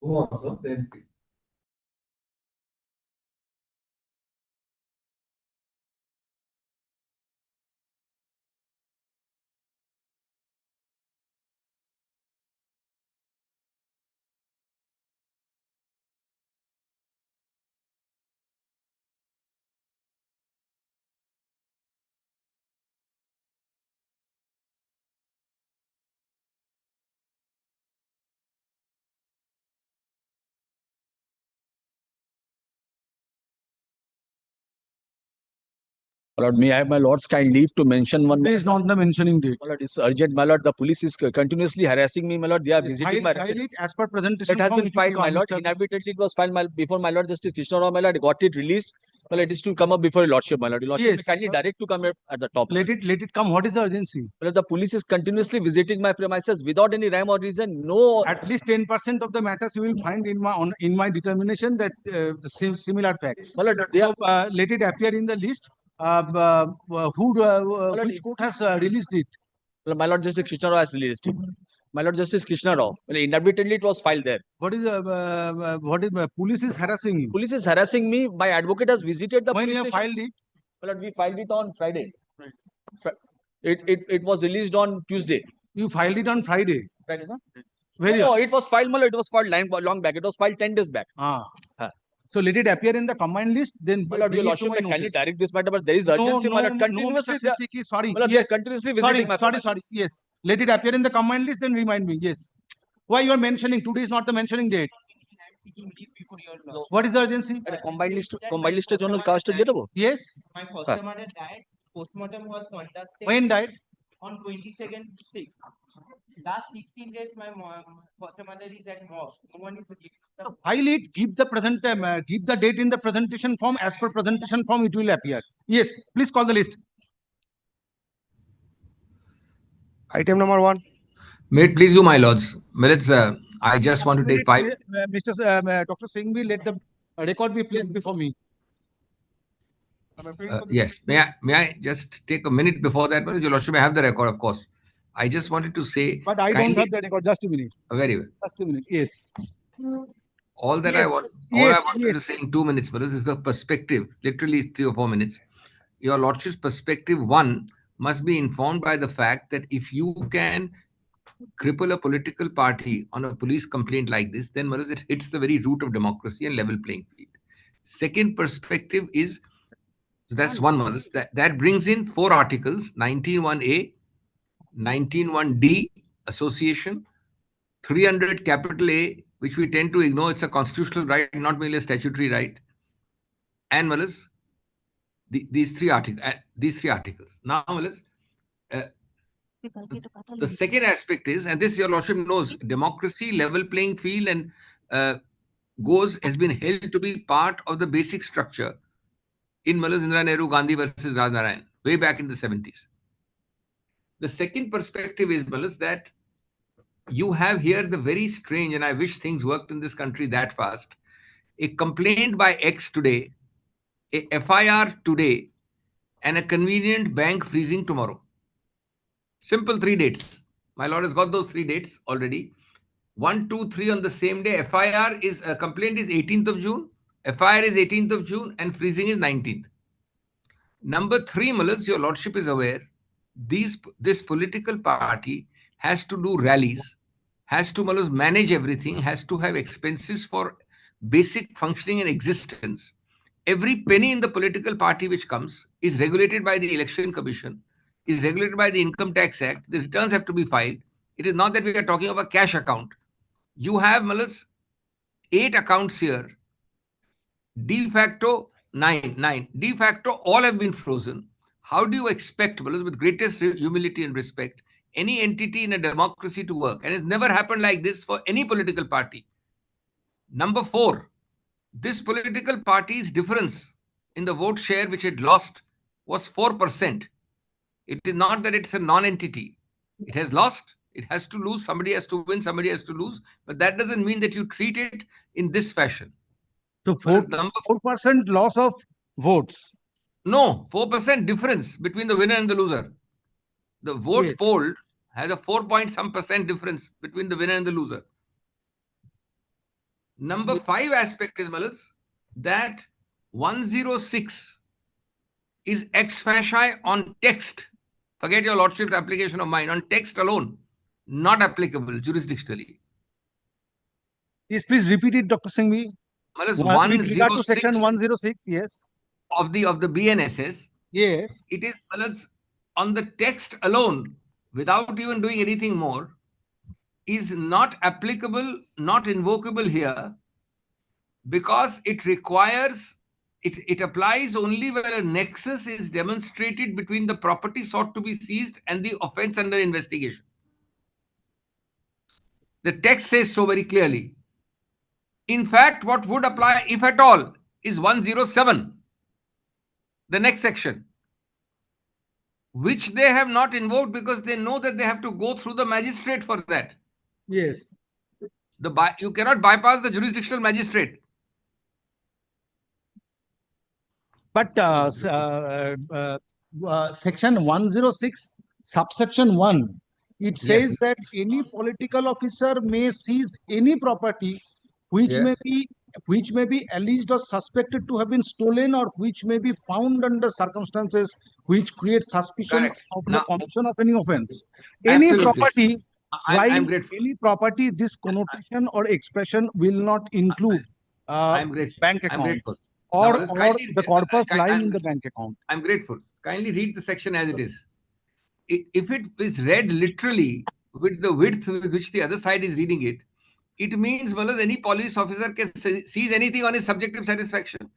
Who also? Then My lord, may I have my lord's kind leave to mention one? Today is not the mentioning date. My lord, it's urgent, my lord. The police is continuously harassing me, my lord. They are visiting my File it residence. as per presentation. It has form, been it will filed, my come, lord. Mr. Inadvertently, it was filed before my lord Justice Krishna Rao, my lord. Got it released. My lord, it is to come up before your lordship, my lord. Your lordship, Yes. kindly direct to come here at the top. Let it come. What is the urgency? My lord, the police is continuously visiting my premises without any rhyme or reason. No. At least 10% of the matters you will find in my determination that the same similar facts. My lord, So let it appear in the list. Which court has released it? my lord Justice Krishna Rao has released it. My lord Justice Krishna Rao. Well, inadvertently, it was filed there. What is police is harassing you? Police is harassing me. My advocate has visited the When police you have station. filed it? Well, we filed it on Friday. It was released on Tuesday. You filed it on Friday. Friday, no? Very No, it was filed, it was filed long back. It was filed 10 days back. So let it appear in the combined list. Then My lord, your lordship, can you direct this matter? But there is urgency, my lord. Continuously, sorry. my lord, Yes. continuously visiting my Sorry. premises. Yes. Let it appear in the combined list. Then remind me. Yes. Why you are mentioning today is not the mentioning date? What is the urgency? Combined list journal cast Yes. My foster mother died. Postmortem was conducted. When died? On 22nd 6th. Last 16 days, my foster mother is at mosque. No one is giving. File it. Give the present give the date in the presentation form. As per presentation form, it will appear. Yes. Please call the list. Item number 1. May it please you, my lords. Minutes. I just want to take 5. Dr. Singhvi, let the record be placed before me. Yes. May I just take a minute before that? Your lordship may have the record, of course. I just wanted to say. But I don't have the record. Just a minute. Very well. Just a minute. Yes. All that Yes. I wanted to say in 2 minutes, but is the perspective, literally 3 or 4 minutes. Your lordship's perspective, one, must be informed by the fact that if you can cripple a political party on a police complaint like this, then it hits the very root of democracy and level playing field. Second perspective is, so that's one, that brings in 4 articles: 19(1)(a), 19(1)(d), association, 300 capital A, which we tend to ignore. It's a constitutional right, not merely a statutory right. And these three articles. Now, the second aspect is, and this your lordship knows, democracy, level playing field, and has been held to be part of the basic structure in Indira Nehru Gandhi versus Rajnarayan, way back in the 70s. The second perspective is, that you have here the very strange, and I wish things worked in this country that fast, a complaint by X today, a FIR today, and a convenient bank freezing tomorrow. Simple 3 dates. My lord has got those 3 dates already. 1, 2, 3 on the same day. FIR is a complaint is 18th of June. FIR is 18th of June and freezing is 19th. Number 3, Mullahs, your lordship is aware, this political party has to do rallies, has to manage everything, has to have expenses for basic functioning and existence. Every penny in the political party which comes is regulated by the Election Commission, is regulated by the Income Tax Act. The returns have to be filed. It is not that we are talking of a cash account. You have, 8 accounts here. De facto, 9. De facto, all have been frozen. How do you expect, with greatest humility and respect, any entity in a democracy to work? And it's never happened like this for any political party. Number 4, this political party's difference in the vote share which it lost was 4%. It is not that it's a non-entity. It has lost. It has to lose. Somebody has to win. Somebody has to lose. But that doesn't mean that you treat it in this fashion. So 4% loss of votes. No, 4% difference between the winner and the loser. The vote polled has a 4-point-some% difference between the winner and the loser. Number 5 aspect is, that 106 is ex facie on text. Forget your lordship's application of mine. On text alone, not applicable jurisdictionally. Yes, please repeat it, Dr. Singhvi. With 106 regard to section 106, yes. Of the BNSS. Yes. It is, on the text alone, without even doing anything more, is not applicable, not invocable here, because it requires, it applies only where a nexus is demonstrated between the property sought to be seized and the offense under investigation. The text says so very clearly. In fact, what would apply, if at all, is 107, the next section, which they have not invoked because they know that they have to go through the magistrate for that. Yes. You cannot bypass the jurisdictional magistrate. But section 106, subsection 1, it says that any political officer may seize any property which may be alleged or suspected to have been stolen, or which may be found under circumstances which create suspicion of the commission of any offense. Any property, I'm grateful. any property, this connotation or expression will not include bank account or the corpus lying in the bank account. I'm grateful. Kindly read the section as it is. If it is read literally with the width with which the other side is reading it, it means, any police officer can seize anything on his subjective satisfaction.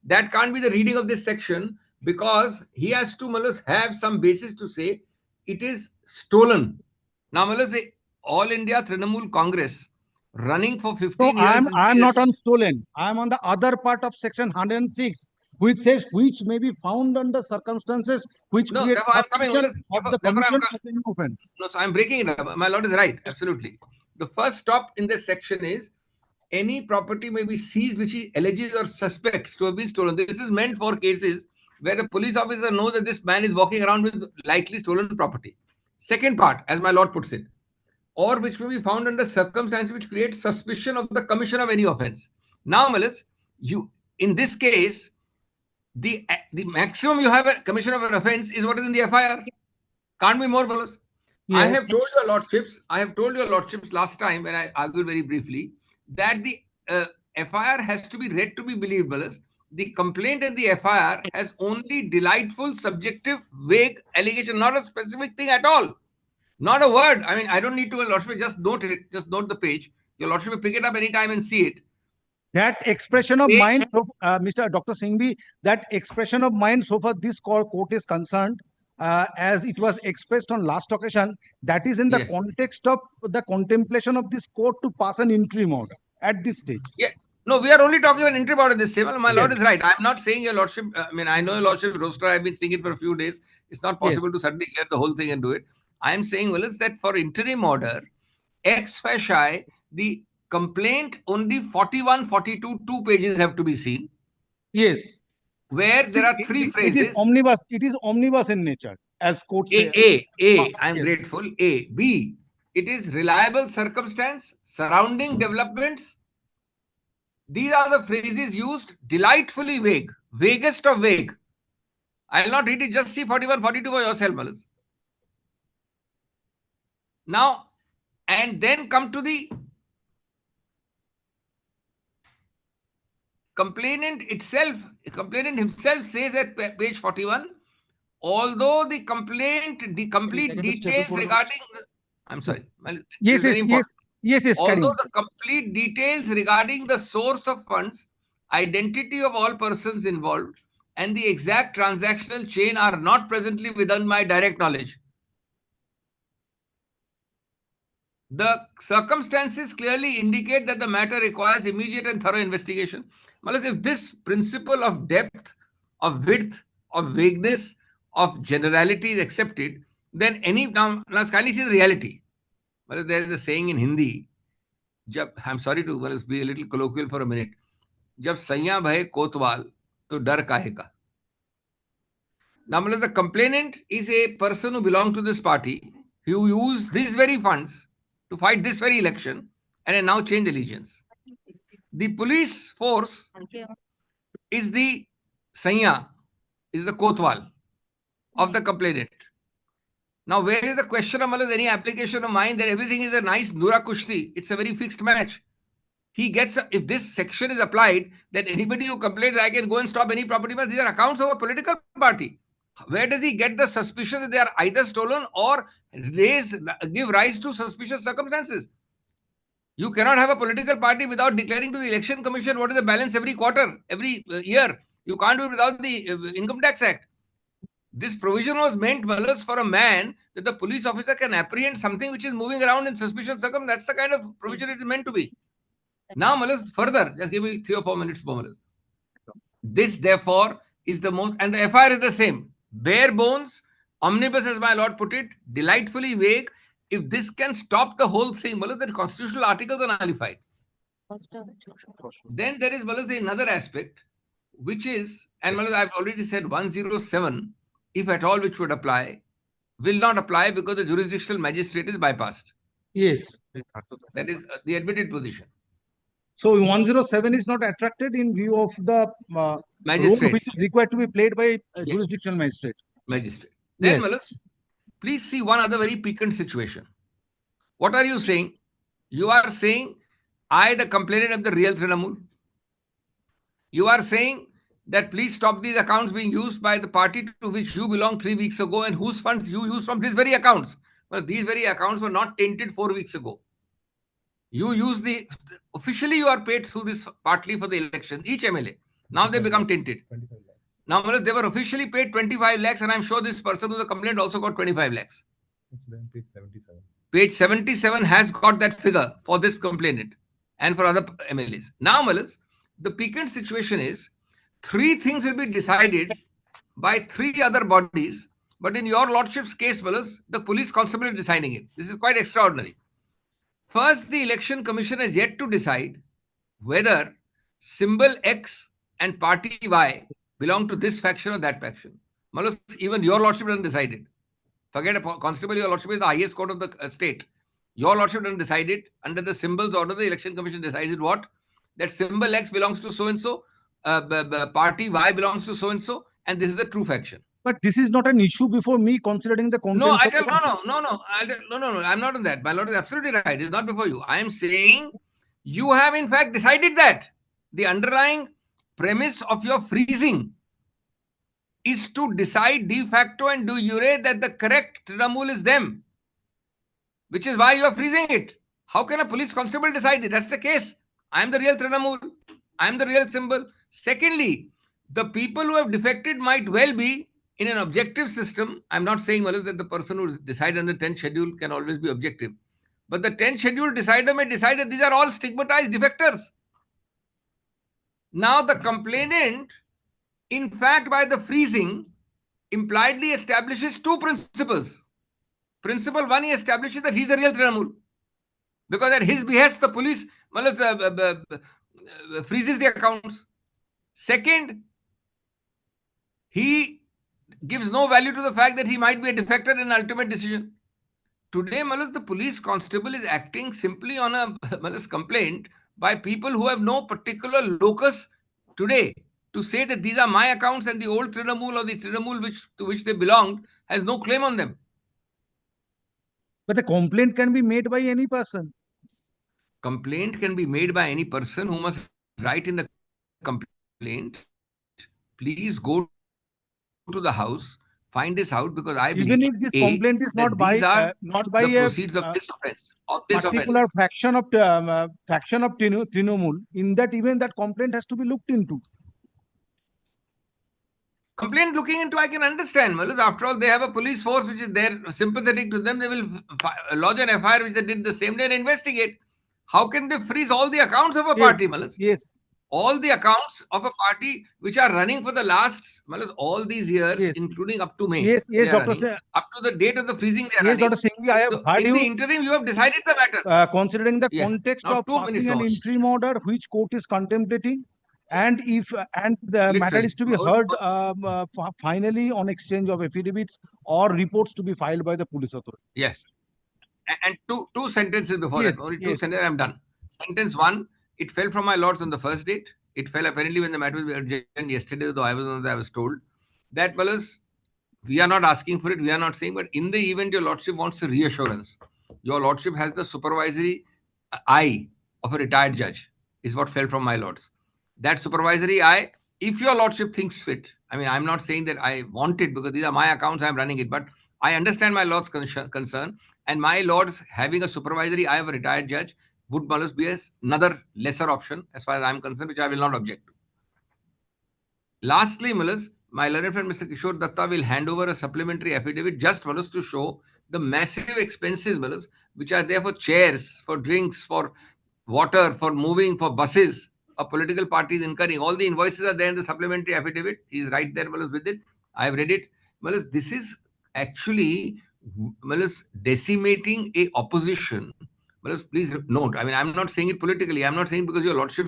That can't be the reading of this section, because he has to, have some basis to say it is stolen. Now, say All India Trinamool Congress running for 15 years. I'm not on stolen. I'm on the other part of section 106, which says which may be found under circumstances which create suspicion of the commission of any offense. No, so I'm breaking it up. My lord is right. Absolutely. The first stop in this section is any property may be seized which he alleges or suspects to have been stolen. This is meant for cases where the police officer knows that this man is walking around with likely stolen property. Second part, as my lord puts it, or which may be found under circumstances which create suspicion of the commission of any offense. Now, in this case, the maximum you have a commission of an offense is what is in the FIR. Can't be more, Mullahs. Yes. I have told your lordships last time when I argued very briefly that the FIR has to be read to be believed, Mullahs. The complaint in the FIR has only delightful, subjective, vague allegation, not a specific thing at all. Not a word. I mean, I don't need to, your lordship, just note it. Just note the page. Your lordship will pick it up anytime and see it. That expression of mind, Mr. Dr. Singhvi, that expression of mind, so far this court is concerned, as it was expressed on last occasion, that is in the context of the contemplation of this court to pass an interim order at this stage. No, we are only talking about interim order this time. My lord Yes. is right. I'm not saying your lordship. I mean, I know your lordship roaster. I've been seeing it for a few days. It's not possible to suddenly get the whole thing and do it. I am saying, well, is that for interim order, ex facie, the complaint only 41, 42, 2 pages have to be seen, Yes. where there are three It is phrases. omnibus. It is omnibus in nature, as court say. I'm Yes. grateful. A. B. It is reliable circumstance, surrounding developments. These are the phrases used, delightfully vague, vaguest of vague. I'll not read it, just see 41, 42 for yourself, Malas. Now, and then come to the complainant itself. The complainant himself says at page 41, although the complete details regarding, I'm sorry, it Yes. is very Yes. important. Yes. Although Karim. the complete details regarding the source of funds, identity of all persons involved, and the exact transactional chain are not presently within my direct knowledge. The circumstances clearly indicate that the matter requires immediate and thorough investigation. Malak, if this principle of depth, of width, of vagueness, of generality is accepted, then now kindly see the reality. Malak, there is a saying in Hindi. I'm sorry to be a little colloquial for a minute. जब सैया भय कोतवाल तो डर काहे का. Now, the complainant is a person who belongs to this party who used these very funds to fight this very election and now change allegiance. The police force is the sanya, is the kotwal of the complainant. Now, where is the question of any application of mine that everything is a nice Nura Kushti? It's a very fixed match. He gets, if this section is applied, then anybody who complains, I can go and stop any property, but these are accounts of a political party. Where does he get the suspicion that they are either stolen or give rise to suspicious circumstances? You cannot have a political party without declaring to the election commission what is the balance every quarter, every year. You can't do it without the Income Tax Act. This provision was meant, Malas, for a man that the police officer can apprehend something which is moving around in suspicious circumstances. That's the kind of provision it is meant to be. Now, Malas, further, just give me 3 or 4 minutes more, Malas. This, therefore, is the most, and the FIR is the same. Bare bones, omnibus, as my lord put it, delightfully vague. If this can stop the whole thing, Malas, then constitutional articles are nullified. Then there is, Malas, another aspect, which is, and Malas, I've already said 107, if at all, which would apply, will not apply because the jurisdictional magistrate is bypassed. Yes. That is the admitted position. So 107 is not attracted in view of the role Magistrate. which is required to be played by a jurisdictional magistrate. Magistrate. Then, Yes. Malas, please see one other very piquant situation. What are you saying? You are saying, I, the complainant, am the real Trinamool. You are saying that please stop these accounts being used by the party to which you belong 3 weeks ago and whose funds you use from these very accounts. Well, these very accounts were not tainted 4 weeks ago. You use officially you are paid through this partly for the election, each MLA. Now they become tainted. Now, they were officially paid 25 lakhs, and I'm sure this person who's a complaint also got 25 lakhs. It's then page 77. Page 77 has got that figure for this complainant and for other MLAs. Now, Malas, the piquant situation is 3 things will be decided by 3 other bodies, but in your lordship's case, Malas, the police constable is deciding it. This is quite extraordinary. First, the election commission has yet to decide whether symbol X and party Y belong to this faction or that faction. Malas, even your lordship doesn't decide it. Forget a constable, your lordship is the highest court of the state. Your lordship doesn't decide it. Under the symbols order, the election commission decides it what? That symbol X belongs to so-and-so, party Y belongs to so-and-so, and this is the true faction. But this is not an issue before me considering the content. No, I'm not on that. My lord is absolutely right. It's not before you. I am saying you have in fact decided that the underlying premise of your freezing is to decide de facto and de jure that the correct Trinamool is them, which is why you are freezing it. How can a police constable decide it? That's the case. I am the real Trinamool. I am the real symbol. Secondly, the people who have defected might well be in an objective system. I'm not saying, Malas, that the person who decides on the 10th schedule can always be objective. But the 10th schedule decider may decide that these are all stigmatized defectors. Now the complainant, in fact, by the freezing, impliedly establishes two principles. Principle one, he establishes that he's the real Trinamool. Because at his behest, the police freezes the accounts. Second, he gives no value to the fact that he might be a defector in ultimate decision. Today, the police constable is acting simply on a complaint by people who have no particular locus today to say that these are my accounts and the old Trinamool or the Trinamool to which they belonged has no claim on them. But the complaint can be made by any person. Complaint can be made by any person who must write in the complaint, please go to the house, find this out, because I believe Even if this complaint is not by the a proceeds of this offense. particular faction of Trinamool, in that event that complaint has to be looked into. Complaint looking into, I can understand. After all, they have a police force which is there, sympathetic to them. They will lodge an FIR which they did the same day and investigate. How can they freeze all the accounts of a party, Yes. All the accounts of a party which are running for the last, all these years, Yes. including up to May. Yes, Dr. Dr. Up to the date of the freezing, they are Yes, running. Dr. Singhvi, I have So heard in you. the interim, you have decided the matter. Considering the Yes. context Now, of 2 minutes passing an on. interim order which court is contemplating, and if the matter Literally. is to be heard finally on exchange of affidavits or reports to be filed by the police authority. Yes. And two sentences before Yes, that. Only two yes. sentences, I'm done. Sentence one, it fell from my lords on the first date. It fell apparently when the matter was urgent yesterday, though I was told. That we are not asking for it, we are not saying, but in the event your lordship wants a reassurance, your lordship has the supervisory eye of a retired judge, is what fell from my lords. That supervisory eye, if your lordship thinks fit, I mean, I'm not saying that I want it because these are my accounts, I'm running it, but I understand my lord's concern, and my lords having a supervisory eye of a retired judge would be another lesser option as far as I'm concerned, which I will not object to. Lastly, my learned friend Mr. Kishore Datta will hand over a supplementary affidavit just to show the massive expenses which are there for chairs, for drinks, for water, for moving, for buses. A political party is incurring. All the invoices are there in the supplementary affidavit. He's right there with it. I have read it. This is actually decimating a opposition. Please note, I mean, I'm not saying it politically. I'm not saying because your lordship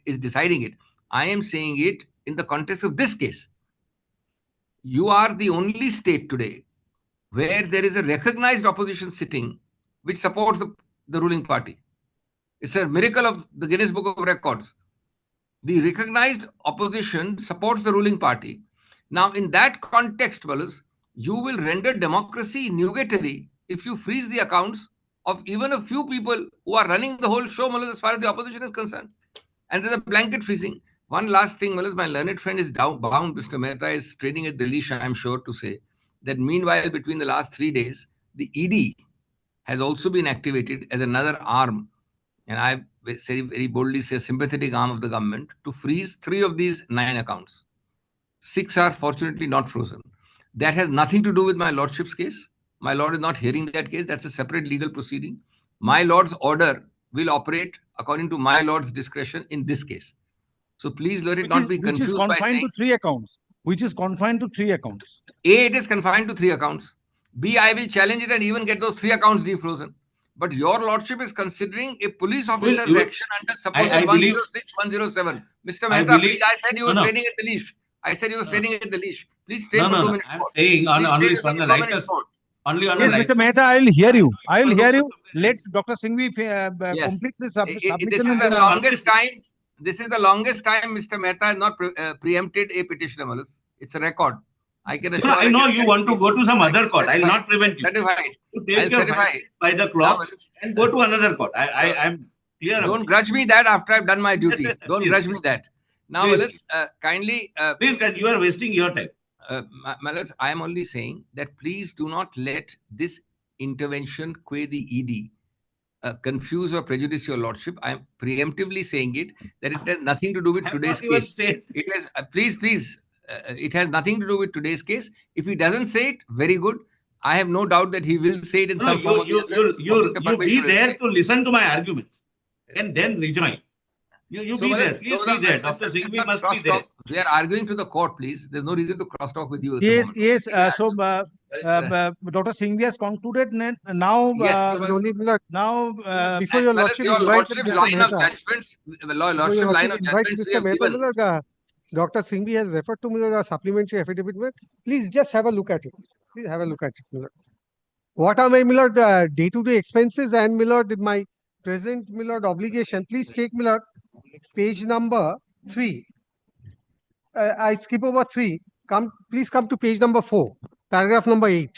is deciding it. I am saying it in the context of this case. You are the only state today where there is a recognized opposition sitting which supports the ruling party. It's a miracle of the Guinness Book of Records. The recognized opposition supports the ruling party. Now, in that context, you will render democracy nugatory if you freeze the accounts of even a few people who are running the whole show, as far as the opposition is concerned. And there's a blanket freezing. One last thing, my learned friend is bound, Mr. Mehta is trading at the leash, I'm sure to say, that meanwhile, between the last 3 days, the ED has also been activated as another arm, and I very boldly say sympathetic arm of the government, to freeze 3 of these 9 accounts. 6 are fortunately not frozen. That has nothing to do with my lordship's case. My lord is not hearing that case. That's a separate legal proceeding. My lord's order will operate according to my lord's discretion in this case. So please let it not be confused. Which is confined to 3 accounts. Which is confined to 3 accounts. A, it is confined to 3 accounts. B, I will challenge it and even get those 3 accounts defrozen. But your lordship is considering a police officer's action under supposed 106, 107. Mr. Mehta, please, I said you were trading at the leash. I said you were trading at the leach. Please trade for 2 minutes. I'm saying only on the writers. Only on the Yes, Mr. Mehta, I will hear you. I will hear you. Let's Dr. Singhvi complete this submission. This is the longest time. This is the longest time Mr. Mehta has not preempted a petitioner. It's a record. I can assure. I know you want to go to some other court. I will not prevent you. Certified. To take your file by the clock and go to another court. I'm clear. Don't grudge me that after I've done my duty. Don't grudge me that. Now, let's kindly. Please, you are wasting your time. I am only saying that please do not let this intervention qua the ED confuse or prejudice your lordship. I am preemptively saying it that it has nothing to do with today's case. It has please. It has nothing to do with today's case. If he doesn't say it, very good. I have no doubt that he will say it in some form. You be there to listen to my arguments and then rejoin. You So, be well, there, please those be are there. matters Dr. that we Singhvi cannot must be there. cross-talk. We are arguing to the court, please. There's no reason to cross-talk with you at the Yes, moment. yes. Yeah. Dr. Singhvi has concluded now. Yes, so Only Milord, Now, before and your whereas lordship your invites lordship Mr. line of Mehta, judgments, before lordship your line lordship of invites judgments we Mr. have Mehta, given. Milord, Dr. Singhvi has referred to Milord a supplementary affidavit. Milord. Please just have a look at it. Please have a look at it, Milord. What are my Milord day-to-day expenses and Milord my present Milord obligation? Please take Milord page number 3. I skip over 3. Please come to page number 4, paragraph number 8.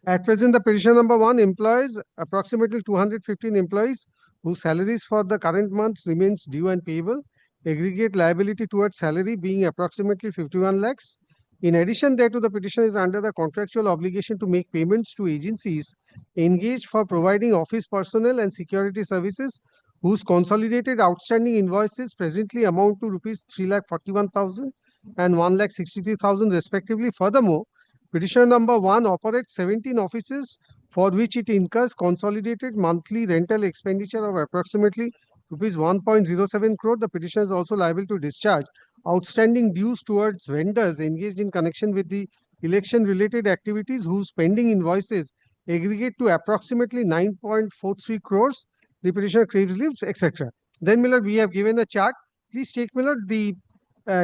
At present, the petition number 1 employs approximately 215 employees whose salaries for the current month remains due and payable. Aggregate liability towards salary being approximately 51 lakhs. In addition thereto, the petition is under the contractual obligation to make payments to agencies engaged for providing office personnel and security services whose consolidated outstanding invoices presently amount to rupees 3,41,000 and 1,63,000 respectively. Furthermore, petition number 1 operates 17 offices for which it incurs consolidated monthly rental expenditure of approximately rupees 1.07 crore. The petitioner is also liable to discharge outstanding dues towards vendors engaged in connection with the election-related activities whose pending invoices aggregate to approximately 9.43 crores. The petitioner craves leaves, etc. Then, Miller, we have given a chart. Please take, Miller, the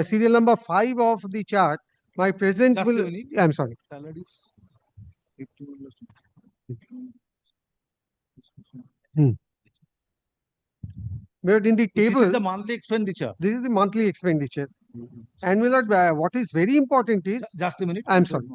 serial number 5 of the chart. My present Just a will. minute. I'm sorry. salaries. Miller, in the This table, is the monthly expenditure. this is the monthly expenditure. And Miller, what is very important is. Just a minute. I'm sorry.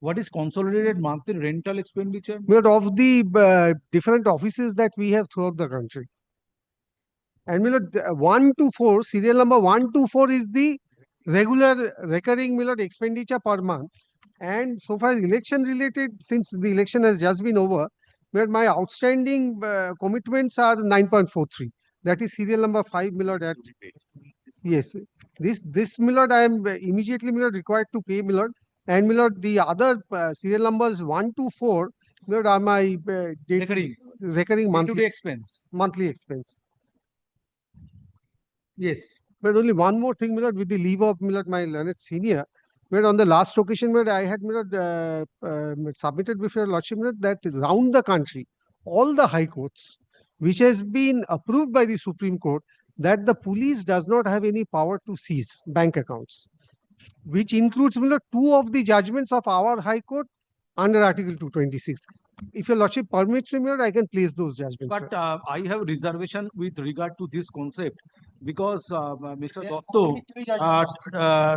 What is consolidated monthly rental expenditure? Miller, of the different offices that we have throughout the country. And Miller, 1 to 4, serial number 1 to 4 is the regular recurring Miller expenditure per month. And so far as election related, since the election has just been over, where my outstanding commitments are 9.43. That is serial number 5 Miller at. Yes, this Miller I am immediately Miller required to pay Miller. And Miller, the other serial numbers 1 to 4 Miller are my recurring Day-to-day expense. monthly expense. Yes. But only one more thing, Miller, with the leave of Miller, my learned senior, where on the last occasion where I had Miller submitted before your lordship Miller, that round the country, all the high courts, which has been approved by the Supreme Court, that the police does not have any power to seize bank accounts, which includes Miller 2 of the judgments of our High Court under Article 226. If your lordship permits me, Miller, I can place those judgments. But I have reservation with regard to this concept because Mr. Dotto,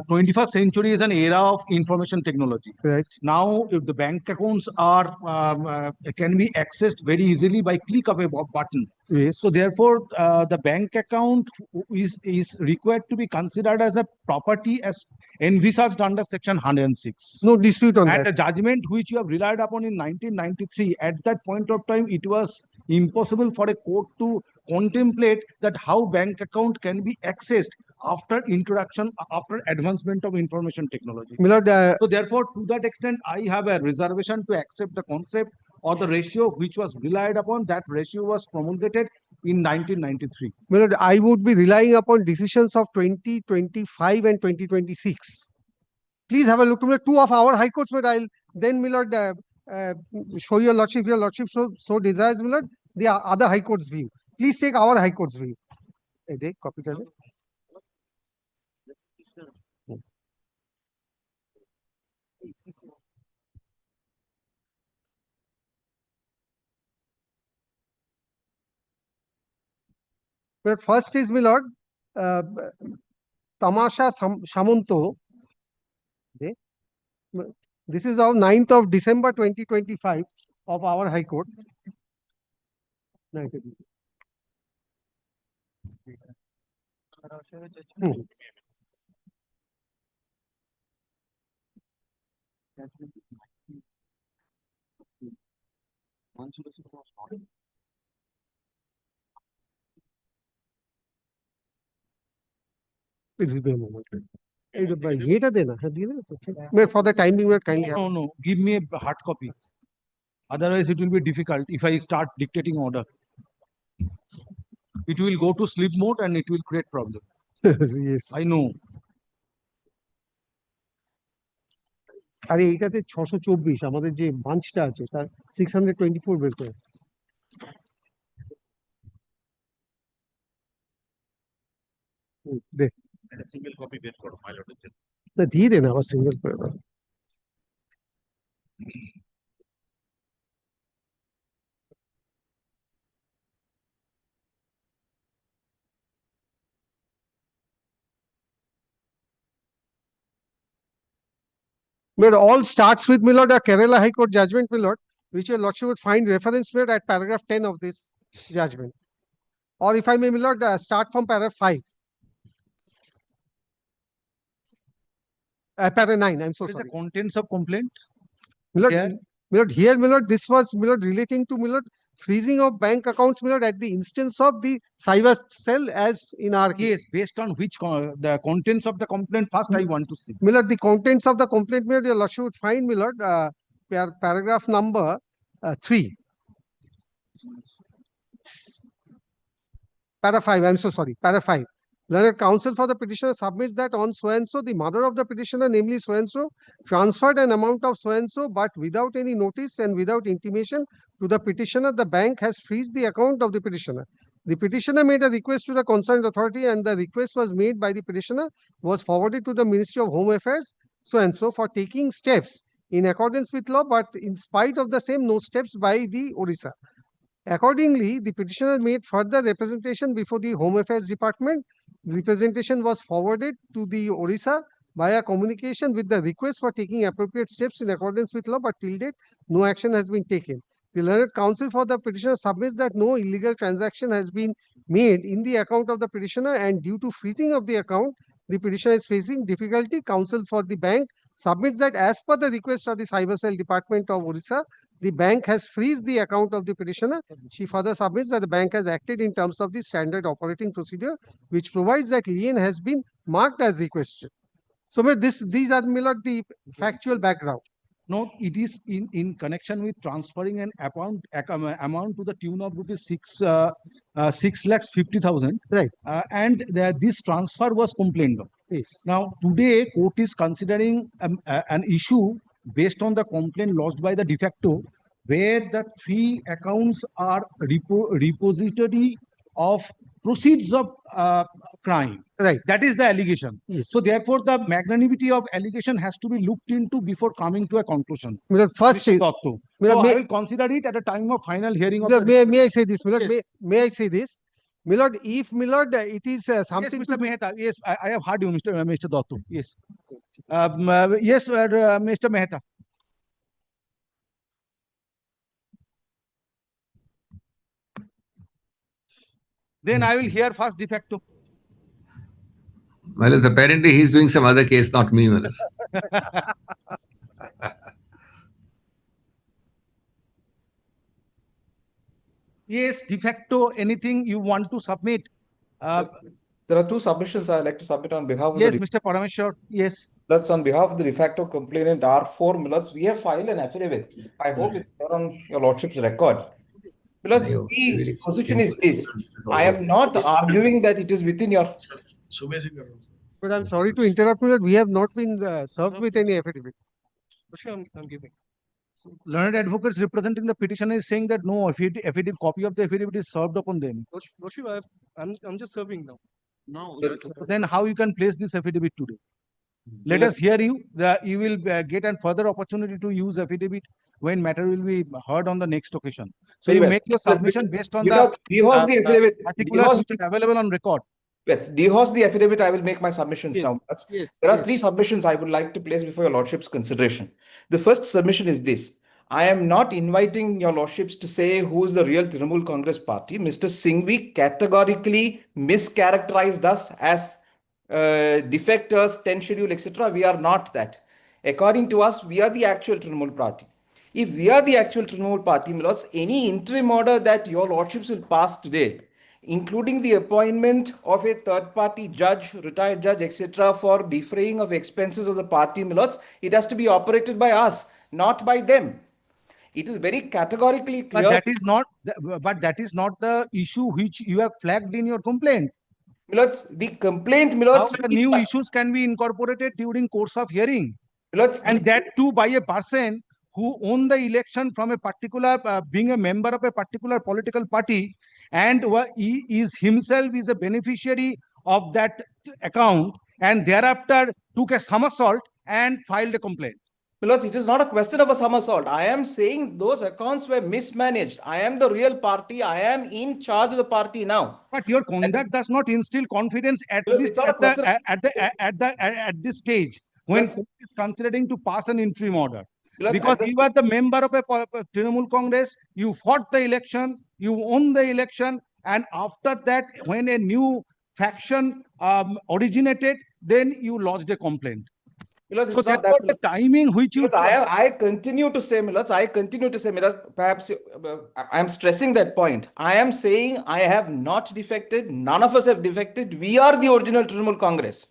21st century is an era of information technology. Right. Now, if the bank accounts are can be accessed very easily by click of a button. Yes. So therefore, the bank account is required to be considered as a property as envisaged under Section 106. No dispute on And that. the judgment which you have relied upon in 1993, at that point of time, it was impossible for a court to contemplate that how bank account can be accessed after introduction, after advancement of information technology. Miller, So therefore, to that extent, I have a reservation to accept the concept or the ratio which was relied upon. That ratio was promulgated in 1993. Miller, I would be relying upon decisions of 2025 and 2026. Please have a look to 2 of our high courts, but I'll then Miller show your lordship, if your lordship so desires, Miller, the other high courts view. Please take our high courts view. Copy. But first is Milord, Tamasha Samanto. This is of 9th of December 2025 of our High Court. Please give me a moment. এটা দে না, হ্যাঁ দিয়ে দে তো, ঠিক। For the time being, kindly have. No, no, give me a hard copy. Otherwise, it will be difficult if I start dictating order. It will go to sleep mode and it will create problem. Yes. I know. আরে এইটাতে 624 আমাদের যে বাঞ্চটা আছে তার 624 বের করে। দে single copy বের করো my lord এর জন্য। না, দিয়ে দে না, আবার সিঙ্গেল করে দাও। All starts with, my lord, a Kerala High Court judgment, my lord, which your lordship would find reference, my lord, at paragraph 10 of this judgment. Or if I may, my lord, start from paragraph 5. Paragraph 9, I'm so What is the sorry. contents of complaint? My lord, Here? my lord, here, my lord, this was, my lord, relating to, my lord, freezing of bank accounts, my lord, at the instance of the cyber cell, as in our case. Yes, based on which the contents of the complaint first I want to see. My lord, the contents of the complaint, my lord, your lordship would find, my lord, paragraph number 3. Para 5, I'm so sorry, para 5. Learned counsel for the petitioner submits that on so-and-so, the mother of the petitioner, namely so-and-so, transferred an amount of so-and-so, but without any notice and without intimation to the petitioner, the bank has freezed the account of the petitioner. The petitioner made a request to the concerned authority, and the request was made by the petitioner, was forwarded to the Ministry of Home Affairs, so-and-so, for taking steps in accordance with law, but in spite of the same, no steps by the Odisha. Accordingly, the petitioner made further representation before the Home Affairs Department. Representation was forwarded to the Odisha via communication with the request for taking appropriate steps in accordance with law, but till date, no action has been taken. The learned counsel for the petitioner submits that no illegal transaction has been made in the account of the petitioner, and due to freezing of the account, the petitioner is facing difficulty. Counsel for the bank submits that as per the request of the Cyber Cell Department of Odisha, the bank has freezed the account of the petitioner. She further submits that the bank has acted in terms of the standard operating procedure, which provides that lien has been marked as requested. So, these are, my lord, the factual background. No, it is in connection with transferring an amount to the tune of rupees 6,50,000. Right. And this transfer was complained of. Yes. Now, today, court is considering an issue based on the complaint lodged by the de facto, where the 3 accounts are repository of proceeds of crime. Right. That is the allegation. Yes. So therefore, the magnanimity of allegation has to be looked into before coming to a conclusion. My lord, first, Mr. Dotto. May- So I may- will consider it at the time of final hearing of my lord, the. may I say this, my lord? Yes. May I say this? My lord, if, my lord, it is Yes, something Mr. to Mehta. Yes, I have heard you, Mr. Dotto. Yes. Yes, Mr. Mehta. Then I will hear first de facto. Well, apparently he's doing some other case, not me, Malas. Yes, de facto, anything you want to submit. There are 2 submissions I'd like to submit on behalf of Yes, the Mr. Parameshwar. Yes. Millets. On behalf of the de facto complainant R4 Millets, we have filed an affidavit. I hope it's there on your lordship's record. Millets, the position is this. I am not arguing that it is within your. But I'm sorry to interrupt, my lord. We have not been served with any affidavit. Sure, I'm giving. Learned advocates representing the petitioner is saying that no affidavit copy of the affidavit is served upon them. Lordship, I'm just serving now. No. Then how you can place this affidavit today? Let us hear you. You will get a further opportunity to use affidavit when matter will be heard on the next occasion. So Very you well. make your submission based on the Dehors the affidavit. particulars which are available on record. Yes, dehors the affidavit. I will make my submissions Yes. now. Yes. There are 3 submissions I would like to place before your lordship's consideration. The first submission is this. I am not inviting your lordships to say who is the real Trinamool Congress party. Mr. Singhvi categorically mischaracterized us as defectors, 10 schedule, etc. We are not that. According to us, we are the actual Trinamool party. If we are the actual Trinamool party, my lords, any interim order that your lordships will pass today, including the appointment of a third-party judge, retired judge, etc., for defraying of expenses of the party, my lords, it has to be operated by us, not by them. It is very categorically clear. But that is not the issue which you have flagged in your complaint. Milords, the complaint, How Milords, the new issues can be incorporated during course of hearing, Milords, and that too by a person who won the election from a particular, being a member of a particular political party, and he is himself is a beneficiary of that account, and thereafter took a somersault and filed a complaint. Milords, it is not a question of a somersault. I am saying those accounts were mismanaged. I am the real party. I am in charge of the party now. But your conduct does not instill confidence at Milords, least it's not a question at this stage when Milords, court is considering to pass an interim order. Milords, Because you are the member of a Trinamool Congress, you fought the election, you won the election, and after that, when a new faction originated, then you lodged a complaint. Milords, So it's not therefore, that. the timing which you Milords, I continue to say, Milords, perhaps I am stressing that point. I am saying I have not defected. None of us have defected. We are the original Trinamool Congress.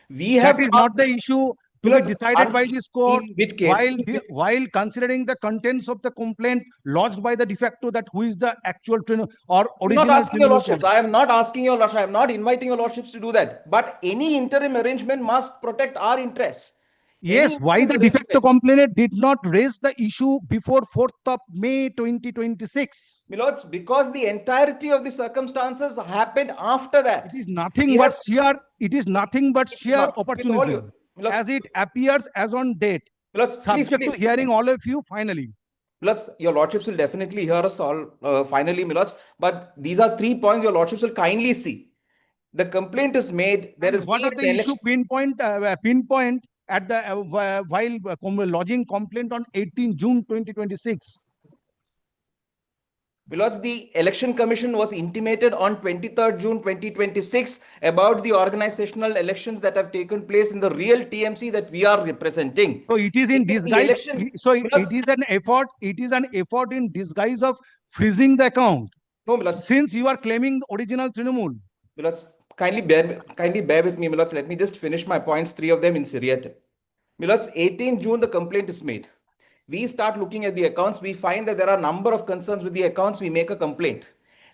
We have that is not the issue to be Milords, decided by this court, in which case, while considering the contents of the complaint lodged by the de facto, that who is the actual or I'm original not asking your Trinamool lordships. Congress. I am not asking your lordship. I am not inviting your lordships to do that. But any interim arrangement must protect our interests. Yes, Any why the interim de facto arrangement- complainant did not raise the issue before 4th of May 2026? Milords, because the entirety of the circumstances happened after that. It is nothing We but have- sheer, it is nothing but It's sheer not. With all opportunism, you- Milords, as it appears as on date, Milords, please, subject to please. hearing all of you finally. Milords, your lordships will definitely hear us all finally, Milords. But these are 3 points your lordships will kindly see. The complaint is made. There is What are the issue pinpoint at the while lodging complaint on 18 June 2026? Milords, the Election Commission was intimated on 23rd June 2026 about the organizational elections that have taken place in the real TMC that we are representing. So it is in It is the disguise. election- So Milords, it is an effort. It is an effort in disguise of freezing the account. No, Milords, Since you are claiming the original Trinamool. Milords, kindly bear with me, Milords. Let me just finish my points, 3 of them in seriatim. Milords, 18 June, the complaint is made. We start looking at the accounts. We find that there are a number of concerns with the accounts. We make a complaint.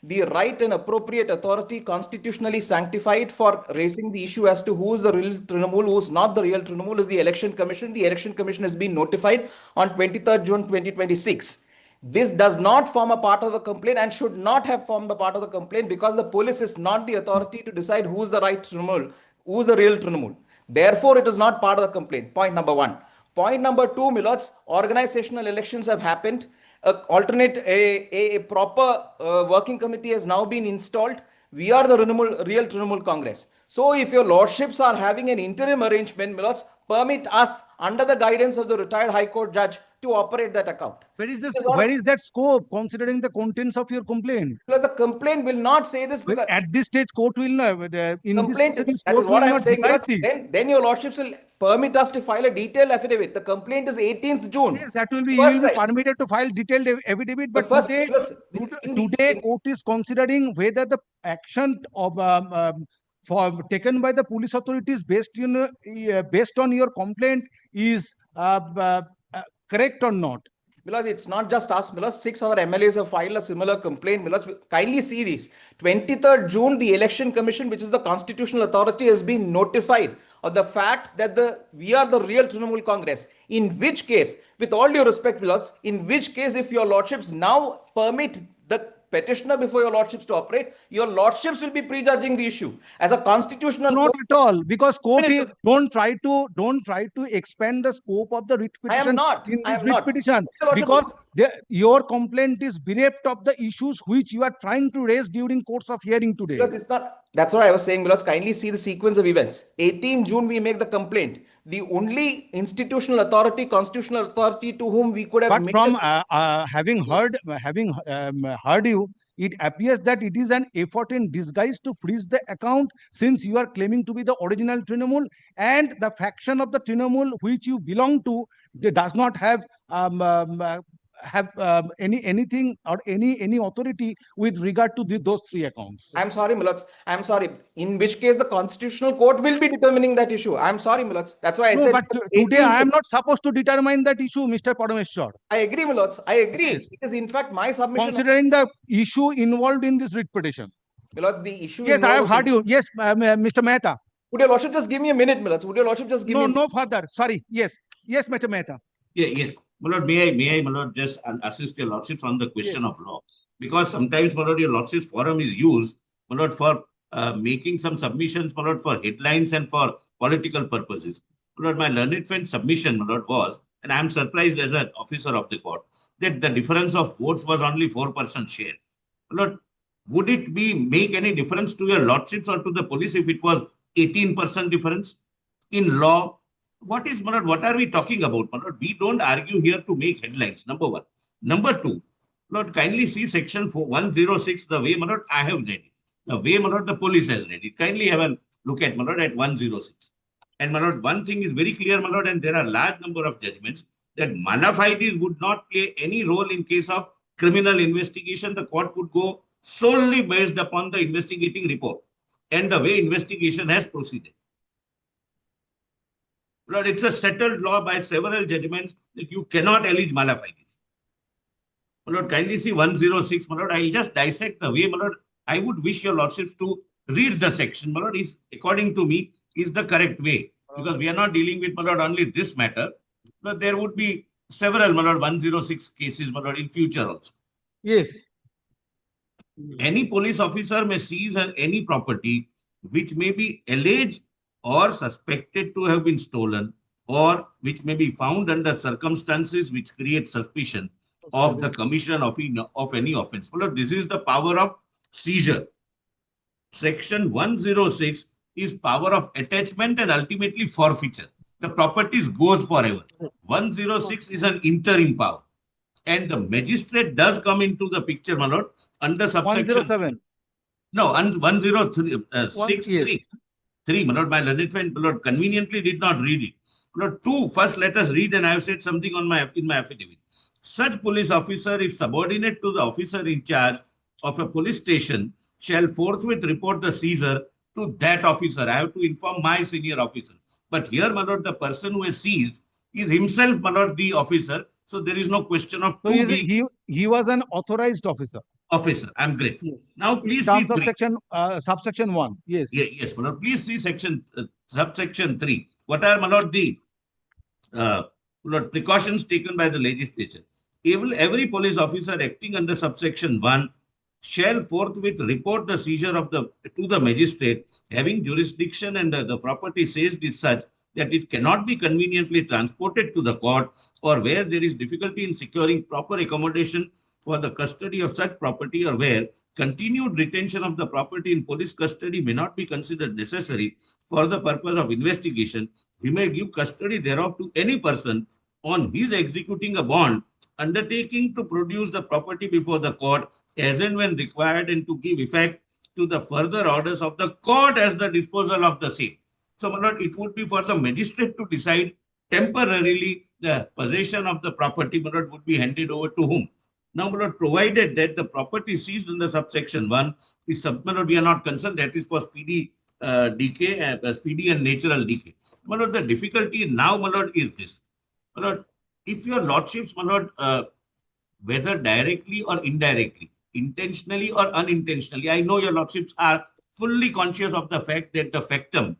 The right and appropriate authority constitutionally sanctified for raising the issue as to who is the real Trinamool, who is not the real Trinamool, is the Election Commission. The Election Commission has been notified on 23rd June 2026. This does not form a part of the complaint and should not have formed a part of the complaint, because the police is not the authority to decide who is the right Trinamool, who is the real Trinamool. Therefore, it is not part of the complaint. Point number 1. Point number 2, Milords, organizational elections have happened. A proper working committee has now been installed. We are the real Trinamool Congress. So if your lordships are having an interim arrangement, Milords, permit us, under the guidance of the retired High Court judge, to operate that account. Where is this? It is not- Where is that scope considering the contents of your complaint? Because the complaint will not say this, because At this stage, court will not. In this complaint, proceedings, that is court will what I am not saying, decide Milords. this. Then your lordships will permit us to file a detailed affidavit. The complaint is 18th June. Yes, that will be. You First will be right. permitted to file detailed affidavit. The But first- today, Milords, court is considering whether the action of taken by the police authorities based on your complaint is correct or not. Milords, it's not just us, Milords. 6 other MLAs have filed a similar complaint. Milords, kindly see this. 23rd June, the Election Commission, which is the constitutional authority, has been notified of the fact that we are the real Trinamool Congress. In which case, with all due respect, Milords, in which case, if your lordships now permit the petitioner before your lordships to operate, your lordships will be prejudging the issue. As a constitutional Not court, at all, because court Minute. is, don't try to expand the scope of the writ I am petition not. in I this am writ not. petition, Mr. Lordship, because your complaint is bereft of the issues which you are trying to raise during course of hearing today. Milords, it's not. That's what I was saying, Milords. Kindly see the sequence of events. 18 June, we make the complaint. The only institutional authority, constitutional authority to whom we could have But made from a- having heard you, it appears that it is an effort in disguise to freeze the account, since you are claiming to be the original Trinamool, and the faction of the Trinamool which you belong to, does not have have anything or any authority with regard to those three accounts. I'm sorry, Milords. I'm sorry. In which case, the Constitutional Court will be determining that issue. I'm sorry, Milords. That's why I No, said. but today I am not supposed to determine that issue, Mr. Parameshwar. I agree, Milords. I agree. Yes. Because in fact, my submission. Considering the issue involved in this writ petition. Milords, the issue. Yes, I have heard you. Yes, Mr. Mehta. Would your lordship just give me a minute, Milords? Would your lordship just give me? No further. Sorry. Yes, Mr. Mehta. Yes, my lord, may I, my lord, just assist your lordships on the question of law? Because sometimes, my lord, your lordship's forum is used, my lord, for making some submissions, my lord, for headlines and for political purposes. My lord, my learned friend's submission, my lord, was, and I am surprised as an officer of the court, that the difference of votes was only 4% share. My lord, would it make any difference to your lordships or to the police if it was 18% difference in law? What is, Manoj, what are we talking about, Manoj? We don't argue here to make headlines, number one. Number two, Lord, kindly see section 106, the way, Manoj, I have read it. The way, Manoj, the police has read it. Kindly have a look at, Manoj, at 106. And, Manoj, one thing is very clear, Manoj, and there are large number of judgments that malafides would not play any role in case of criminal investigation. The court would go solely based upon the investigating report and the way investigation has proceeded. Lord, it's a settled law by several judgments that you cannot allege malafides. Lord, kindly see 106, my lord. I'll just dissect the way, my lord. I would wish your lordships to read the section, my lord, is, according to me, is the correct way. Because we are not dealing with, my lord, only this matter. But there would be several, my lord, 106 cases, my lord, in future also. Yes. Any police officer may seize any property which may be alleged or suspected to have been stolen, or which may be found under circumstances which create suspicion of the commission of any offense. Well, this is the power of seizure. Section 106 is power of attachment and ultimately forfeiture. The properties goes forever. 106 is an interim power. And the magistrate does come into the picture, my lord, under subsection 107. No, 103, Yes. 3, my lord, my learned friend, my lord, conveniently did not read it. My lord, 2, first let us read, and I have said something on in my affidavit. Such police officer, if subordinate to the officer in charge of a police station, shall forthwith report the seizure to that officer. I have to inform my senior officer. But here, my lord, the person who is seized is himself, my lord, the officer. So there is no question of So he was an authorized officer. Officer. I'm grateful. Yes. Now, please see subsection 1. Yes. Yes, my lord. Please see subsection 3. What are, my lord, the precautions taken by the legislature? Every police officer acting under subsection 1 shall forthwith report the seizure to the magistrate having jurisdiction, and the property seized is such that it cannot be conveniently transported to the court, or where there is difficulty in securing proper accommodation for the custody of such property, or where continued retention of the property in police custody may not be considered necessary for the purpose of investigation. He may give custody thereof to any person on his executing a bond, undertaking to produce the property before the court as and when required, and to give effect to the further orders of the court as the disposal of the same. So, my lord, it would be for the magistrate to decide temporarily the possession of the property, my lord, would be handed over to whom. Now, my lord, provided that the property seized under subsection 1 is, my lord, we are not concerned, that is for speedy decay, speedy and natural decay. My lord, the difficulty now, my lord, is this. My lord, if your lordships, my lord, whether directly or indirectly, intentionally or unintentionally, I know your lordships are fully conscious of the fact that the factum,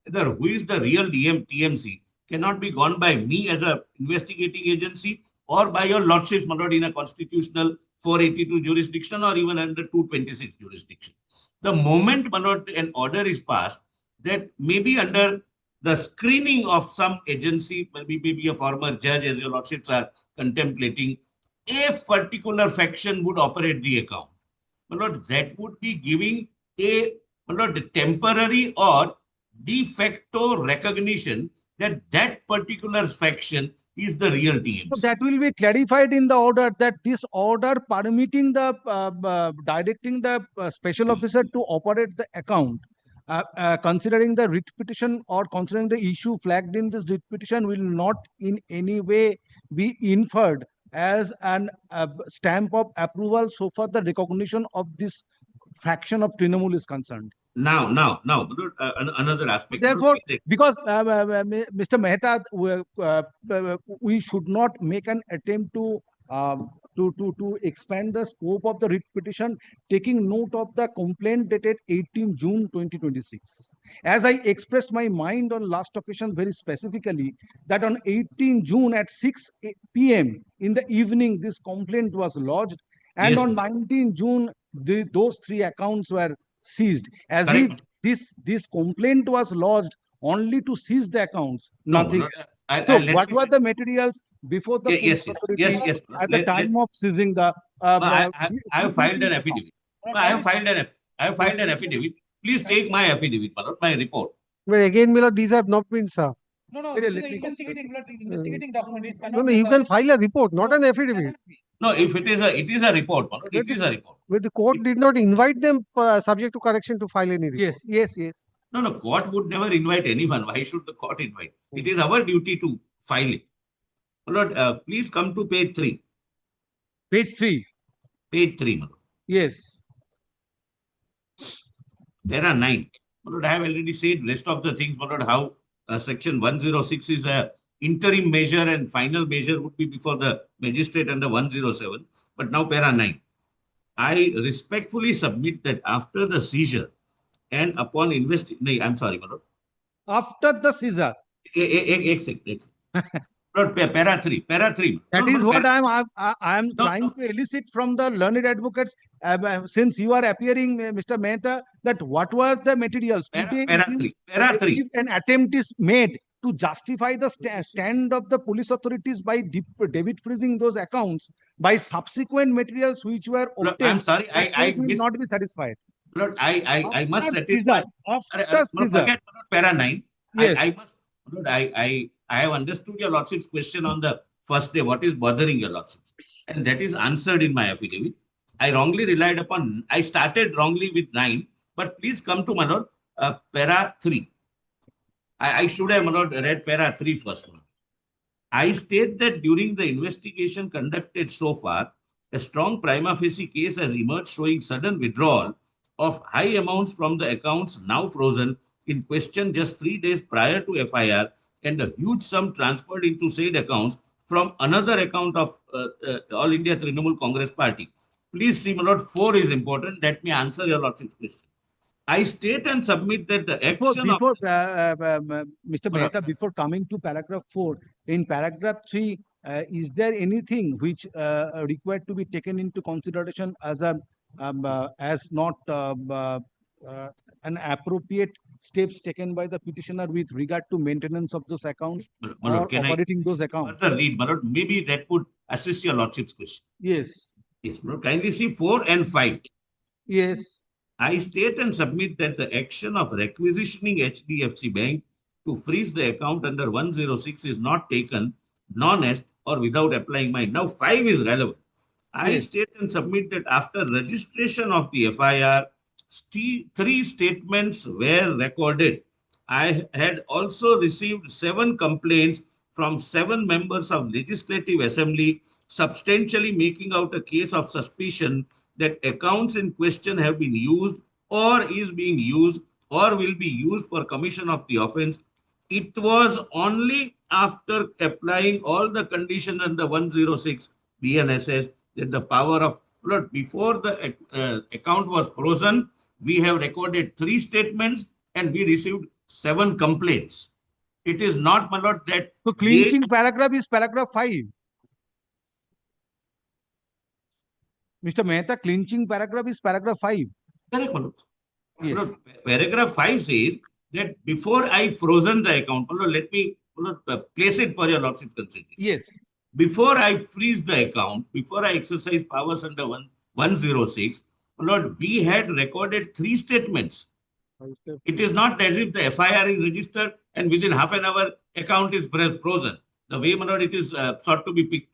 whether who is the real TMC, cannot be gone by me as a investigating agency or by your lordships, my lord, in a constitutional 482 jurisdiction or even under 226 jurisdiction. The moment, my lord, an order is passed that maybe under the screening of some agency, maybe a former judge, as your lordships are contemplating, a particular faction would operate the account. My lord, that would be giving a, my lord, temporary or de facto recognition that that particular faction is the real TMC. So that will be clarified in the order, that this order permitting the directing the special officer to operate the account, considering the writ petition or considering the issue flagged in this writ petition, will not in any way be inferred as an stamp of approval so far the recognition of this faction of Trinamool is concerned. Now, another aspect. Therefore, Please take- because Mr. Mehta, we should not make an attempt to expand the scope of the writ petition, taking note of the complaint dated 18 June 2026. As I expressed my mind on last occasion very specifically, that on 18 June at 6 p.m. in the evening, this complaint was lodged, and Yes, on sir. 19 June, those three accounts were seized, as Correct. if this complaint was lodged only to seize the accounts, No, nothing no, else. I'll So let what me were say- the materials before the Yes, police yes, authority yes, yes. at the time of seizing the No, I have filed an account? affidavit. No, I have filed an affidavit. Please take my affidavit, my report. But again, Miller, these have not been served. No, Wait, this is let an me- investigating document. It No, cannot no, be you can served. file a report, not an affidavit. No, if it is a report, it is a report. But the court did not invite them, subject to correction, to file any report. Yes. No, court would never invite anyone. Why should the court invite? It is our duty to file it. My lord, please come to page 3. Page 3. Page 3, my lord. Yes. There are 9. My lord, I have already said rest of the things, my lord, how section 106 is a interim measure and final measure would be before the magistrate under 107. But now para 9. I respectfully submit that after the seizure and upon investigation, I'm sorry, my lord. After the seizure. Exit. Lord, para 3. That is what I am No, trying no. to elicit from the learned advocates, since you are appearing, Mr. Mehta, that what were the materials? Today, Para 3. if an attempt is made to justify the stand of the police authorities by debit freezing those accounts by subsequent materials which were Lord, obtained, I'm sorry, that I will missed. not be satisfied. Lord, I must After satisfy. seizure, after Lord, seizure. forget para 9. Yes. I must. Lord, I have understood your lordship's question on the first day. What is bothering your lordships? And that is answered in my affidavit. I wrongly relied upon. I started wrongly with 9, but please come to my lord, para 3. I should have, my lord, read para 3 first. I state that during the investigation conducted so far, a strong prima facie case has emerged showing sudden withdrawal of high amounts from the accounts now frozen in question just 3 days prior to FIR and a huge sum transferred into said accounts from another account of All India Trinamool Congress Party. Please see, my lord, 4 is important. Let me answer your lordship's question. I state and submit that the action Before of... Mr. Mehta, before coming to paragraph 4, in paragraph 3, is there anything which required to be taken into consideration as not an appropriate steps taken by the petitioner with regard to maintenance of those accounts My lord, or can I operating those accounts? further read, my lord? Maybe that would assist your lordship's question. Yes. Yes, my lord. Kindly see 4 and 5. Yes. I state and submit that the action of requisitioning HDFC Bank to freeze the account under 106 is not taken non-est or without applying mine. Now 5 is relevant. I Yes. state and submit that after registration of the FIR, 3 statements were recorded. I had also received 7 complaints from 7 members of Legislative Assembly, substantially making out a case of suspicion that accounts in question have been used or is being used or will be used for commission of the offense. It was only after applying all the conditions under 106 BNSS that the power of Lord, before the account was frozen, we have recorded 3 statements and we received 7 complaints. It is not, my lord, that So clinching paragraph is paragraph 5. Mr. Mehta, clinching paragraph is paragraph 5. Correct, my lord. Yes. My lord, paragraph 5 says that before I frozen the account, my lord, let me place it for your lordship's consideration. Yes. Before I freeze the account, before I exercise powers under 106, my lord, we had recorded 3 statements. It is not as if the FIR is registered and within half an hour account is frozen. The way, my lord, it is sought to be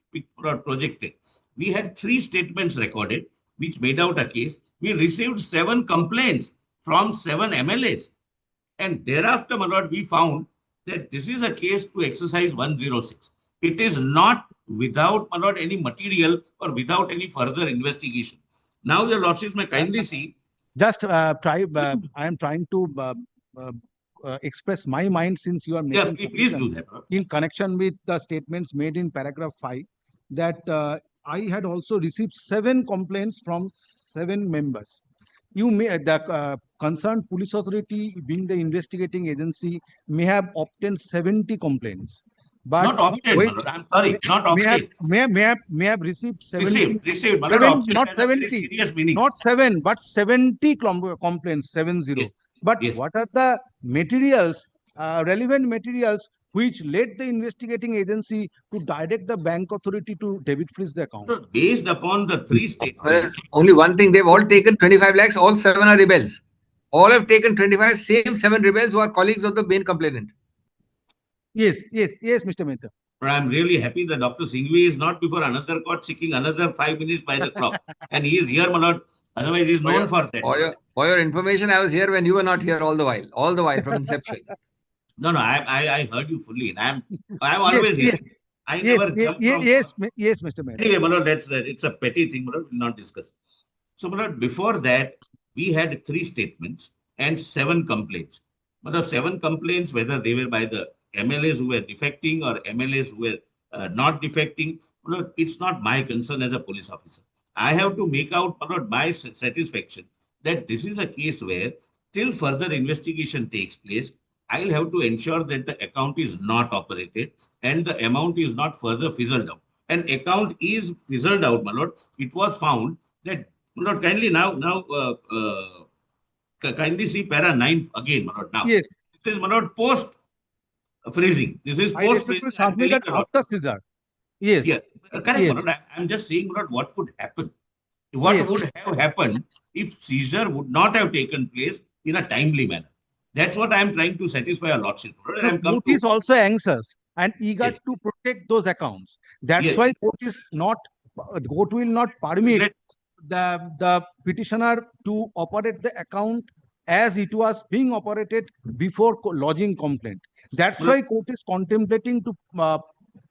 projected. We had 3 statements recorded, which made out a case. We received 7 complaints from 7 MLAs. And thereafter, my lord, we found that this is a case to exercise 106. It is not without, my lord, any material or without any further investigation. Now, your lordships may kindly see. Just I am trying to express my mind, since you are Yeah, making please do submission that. my lord. in connection with the statements made in paragraph 5, that I had also received 7 complaints from 7 members. You may, the concerned police authority, being the investigating agency, may have obtained 70 complaints. But Not obtained, my which lord. I'm sorry, not obtained. may have received 70, Received, my lord. 7, Obtained not has a very 70, serious meaning. not 7, but 70 complaints, 70. Yes, But yes. what are the materials, relevant materials, which led the investigating agency to direct the bank authority to debit freeze the account? So based upon the 3 statements, Only one thing, they've all taken 25 lakhs, all 7 are rebels. All have taken 25, same 7 rebels who are colleagues of the main complainant. Yes, Mr. Mehta. but I'm really happy that Dr. Singhvi is not before another court seeking another 5 minutes by the clock. And he is here, my lord. Otherwise, he is known for that. For your information, I was here when you were not here all the while from inception. No, I heard you fully. I'm always here. I never jump from. Yes, Mr. Mehta. Anyway, my lord, that's that. It's a petty thing, my lord. We'll not discuss. So, my lord, before that, we had 3 statements and 7 complaints. But the 7 complaints, whether they were by the MLAs who were defecting or MLAs who were not defecting, my lord, it's not my concern as a police officer. I have to make out, my lord, my satisfaction that this is a case where, till further investigation takes place, I'll have to ensure that the account is not operated and the amount is not further fizzled out. An account is fizzled out, my lord. It was found that, my lord, kindly kindly see para 9 again, my lord. Now, Yes. This is, my lord, post freezing. This is post freezing. Submitted after seizure. Yes. Yeah, correct, Yes. my lord. I'm just saying, my lord, what would happen? What Yes. would have happened if seizure would not have taken place in a timely manner? That's what I'm trying to satisfy a lordship. The court is also anxious and eager Yes. to protect those accounts. That's Yes. why court will not permit the petitioner to operate the account as it was being operated before lodging complaint. That's why court is contemplating to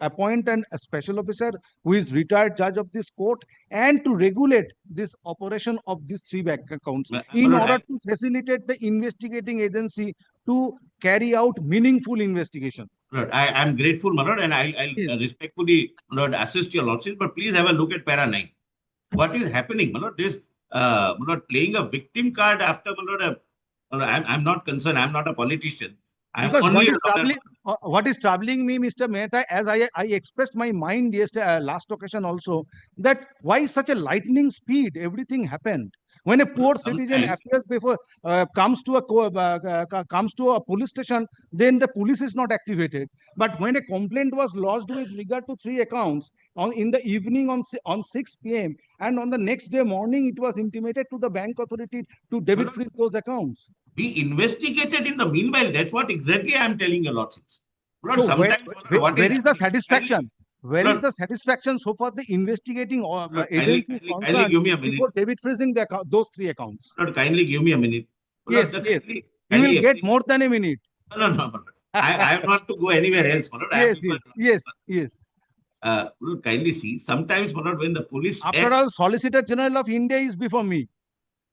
appoint a special officer who is retired judge of this court and to regulate this operation of these 3 bank accounts in order to facilitate the investigating agency to carry out meaningful investigation. Lord, I'm grateful, my lord, and I'll Yes. respectfully, my lord, assist your lordship, but please have a look at para 9. What is happening, my lord? This, my lord, playing a victim card after, my lord, I'm not concerned. I'm not a politician. I'm Because only a lawyer. what is troubling me, Mr. Mehta, as I expressed my mind yesterday, last occasion also, that why such a lightning speed everything happened. When a poor citizen Sometimes- appears before, comes to a police station, then the police is not activated. But when a complaint was lodged with regard to 3 accounts in the evening on 6 p.m. and on the next day morning, it was intimated to the bank authority to debit freeze those accounts. Be investigated in the meanwhile. That's what exactly I'm telling your lordships. Lord, So sometimes what where is the happening- satisfaction? Where is Lord- the satisfaction so far the investigating agency is kindly concerned give me a minute. before debit freezing those 3 accounts? Lord, kindly give me a minute. Yes, Lord, yes. kindly- You will kindly get more than a minute. No, Lord. I am not to go anywhere else, my lord. I have Yes, people- yes. Lord, kindly see. Sometimes, my lord, when the police After all, Solicitor General of India is before me.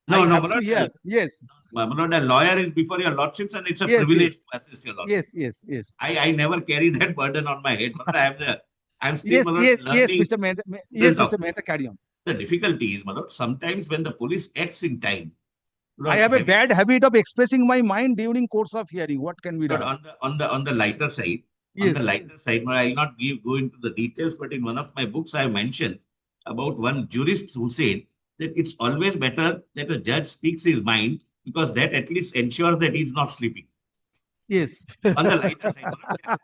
No, I no, have my to lord. hear. Yes, My lord, a lawyer is before your lordships, and it's a Yes, privilege yes. to assist your lordship. yes. I never carry that burden on my head. But I'm still, Yes, my lord, yes, learning. Mr. Mehta. Yes, Don't Mr. Mehta, carry on. The difficulty is, my lord, sometimes when the police acts in time, Lord, I have a bad habit of expressing my mind during course of hearing. What can be Lord, done? on the lighter side, Yes. I'll not go into the details, but in one of my books, I mentioned about one jurist who said that it's always better that a judge speaks his mind, because that at least ensures that he's not sleeping. Yes. On the lighter side, my lord.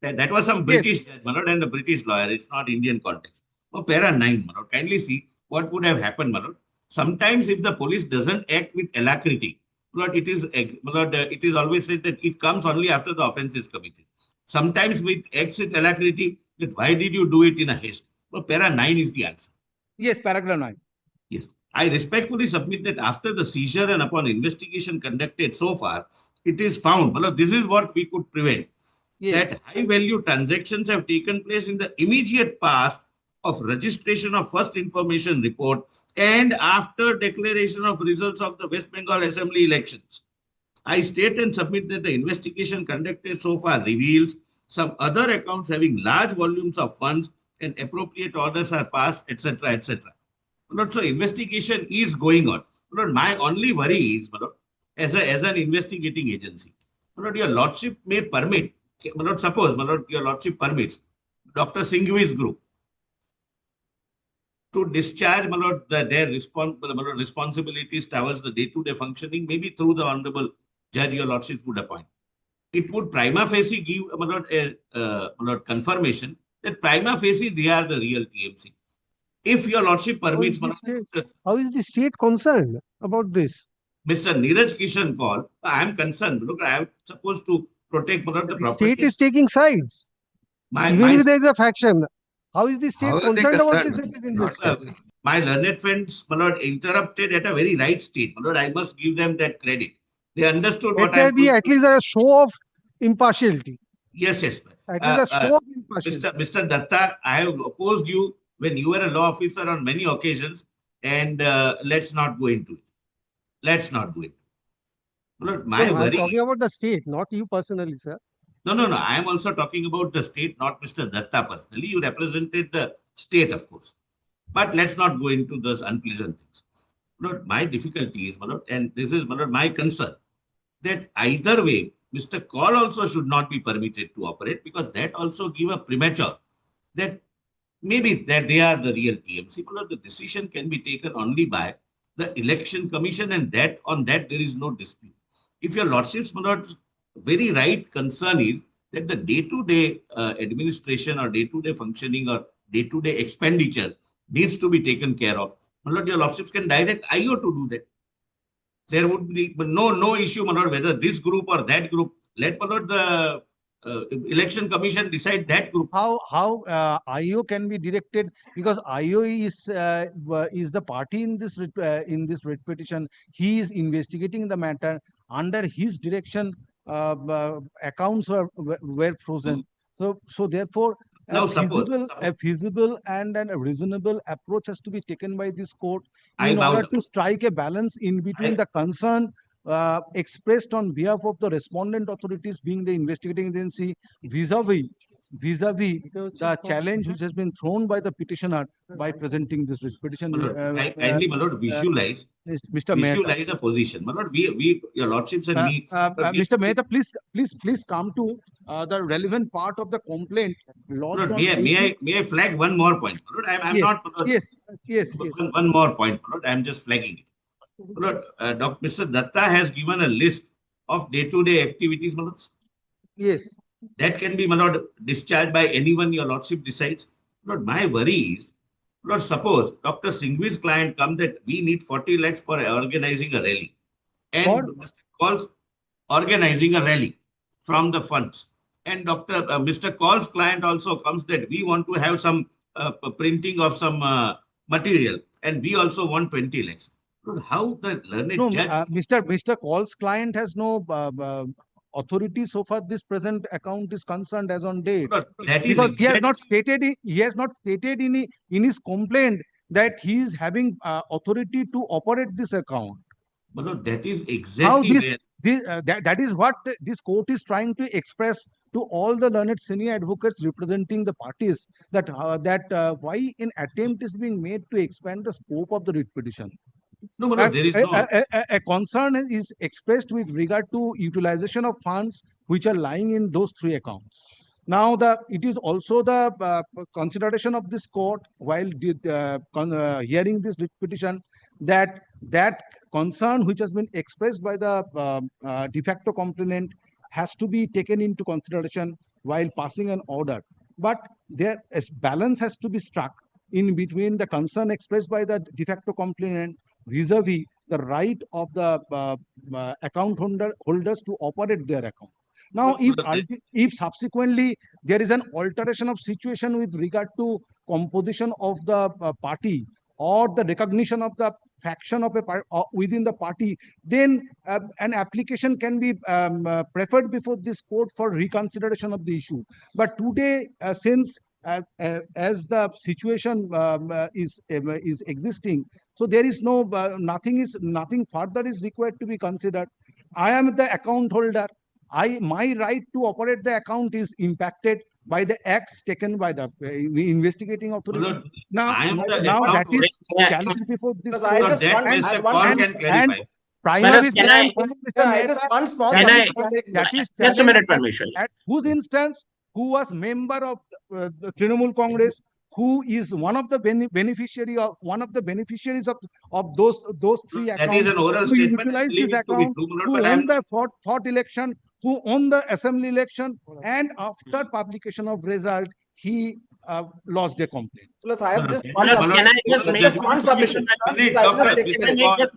That was some British judge, my lord, and a British lawyer. It's not Indian context. Oh, para 9, my lord. Kindly see what would have happened, my lord. Sometimes if the police doesn't act with alacrity, my lord, it is always said that it comes only after the offense is committed. Sometimes it acts with alacrity, that why did you do it in a haste? Well, para 9 is the answer. Yes, paragraph 9. Yes. I respectfully submit that after the seizure and upon investigation conducted so far, it is found, well, this is what we could prevent. that high value transactions have taken place in the immediate past of registration of first information report and after declaration of results of the West Bengal Assembly elections. I state and submit that the investigation conducted so far reveals some other accounts having large volumes of funds and appropriate orders are passed, etc., etc. So investigation is going on. My only worry is, as an investigating agency, your lordship may permit, suppose your lordship permits Dr. Singhvi's group to discharge their responsibilities towards the day-to-day functioning, maybe through the honorable judge your lordship would appoint. It would prima facie give a confirmation that prima facie they are the real TMC. If your lordship permits, How is the state concerned about this? Mr. Neeraj Kishan call, I am concerned. Look, I am supposed to protect the property. The state is taking sides. Even if there is a faction, how is the state How are they concerned about concerned? this investigation? My learned friends interrupted at a very right stage. I must give them that credit. They understood Let what there I be at least a show of impartiality. Yes, yes. At least a show of impartiality. Mr. Datta, I have opposed you when you were a law officer on many occasions, and let's not go into it. Let's not go into it. My I'm worry. talking about the state, not you personally, sir. No. I am also talking about the state, not Mr. Datta personally. You represented the state, of course. But let's not go into those unpleasant things. My difficulty is, and this is my concern, that either way, Mr. Kaul also should not be permitted to operate, because that also give a premature that maybe that they are the real TMC. The decision can be taken only by the election commission, and that on that there is no dispute. If your lordship's very right concern is that the day-to-day administration or day-to-day functioning or day-to-day expenditure needs to be taken care of, your lordships can direct IO to do that. There would be no issue whether this group or that group. Let the election commission decide that group. How IO can be directed, because IO is the party in this writ petition. He is investigating the matter. Under his direction, accounts were frozen. So therefore, a feasible and a reasonable approach has to be taken by this court in order to strike a balance in between the concern expressed on behalf of the respondent authorities, being the investigating agency, vis-a-vis the challenge which has been thrown by the petitioner by presenting this petition. Kindly, visualize. Mr. Visualize a position. We, your lordships and me. Mr. Mehta, please come to the relevant part of the complaint. May I flag one more point? Yes. One more point. I am just flagging it. Mr. Datta has given a list of day-to-day activities. Yes. That can be discharged by anyone your lordship decides. My worry is, suppose Dr. Singhvi's client come that we need 40 lakhs for organizing a rally. And Mr. Kaul's organizing a rally from the funds. And Mr. Kaul's client also comes that we want to have some printing of some material. And we also want 20 lakhs. How the learned judge... Mr. Kaul's client has no authority so far this present account is concerned as on date. Because he has not stated in his complaint that he is having authority to operate this account. But that is exactly that is what this court is trying to express to all the learned senior advocates representing the parties, that why an attempt is being made to expand the scope of the writ petition. No, there is a concern is expressed with regard to utilization of funds which are lying in those three accounts. Now, it is also the consideration of this court while hearing this writ petition that concern which has been expressed by the de facto complainant has to be taken into consideration while passing an order. But there a balance has to be struck in between the concern expressed by the de facto complainant vis-a-vis the right of the account holders to operate their account. Now, if subsequently there is an alteration of situation with regard to composition of the party or the recognition of the faction of within the party, then an application can be preferred before this court for reconsideration of the issue. But today, since as the situation is existing, so there is no nothing further is required to be considered. I am the account holder. My right to operate the account is impacted by the acts taken by the investigating authority. Now that is challenged before this Because I court. just want- Mr. I Paul want- can clarify. Primary can I- just one small Can I- submission. that is Just a minute, challenged Parmeshwar. at whose instance, who was member of the Trinamool Congress, who is one of the beneficiaries of those three That accounts, is an oral who statement. I utilized believe this it to be account, true, my lord, who but I am won the fourth election, who won the assembly election, and after publication of result, he lodged a complaint. Plus, I have No, just no, one Manoj, submission. can I just make Just one submission. Wait, I'll Doctor, just take Can I it. make just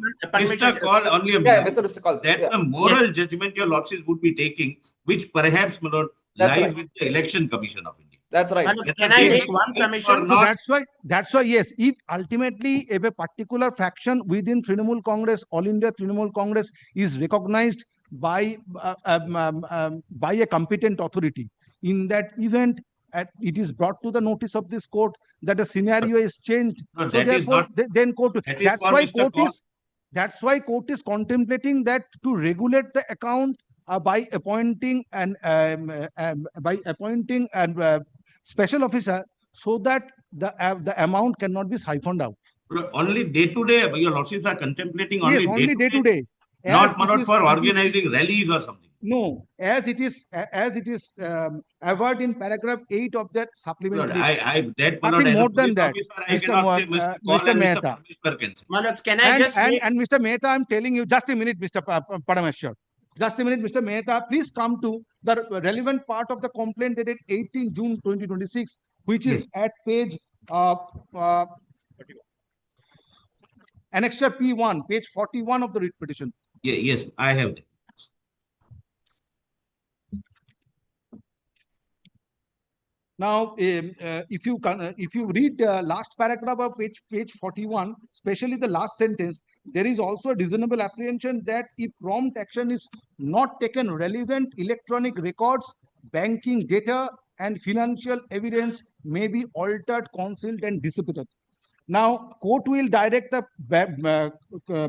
Mr. Call, only a Yeah, minute. Mr. Calls. That's Yeah. a moral judgment your lordships would be taking, which perhaps, my lord, That's lies right. with the Election Commission of India. That's right. Manoj, can I make one Or submission? So not, that's why, yes, if ultimately if a particular faction within Trinamool Congress, All India Trinamool Congress is recognized by a competent authority, in that event, it is brought to the notice of this court that a scenario is changed. No, So that is therefore, not- then court, that is that's for why Mr. Kaul. court is contemplating that to regulate the account by appointing an special officer, so that the amount cannot be siphoned out. only day to day, your lordships are contemplating Yes, only only day to day. Not, As my it lord, is- for it is- organizing rallies or something. No, as it is averred in paragraph 8 of that Lord, supplementary. that, my lord, Nothing as a more than police that, officer, I Mr. cannot say Mo- Mr. uh, Kaul Mr. and Mr. Mehta. Parmeshwar can say. Manoj, can I just make? And Mr. Mehta, I'm telling you, just a minute, Mr. Parameshwar. Just a minute, Mr. Mehta, please come to the relevant part of the complaint dated 18 June 2026, which is at page Annexure P1, page 41 of the writ petition. Yes, I have that. Now, if you read last paragraph of page 41, especially the last sentence, there is also a reasonable apprehension that if prompt action is not taken, relevant electronic records, banking data, and financial evidence may be altered, concealed, and dissipated. Now, court will direct the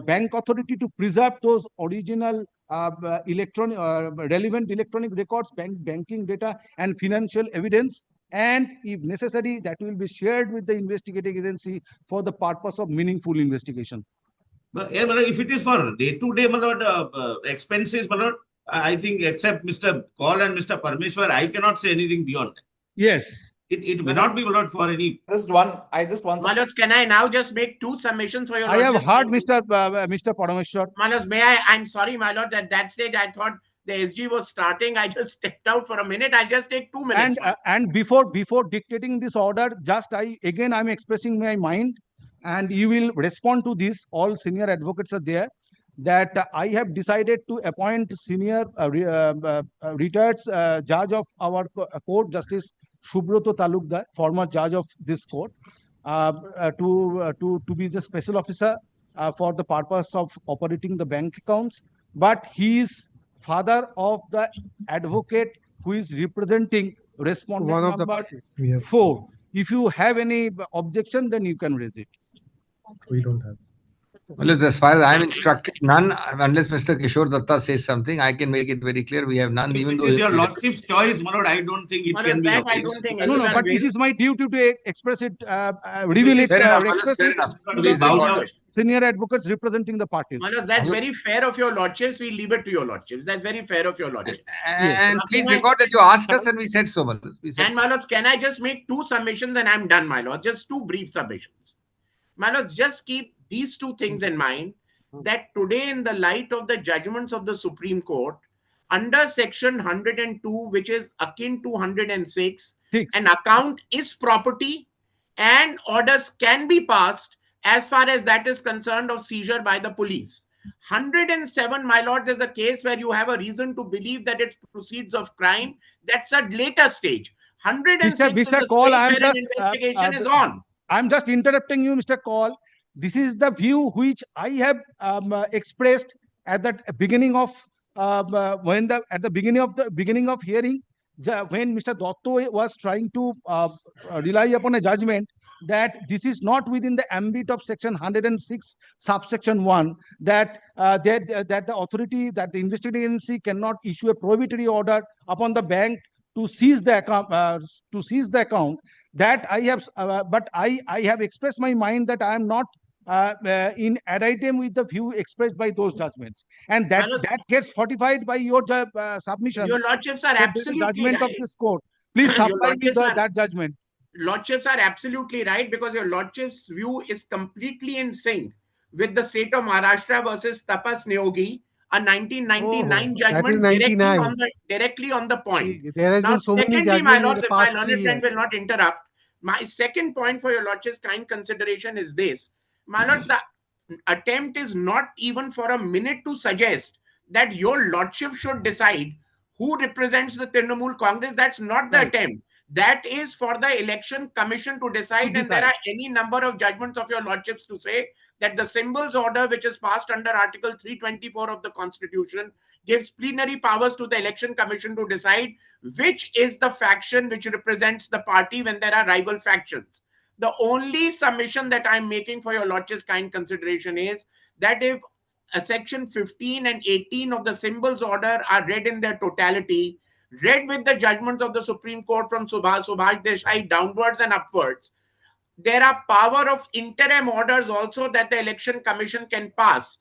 bank authority to preserve those original relevant electronic records, banking data, and financial evidence. And if necessary, that will be shared with the investigating agency for the purpose of meaningful investigation. But yeah, my lord, if it is for day to day, my lord, expenses, my lord, I think except Mr. Kaul and Mr. Parmeshwar, I cannot say anything beyond that. Yes. It may not be, my lord, for any. Just one. Manoj, can I now just make two submissions for your I have lordship? heard Mr. Parameshwar. Manoj, may I? I'm sorry, my lord. At that stage, I thought the SG was starting. I just stepped out for a minute. I'll just take 2 minutes. And before dictating this order, I'm expressing my mind, and you will respond to this. All senior advocates are there. That I have decided to appoint senior retired judge of our court, Justice Subroto Talukdar, former judge of this court, to be the special officer for the purpose of operating the bank accounts. But he is father of the advocate who is representing respondent One of the number parties. 4. If you have any objection, then you can raise it. We don't have. Well, as far as I'm instructed, none, unless Mr. Kishore Datta says something, I can make it very clear. We have none, If even it though is your lordship's choice, my lord, I don't think it Manoj, can be. that I okay. don't think No, anyone but it will. is my duty to express it, reveal it, Fair enough, express fair it enough. to Be the bound out. senior advocates representing the parties. Manoj, that's very fair of your lordships. We leave it to your lordships. That's very fair of your lordships. And Yes. please record that you asked us and we said so. Manoj. We said And so. my lords, can I just make 2 submissions and I'm done, my lord? Just 2 brief submissions. My lords, just keep these 2 things in mind, that today, in the light of the judgments of the Supreme Court, under section 102, which is akin to 106, an account is property and orders can be passed as far as that is concerned of seizure by the police. 107, my lord, is a case where you have a reason to believe that it's proceeds of crime. That's a later stage. 106 is Mr. the Kaul, stage I am where an just, investigation is on. I'm just interrupting you, Mr. Kaul. This is the view which I have expressed at the beginning of at the beginning of hearing, when Mr. Dotto was trying to rely upon a judgment that this is not within the ambit of section 106 subsection 1, that that the authority, that the investigating agency cannot issue a prohibitory order upon the bank to seize the account. That I have but I have expressed my mind that I am not in addendum with the view expressed by those judgments, and that gets fortified by your submission. Your lordships are So there is absolutely judgment right. of this court. Please Your supply me lordships are- that judgment. Lordships are absolutely right, because your lordship's view is completely in sync with the state of Maharashtra versus Tapas Neogi, a 1999 judgment directly on the point. There has Now, been so many secondly, my judgments in lords, the if my past 3 learned friend years. will not interrupt, my second point for your lordship's kind consideration is this. My lords, the attempt is not even for a minute to suggest that your lordship should decide who represents the Trinamool Congress. That's not the Right. attempt. That is for the election commission to decide. And there are any number of judgments of your lordships to say that the symbols order, which is passed under Article 324 of the Constitution, gives plenary powers to the election commission to decide which is the faction which represents the party when there are rival factions. The only submission that I'm making for your lordship's kind consideration is that if section 15 and 18 of the symbols order are read in their totality, read with the judgments of the Supreme Court from Subhash Desai downwards and upwards, there are power of interim orders also that the election commission can pass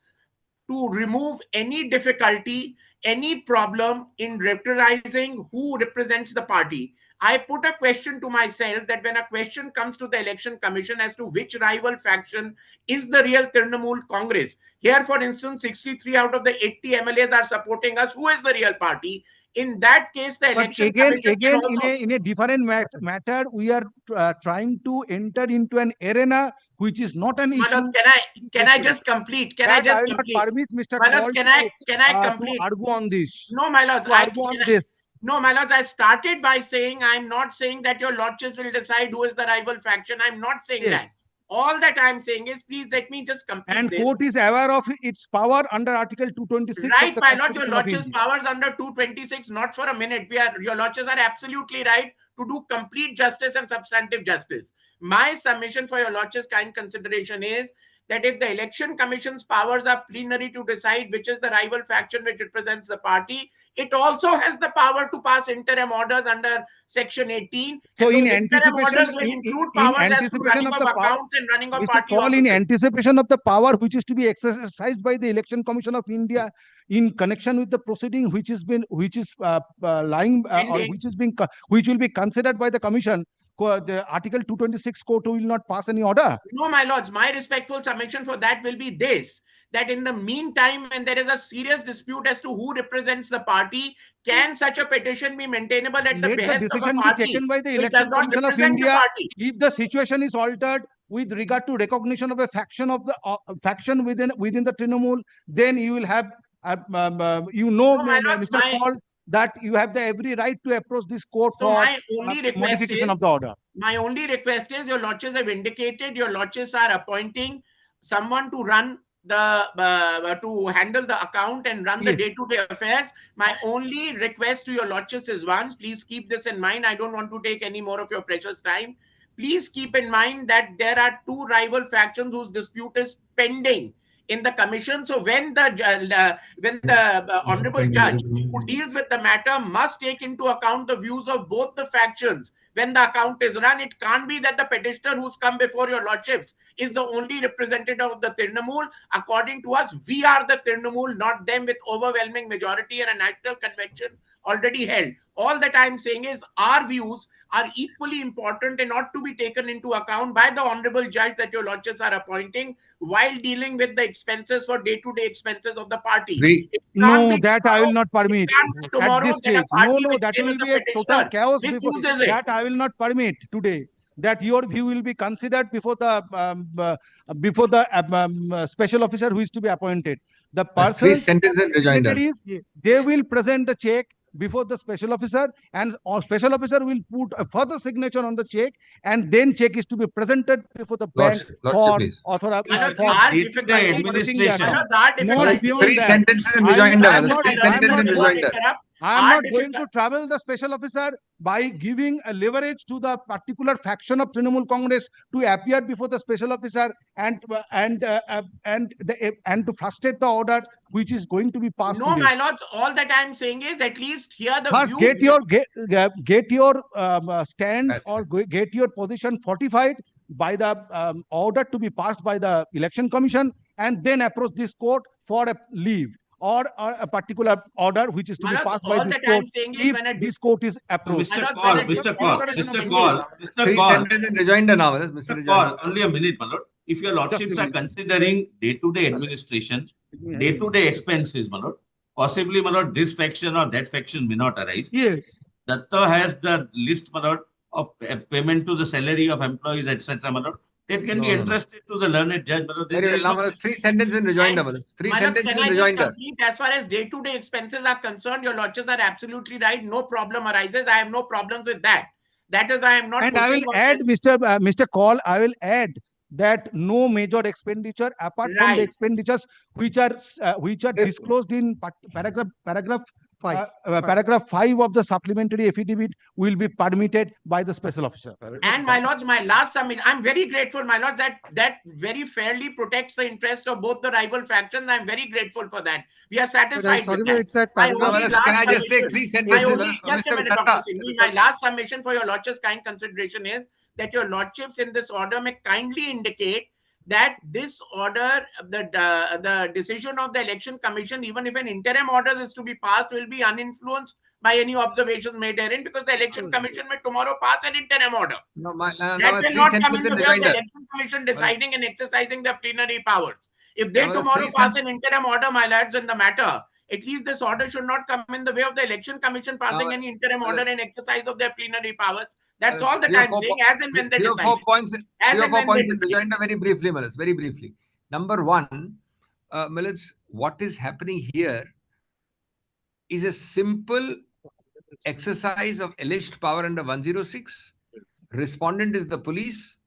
to remove any difficulty, any problem in recognizing who represents the party. I put a question to myself that when a question comes to the election commission as to which rival faction is the real Trinamool Congress, here for instance 63 out of the 80 MLAs are supporting us, who is the real party? In that case, the election commission can also... in a different matter, we are trying to enter into an arena which is not an issue. Manoj, can I just complete? Can I just complete? Not permit Mr. Manoj, Paul can I complete? to argue on this? No, my lords. No, my lords, I started by saying I'm not saying that your lordships will decide who is the rival faction. I'm not saying that. All that I'm saying is, please let me just complete and this. court is aware of its power under Article 226. Right, my lord, your lordships powers under 226, not for a minute. Your lordships are absolutely right to do complete justice and substantive justice. My submission for your lordships kind consideration is that if the election commission's powers are plenary to decide which is the rival faction which represents the party, it also has the power to pass interim orders under section 18. So and in interim orders anticipation, will include powers as to running of accounts and running of Mr. party Paul, in offices. anticipation of the power which is to be exercised by the Election Commission of India in connection with the proceeding which will be considered by the commission, the Article 226 court will not pass any order. No, my lords, my respectful submission for that will be this, that in the meantime, when there is a serious dispute as to who represents the party, can such a petition be maintainable at the behest of a party taken by the which does Election not Commission of represent the India party? if the situation is altered with regard to recognition of a faction of the faction within the Trinamool, then you will have Mr. Paul, that you have the every right to approach this court for modification of the order. My only request is, your lordships have indicated your lordships are appointing someone to run to handle the account and run the day-to-day affairs. My only request to your lordships is one: please keep this in mind. I don't want to take any more of your precious time. Please keep in mind that there are two rival factions whose dispute is pending in the commission. So when the honorable judge who deals with the matter must take into account the views of both the factions when the account is run, it can't be that the petitioner who's come before your lordships is the only representative of the Trinamool. According to us, we are the Trinamool, not them, with overwhelming majority and a national convention already held. All that I'm saying is our views are equally important and ought to be taken into account by the honorable judge that your lordships are appointing while dealing with the expenses for day-to-day expenses of the party. No, that I will not permit at this stage. No, that will be a total chaos. That I will not permit today. That your view will be considered before the special officer who is to be appointed. The person, sentence and rejoinder. they will present the check before the special officer, and special officer will put a further signature on the check, and then check is to be presented before the bank for please. Manoj, for our day-to-day difficulty- administration. Manoj, our difficulty- Not beyond Three that. sentences in I- rejoinder. I am Manoj. not- Three I am sentences not in going rejoinder. I am Our not going to difficult- travel the special officer by giving a leverage to the particular faction of Trinamool Congress to appear before the special officer and to frustrate the order which is going to be passed. No, today. my lords, all that I'm saying is at least hear the First, views. get your stand That's or get your position fortified by the order to be passed by the election commission, and then approach this court for a leave or a particular order which is to be My lords, passed by all this that court I'm saying is if when a this court is approached. Mr. Manoj, Call, when a Mr. just Call, order is Mr. amended. Call, Mr. Three Call, sentences in rejoinder now. Mr. Mr. Rejoinder. Call, only a minute, my lord. If your lordships are considering day-to-day administration, day-to-day expenses, my lord, possibly, my lord, this faction or that faction may not arise. Yes. Datta has the list, my lord, of payment to the salary of employees, etc., my lord. That can be No, no, no. entrusted to the learned judge, my lord. There Very is well. Now, no- Manoj, three sentences in rejoinder. And Manoj. Three Manoj, sentences can in I just rejoinder. complete? As far as day-to-day expenses are concerned, your lordships are absolutely right. No problem arises. I have no problems with that. That is why I am not. And I will pushing on add, this. Mr. Call, I will add that no major expenditure apart from the Right. expenditures which are disclosed in paragraph 5 of the supplementary affidavit will be permitted by the special officer. And my lords, my last submission, I'm very grateful, my lords, that very fairly protects the interest of both the rival factions. I'm very grateful for that. We are But I'm satisfied sorry, with but that. it's at My paragraph. only Manoj, last can I just take submission- three my sentences? only, just a Mr. minute, Datta. Dr. Singh. My last submission for your lordship's kind consideration is that your lordships in this order may kindly indicate that this order, the decision of the election commission, even if an interim order is to be passed, will be uninfluenced by any observations made therein, because the election commission may tomorrow pass an interim order. No, That will three not come in sentences the in way of the rejoinder. election commission deciding and exercising their plenary powers. If they Now, tomorrow three pass an interim order, my lads, in the matter, at least this order should not come in the way of the election commission passing Now, any interim order in exercise of their plenary powers. That's all that Three or I'm four saying, as and when they Three or decide. four points. As Three or and four when they points in decide. rejoinder very briefly, Malas. Very briefly. Number one, Malas, what is happening here is a simple exercise of alleged power under 106. Respondent is the police.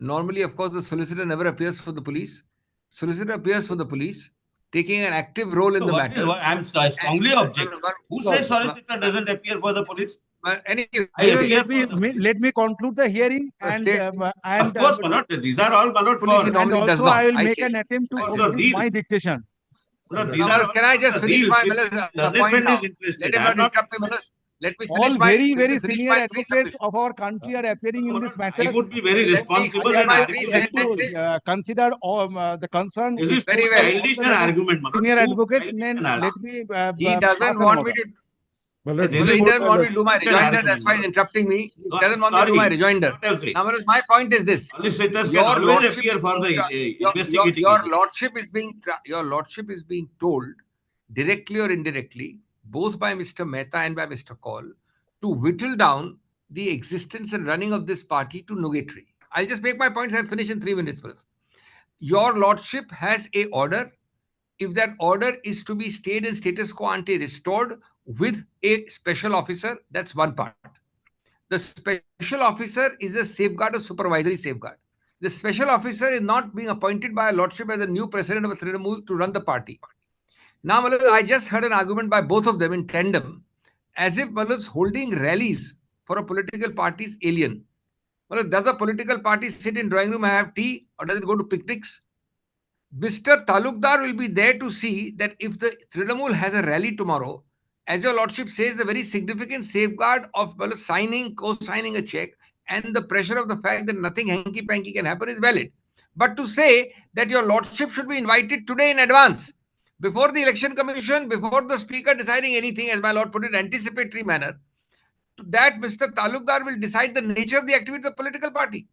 Normally, of course, the solicitor never appears for the police. Solicitor appears for the police, taking an active role in So the what matter. is what I'm strongly object. Who says solicitor doesn't appear for the police? Anyway, I appear for the police. Let me conclude the hearing Of course, my lord, these are all, my lord, Police for. in normally and does also not. I will I make see. an attempt to I see. complete my dictation. No, these Now, are Malas, can I just the finish deals my with Malas, learned point friend now? is interested. Let him I'm not not- interrupt me, Malas. Let me All finish my, very, let very me finish senior my three advocates submissions. of our country are appearing in this matter. I would be very Let me responsible finish and my three articulate. sentences. Consider the concern. This is Very too well. childish an argument, my lord. Senior Too advocates, childish then an let argument. me. He doesn't pass an want order. me to. Well, This Well, is he doesn't want me to do my an rejoinder. argument, That's why he's my lord. interrupting me. He No, doesn't want me to do my sorry. rejoinder. Not else way. Now, Malas, my point is this. Solicitors can Your always lordship appear is for the being investigating. your agent. lordship is being told directly or indirectly, both by Mr. Mehta and by Mr. Kaul, to whittle down the existence and running of this party to nugatory. I'll just make my points and finish in 3 minutes first. Your lordship has a order. If that order is to be stayed in status quo ante restored with a special officer, that's one part. The special officer is a safeguard, a supervisory safeguard. The special officer is not being appointed by a lordship as a new president of a Trinamool to run the party. Now, Malas, I just heard an argument by both of them in tandem, as if Malas holding rallies for a political party is alien. Malas, does a political party sit in drawing room and have tea, or does it go to picnics? Mr. Talukdar will be there to see that if the Trinamool has a rally tomorrow, as your lordship says, the very significant safeguard of signing, co-signing a check, and the pressure of the fact that nothing hanky-panky can happen is valid. But to say that your lordship should be invited today in advance, before the election commission, before the speaker deciding anything, as my lord put it, anticipatory manner, that Mr. Talukdar will decide the nature of the activity of the political party.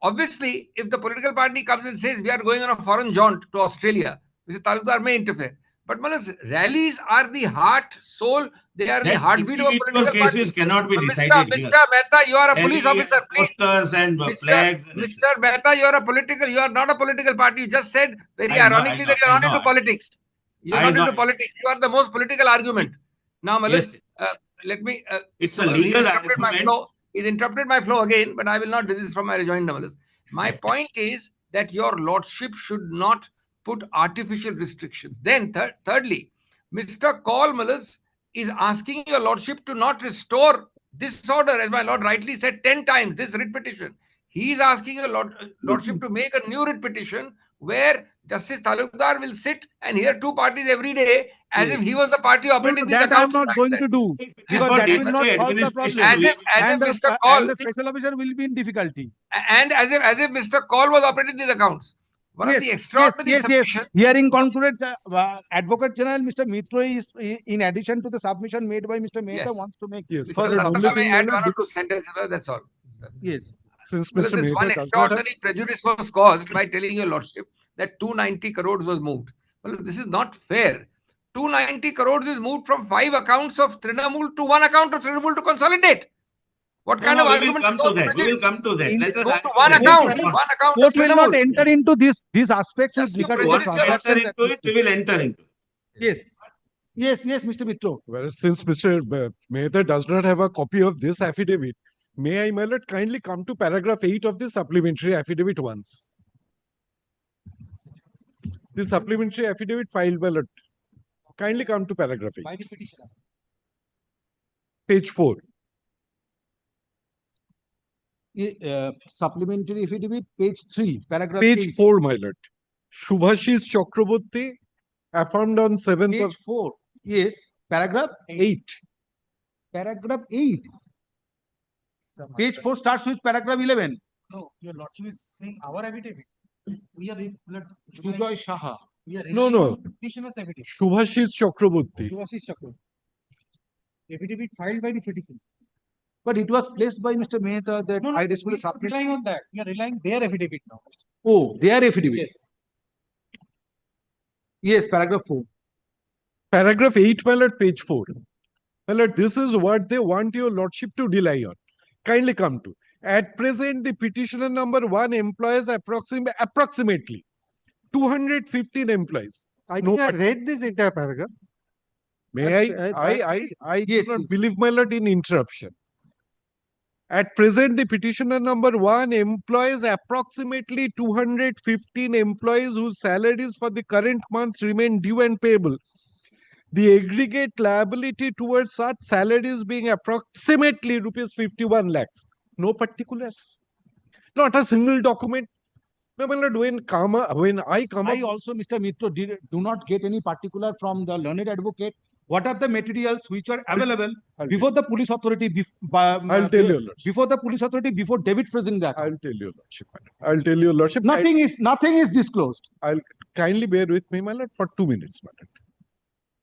Obviously, if the political party comes and says we are going on a foreign jaunt to Australia, Mr. Talukdar may interfere. But Manas, rallies are the heart, soul, they are the That heartbeat of a individual political party. cases cannot be Mr. decided here. Mehta, you are a police Rally, officer. Please. posters and flags. And Mr. Mehta, you are not a political party. You just said very I know, ironically that you are I not into know. politics. You are I not know. into politics. You are the most political argument. Now, Malas, Yes. let me. It's a so legal he's interrupted my flow again, but I will not desist from my rejoinder. My point is that your lordship should not put artificial restrictions. Then, thirdly, Mr. Calmulus is asking your lordship to not restore this order, as my lord rightly said 10 times, this writ petition. He is asking your lordship to make a new writ petition where Justice Talukdar will sit and hear two parties every day as if he was the party operating these That I am accounts. not going to do, because for that will day-to-day not solve the administration. problem. As if And Mr. Kaul, the special officer will be in difficulty. and as if Mr. Kaul was operating these accounts. One of the extraordinary submissions. Hearing concluded, Advocate General Mr. Mitra is, in addition to the submission made by Mr. Mehta, Yes. wants to make. Yes. Mr. For the Tattaka only may thing, add my one or lord, two sentences, that's all. Yes. since Well, Mr. this Mehta one does not have, extraordinary prejudice was caused by telling your lordship that 290 crores was moved. Well, this is not fair. 290 crores is moved from 5 accounts of Trinamool to 1 account of Trinamool to consolidate. What kind of we will argument come is to that. We will come to that. Let us Move to answer one that. account, Yes, one account Court of will not Trinamool. enter into these aspects with Just to regard to the prejudice Once we your enter transactions. into it, we will enter into it. Yes, Mr. Mitra. well, since Mr. Mehta does not have a copy of this affidavit, may I, my lord, kindly come to paragraph 8 of the supplementary affidavit once. The supplementary affidavit filed, my lord. Kindly come to paragraph 8. By the petitioner. Page 4. Supplementary affidavit, page 3, paragraph Page 8. 4, my lord. Shubhashis Chakraborty, affirmed on 7th Page of 4. Yes. Paragraph 8. Paragraph 8. Page 4 starts with paragraph 11. No, your lordship is saying our affidavit. We are Sujoy Shaha. we are No, no. petitioner's affidavit. Shubhashis Chakraborty. Shivashish Chakra. Affidavit filed by the petitioner. But it was placed by Mr. Mehta that No, I we dispute are not relying on that. We are relying their affidavit now. Oh, their affidavit. Yes. Yes, paragraph 4. Paragraph 8, my lord, page 4. My lord, this is what they want your lordship to rely on. Kindly come to. At present, the petitioner number 1 employs approximately 215 employees. I No, think I but- read this entire paragraph. May I do Yes, not yes. believe, my lord, in interruption. At present, the petitioner number 1 employs approximately 215 employees whose salaries for the current month remain due and payable. The aggregate liability towards such salaries being approximately rupees 51 lakhs. No particulars. Not a single document. No, my lord, when I come I up, also, Mr. Mitra, do not get any particular from the learned advocate. What are the materials which are available I'll before the police authority? I'll tell your lordship. Before the police authority, before David freezing that. I'll tell your lordship. I'll tell your lordship. Nothing is disclosed. I'll kindly bear with me, my lord, for 2 minutes, my lord.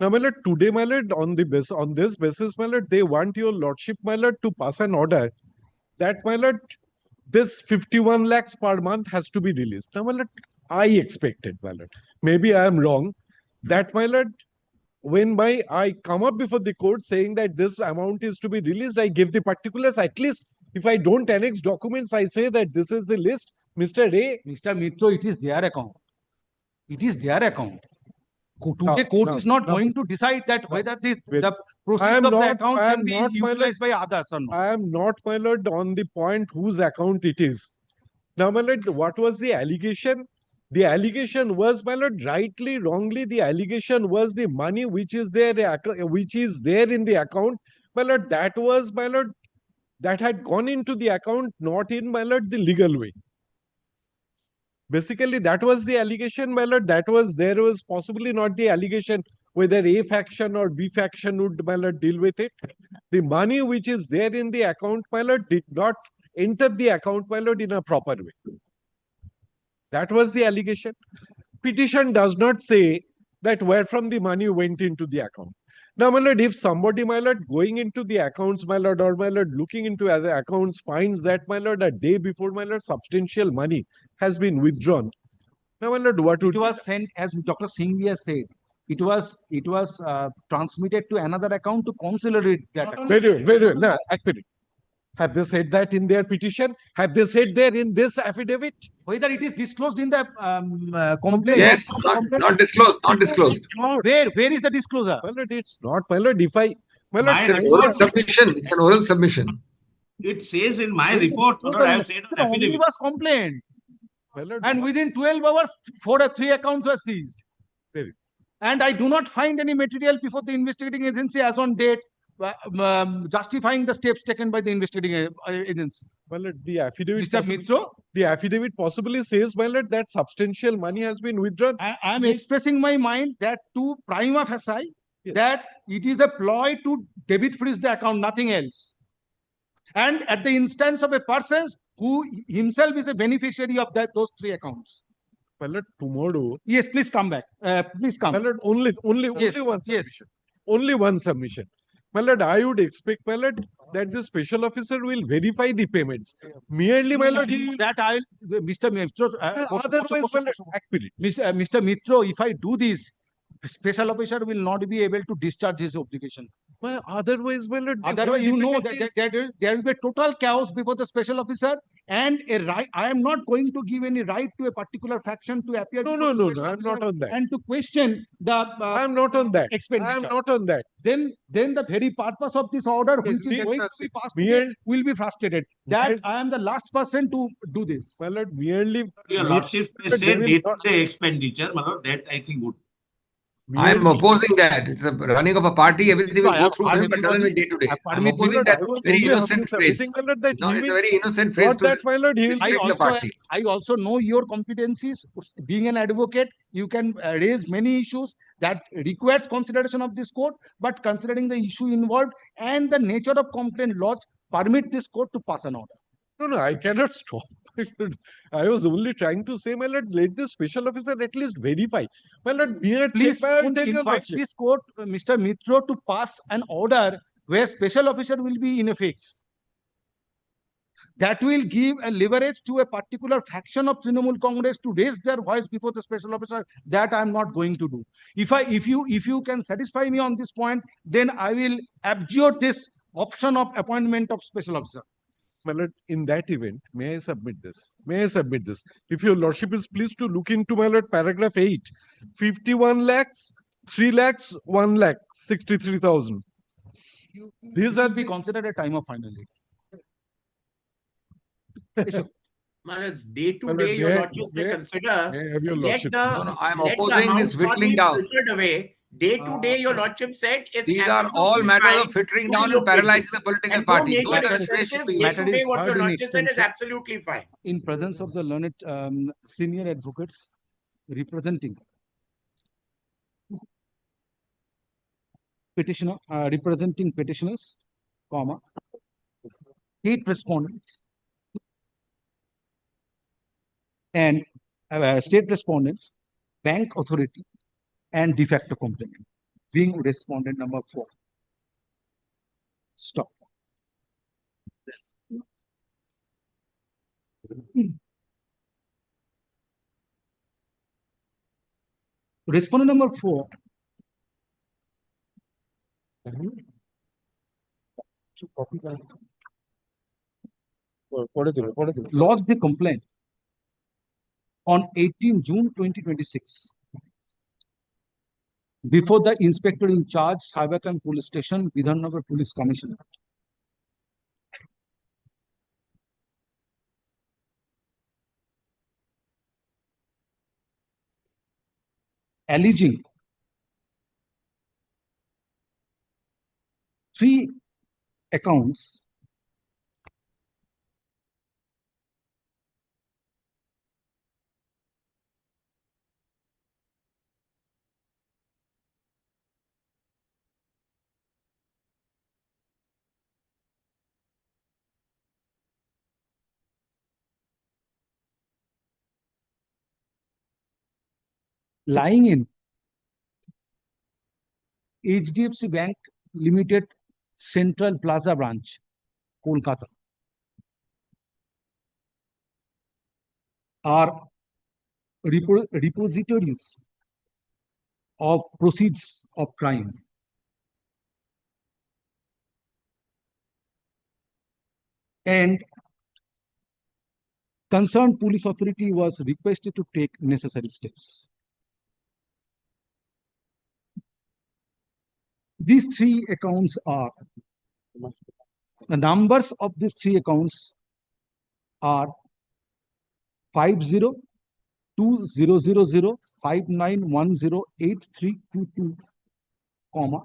Now, my lord, today, my lord, on this basis, my lord, they want your lordship, my lord, to pass an order that, my lord, this 51 lakhs per month has to be released. Now, my lord, I expected, my lord, maybe I am wrong, that, my lord, when I come up before the court saying that this amount is to be released, I give the particulars. At least if I don't annex documents, I say that this is the list. Mr. A. Mr. Mitra, it is their account. It is their account. Today, court no, is not no. going to decide that whether the Wait. proceeds of the account I can am be not, my lord. utilized by others or not. I am not, my lord, on the point whose account it is. Now, my lord, what was the allegation? The allegation was, my lord, rightly, wrongly, the allegation was the money which is there, in the account. My lord, that was, my lord, that had gone into the account, not in, my lord, the legal way. Basically, that was the allegation, my lord. There was possibly not the allegation whether A faction or B faction would, my lord, deal with it. The money which is there in the account, my lord, did not enter the account, my lord, in a proper way. That was the allegation. Petition does not say that where from the money went into the account. Now, my lord, if somebody, my lord, going into the accounts, my lord, or my lord, looking into other accounts, finds that, my lord, a day before, my lord, substantial money has been withdrawn. Now, my lord, what would It was sent, as Dr. Singhvi has said, it was transmitted to another account to consolidate that account. Wait a minute. No, act minute. Have they said that in their petition? Have they said there in this affidavit? Whether it is disclosed in the complaint. Yes, not disclosed, not disclosed. Where is the disclosure? My lord, it's not, my lord. If I, My lord, My It's an report- oral submission. It's an oral submission. It says in my This is report, my before lord, I the- have said it's an an affidavit. omnibus complaint. my lord, And within 12 hours, three accounts were seized. Very- And I do not find any material before the investigating agency as on date justifying the steps taken by the investigating agency. my lord, the affidavit, Mr. Mitro, the affidavit possibly says, my lord, that substantial money has been withdrawn. I am expressing my mind that to prima facie, Yes. that it is a ploy to debit freeze the account, nothing else. And at the instance of a person who himself is a beneficiary of those three accounts. My lord, tomorrow, Yes, please come back. Please come. my lord, only Yes, one yes. submission. Only one submission. My lord, I would expect, my lord, that the special officer will verify the payments. Merely, my lord, he will. That Mr. Mitro, Otherwise, my lord, act with it. Mr. Mitro, if I do this, the special officer will not be able to discharge his obligation. Well, otherwise, my lord, the Otherwise, whole you know that difficulty is- there will be total chaos before the special officer, and a right. I am not going to give any right to a particular faction to appear. No, before no, the no, special no, I'm not officer on that. And to question the I am not on that. I am expenditure. not on that. Then the very purpose of this order, Yes, which is we going to be frustrate. passed Me today, and- will be frustrated. That and- I am the last person to do this. My lord, merely. Your lordship may But say they will not- day-to-day expenditure, my lord, that I think would. I am merely- opposing that. It's a running of a party. Everything will go through him, but doesn't mean day to day. I'm Permit me, opposing lord, that I was very only innocent asking phrase. everything, my lord, that No, he it's a will- very innocent phrase Not to that, my lord, he will I restrict the also, party. I also know your competencies. Being an advocate, you can raise many issues that requires consideration of this court, but considering the issue involved and the nature of complaint lodged, permit this court to pass an order. No, no, I cannot stop. My lord. I was only trying to say, my lord, let the special officer at least verify. My lord, mere Please check, I will don't tell your invite lordship. this court, Mr. Mitro, to pass an order where special officer will be in effect. That will give a leverage to a particular faction of Trinamool Congress to raise their voice before the special officer. That I am not going to do. If you can satisfy me on this point, then I will abjure this option of appointment of special officer. My lord, in that event, may I submit this? May I submit this? If your lordship is pleased to look into, my lord, paragraph 8, 51 lakhs, 3 lakhs, 1 lakh, 63,000. These Will are be the, considered a time of final. Well, it's day to Well, day, your may- lordship may may- consider. may I have your Let lordship? No, no, I'm let the opposing this house not whittling be down. filtered away. Day to day, your lordship said is These are all absolutely matters fine of filtering to down be and looked into. paralyzing the political And no party. major Those matter- expenses, expressions. day matter to day, is what your heard in lordship said is extension. absolutely fine. In presence of the learned senior advocates representing representing petitioners, comma, state respondents and state respondents, bank authority and de facto complainant, being respondent number 4. Stop. Respondent number 4 lodged the complaint on 18 June 2026 before the inspector in charge, Cybercrime Police Station, Bidhannagar Police Commissioner. Alleging 3 accounts lying in HDFC Bank Limited Central Plaza Branch, Kolkata, are repositories of proceeds of crime. And concerned police authority was requested to take necessary steps. these three accounts are, the numbers of these three accounts are 50200059108322, comma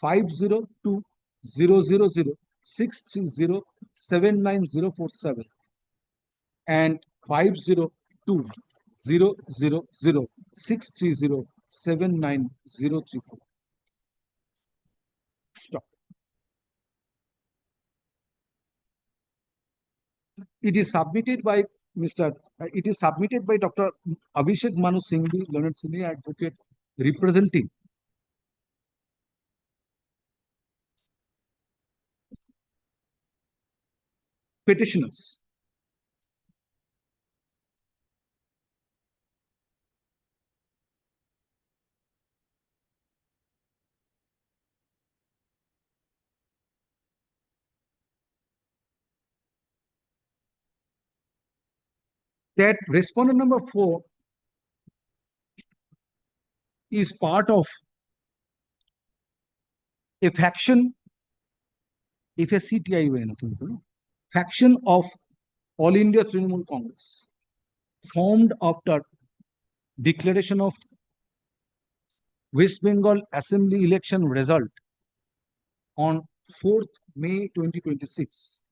50200063079047 and 50200063079034. Stop. It is submitted by Dr. Abhishek Manu Singhvi, learned senior advocate, representing petitioners. That respondent number 4 is part of a faction, faction of All India Trinamool Congress, formed after declaration of West Bengal Assembly election result on 4th May 2026,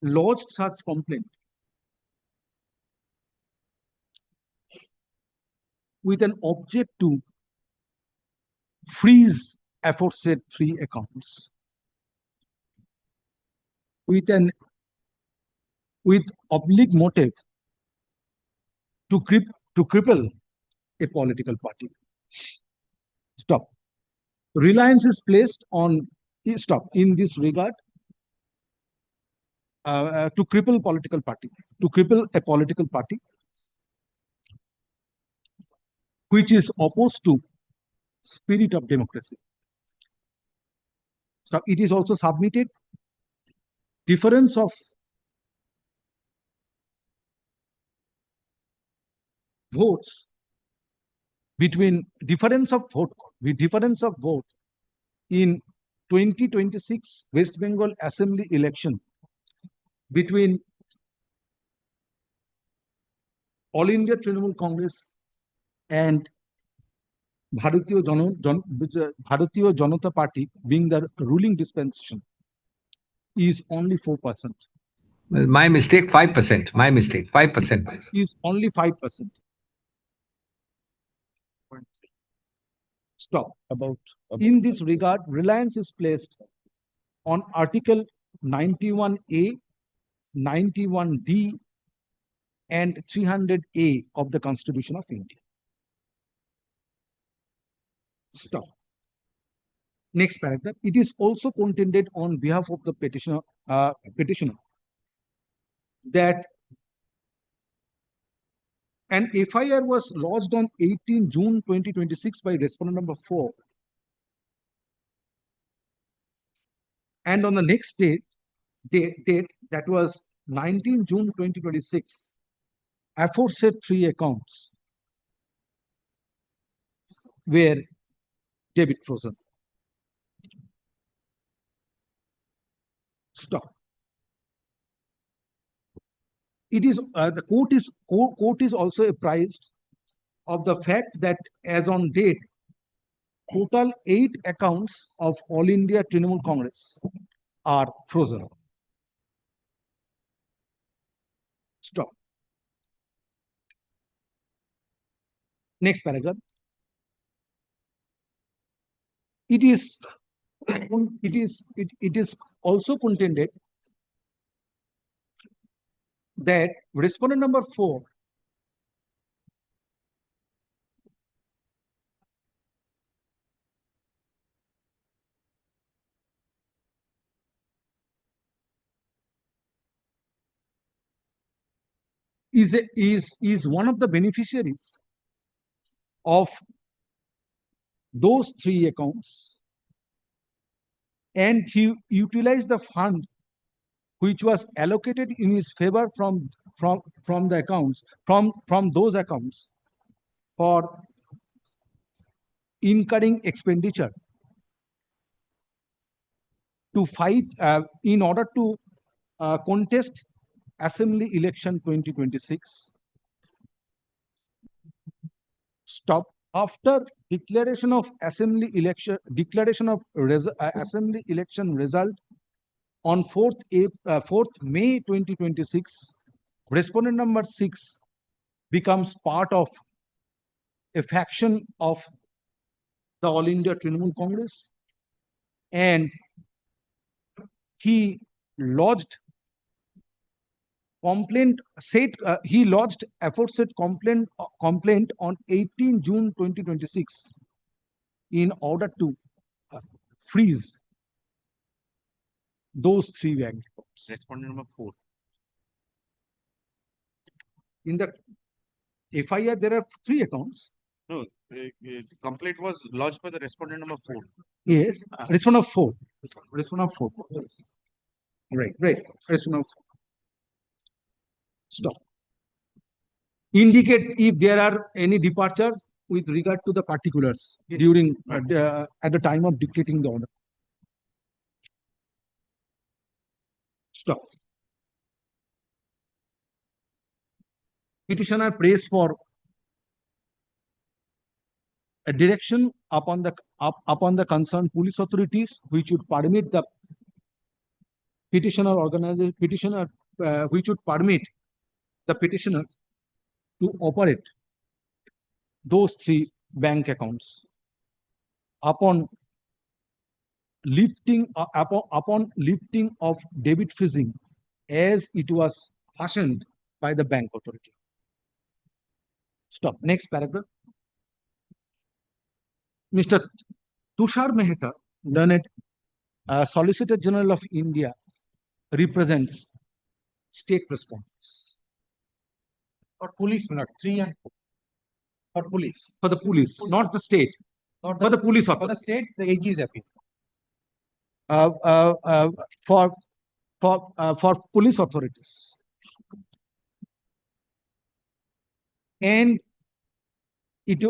lodged such complaint with an object to freeze aforesaid three accounts with oblique motive to cripple a political party. Stop. Reliance is placed on in this regard to cripple a political party which is opposed to spirit of democracy. So it is also submitted difference of votes between difference of vote in 2026 West Bengal Assembly election between All India Trinamool Congress and Bharatiya Janata Party, being the ruling dispensation, is only 4%. Well, my mistake, 5%. My mistake, 5%. Is only 5%. Stop. In this regard, Reliance is placed on Article 91A, 91D, and 300A of the Constitution of India. Stop. Next paragraph. It is also contended on behalf of the petitioner that an FIR was lodged on 18 June 2026 by respondent number 4, and on the next date that was 19 June 2026, aforesaid three accounts were debit frozen. Stop. It is the court is also apprised of the fact that as on date, total 8 accounts of All India Trinamool Congress are frozen. Stop. Next paragraph. It is also contended that respondent number 4 is one of the beneficiaries of those three accounts, and he utilized the fund which was allocated in his favor from those accounts for incurring expenditure to fight in order to contest Assembly election 2026. Stop. After declaration of Assembly election result on 4th May 2026, respondent number 6 becomes part of a faction of the All India Trinamool Congress, and he lodged aforesaid complaint on 18 June 2026 in order to freeze those 3 bank accounts. Respondent number 4. In the FIR, there are 3 accounts. No, complaint was lodged by the respondent number 4. Yes, respondent of 4. Respondent of 4. Right. Respondent of 4. Stop. Indicate if there are any departures with regard to the particulars during at the time of dictating the order. Stop. Petitioner prays for a direction upon the concerned police authorities which would permit the which would permit the petitioner to operate those 3 bank accounts upon lifting of debit freezing as it was fashioned by the bank authority. Stop. Next paragraph. Mr. Tushar Mehta, learned Solicitor General of India, represents state responses. For police, not 3 and 4. For police. For the police, not the state. Not For the police For authority. the state, the AG is appeal. For police authorities. And it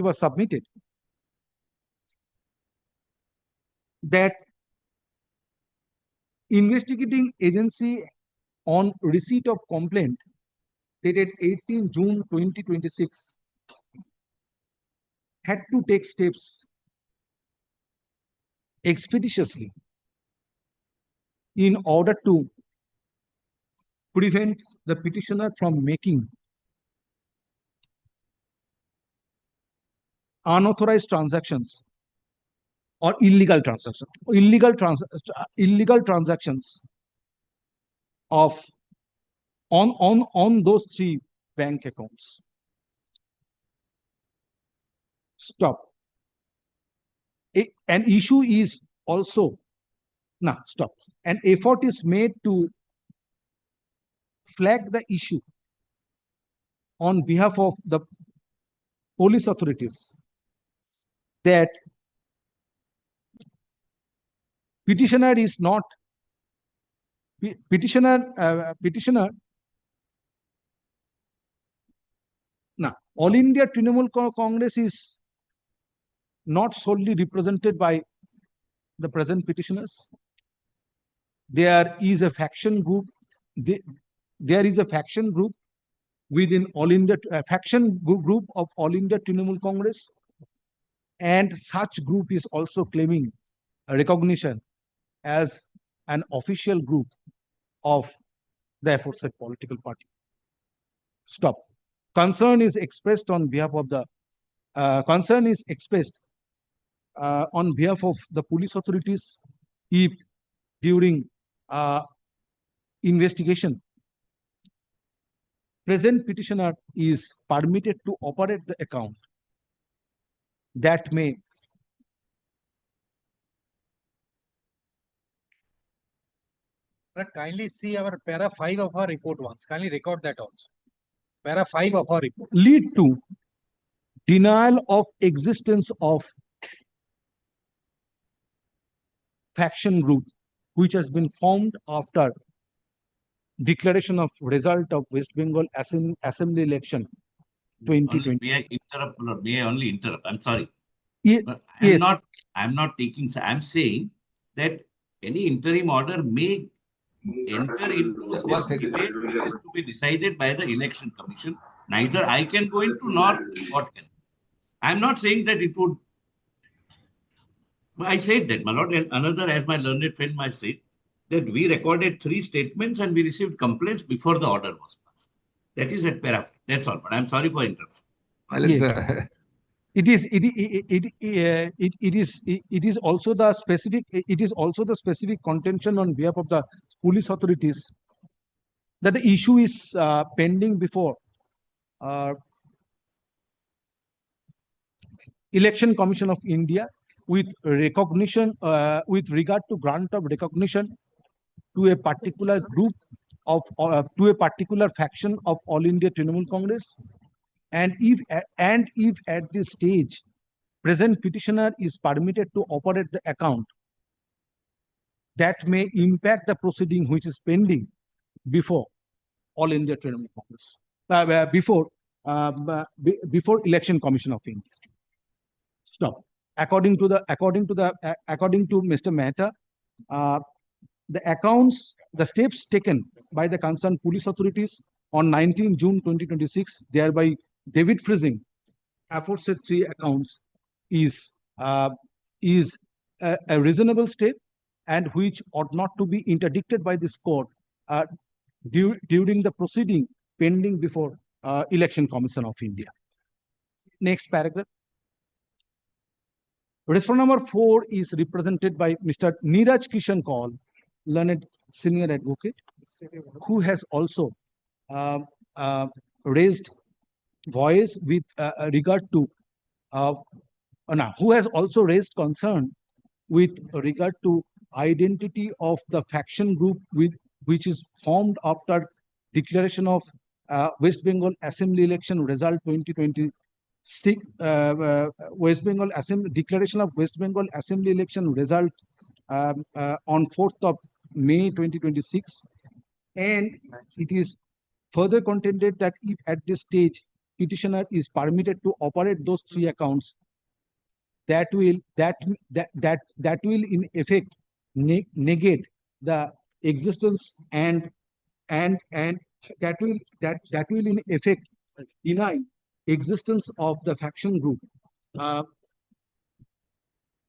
was submitted that investigating agency on receipt of complaint dated 18 June 2026 had to take steps expeditiously in order to prevent the petitioner from making unauthorized transactions or illegal transactions of on those 3 bank accounts. Stop. An issue is also stop. An effort is made to flag the issue on behalf of the police authorities that petitioner All India Trinamool Congress is not solely represented by the present petitioners. There is a faction group. There is a faction group within All India faction group of All India Trinamool Congress, and such group is also claiming a recognition as an official group of the aforesaid political party. Stop. Concern is expressed on behalf of the police authorities if during investigation present petitioner is permitted to operate the account that may But kindly see our para 5 of our report once. Kindly record that also. Para 5 of our report. lead to denial of existence of faction group which has been formed after declaration of result of West Bengal Assembly election 2020. May I interrupt, Lord? May I only interrupt? I'm sorry. Ye- But Yes. I'm not taking, I'm saying that any interim order may enter into One this second. debate, which is to be decided by the election commission. Neither I can go into nor what can. I'm not saying that it would. I said that, my lord, and another, as my learned friend might say, that we recorded 3 statements and we received complaints before the order was passed. That is at paragraph. That's all. But I'm sorry for interruption. Let's, Yes. It is also the specific contention on behalf of the police authorities that the issue is pending before Election Commission of India with recognition with regard to grant of recognition to a particular group of to a particular faction of All India Trinamool Congress, and if at this stage present petitioner is permitted to operate the account, that may impact the proceeding which is pending before All India Trinamool Congress, before Election Commission of India. Stop. According to Mr. Mehta, the steps taken by the concerned police authorities on 19 June 2026, thereby David freezing aforesaid 3 accounts, is a reasonable step, and which ought not to be interdicted by this court during the proceeding pending before Election Commission of India. Next paragraph. Respondent number 4 is represented by Mr. Neeraj Kishan Kaul, learned senior advocate, who has also raised voice with regard to who has also raised concern with regard to identity of the faction group which is formed after declaration of West Bengal Assembly election result 2026, West Bengal Assembly declaration of West Bengal Assembly election result on 4th of May 2026, and it is further contended that if at this stage petitioner is permitted to operate those 3 accounts, that will in effect negate the existence and that will in effect deny existence of the faction group,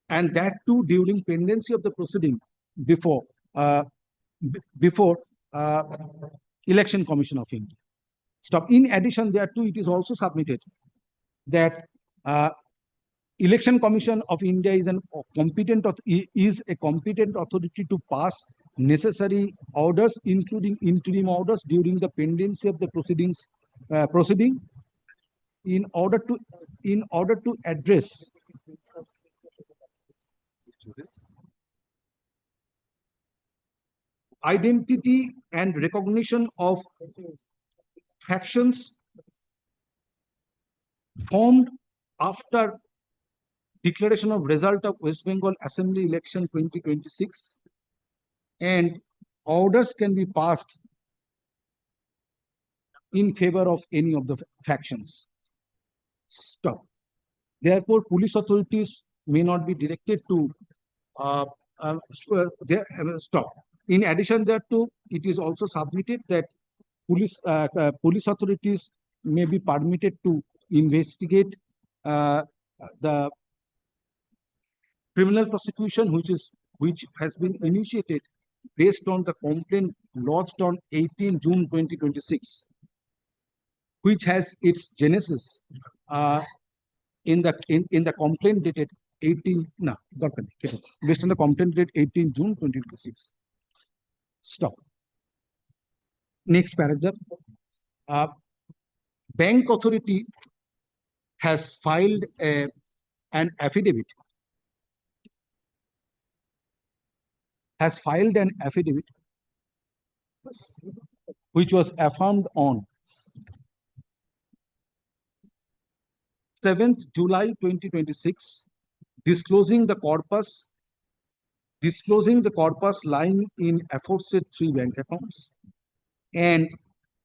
and that too during pendency of the proceeding before Election Commission of India. Stop. In addition thereto, it is also submitted that Election Commission of India is a competent authority to pass necessary orders, including interim orders, during the pendency of the proceeding in order to address identity and recognition of factions formed after declaration of result of West Bengal Assembly election 2026, and orders can be passed in favor of any of the factions. Stop. Therefore, police authorities may not be directed to stop. In addition thereto, it is also submitted that police authorities may be permitted to investigate the criminal prosecution which has been initiated based on the complaint lodged on 18 June 2026, which has its genesis in the complaint dated 18 based on the complaint dated 18 June 2026. Stop. Next paragraph. Bank authority has filed an affidavit. Which was affirmed on 7th July 2026, disclosing the corpus lying in aforesaid 3 bank accounts, and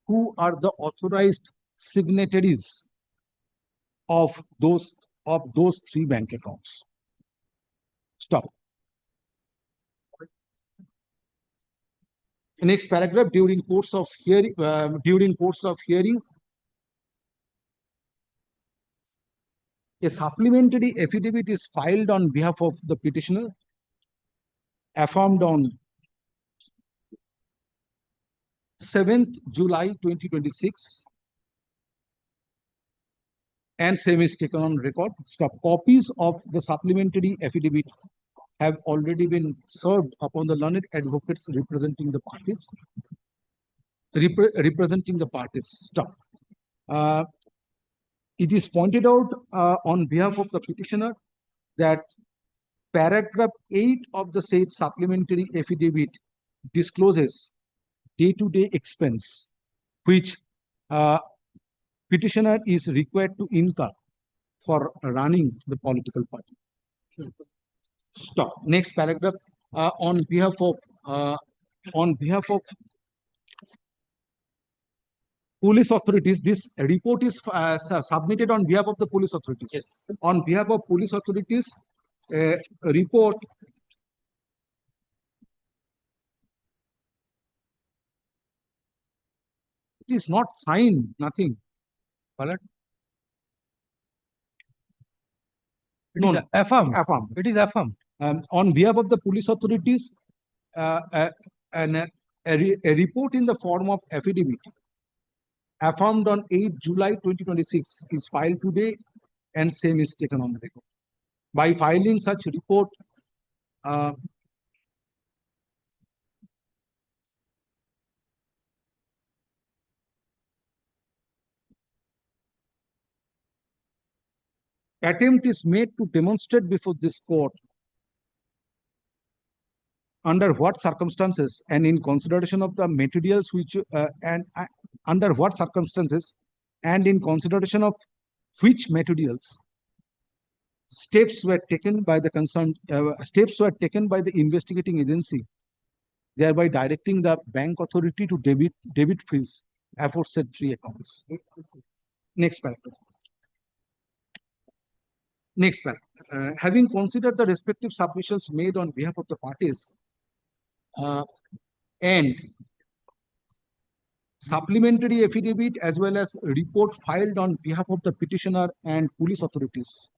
who are the authorized signatories of those three bank accounts. Stop. Next paragraph, during course of hearing, a supplementary affidavit is filed on behalf of the petitioner, affirmed on 7th July 2026, and same is taken on record. Stop. Copies of the supplementary affidavit have already been served upon the learned advocates representing the parties. Stop. It is pointed out on behalf of the petitioner that paragraph 8 of the said supplementary affidavit discloses day-to-day expense which petitioner is required to incur for running the political party. Stop. Next paragraph, on behalf of police authorities, this report is submitted on behalf of the police authorities. Yes. On behalf of police authorities, a report it is not signed, nothing. Ballot. No, no. Affirmed. Affirmed. It is affirmed. On behalf of the police authorities, a report in the form of affidavit affirmed on 8 July 2026 is filed today, and same is taken on record. By filing such report, attempt is made to demonstrate before this court under what circumstances and in consideration of the materials which under what circumstances and in consideration of which materials steps were taken by the investigating agency, thereby directing the bank authority to debit freeze aforesaid three accounts. Next paragraph. Next paragraph. Having considered the respective submissions made on behalf of the parties and supplementary affidavit as well as report filed on behalf of the petitioner and police authorities,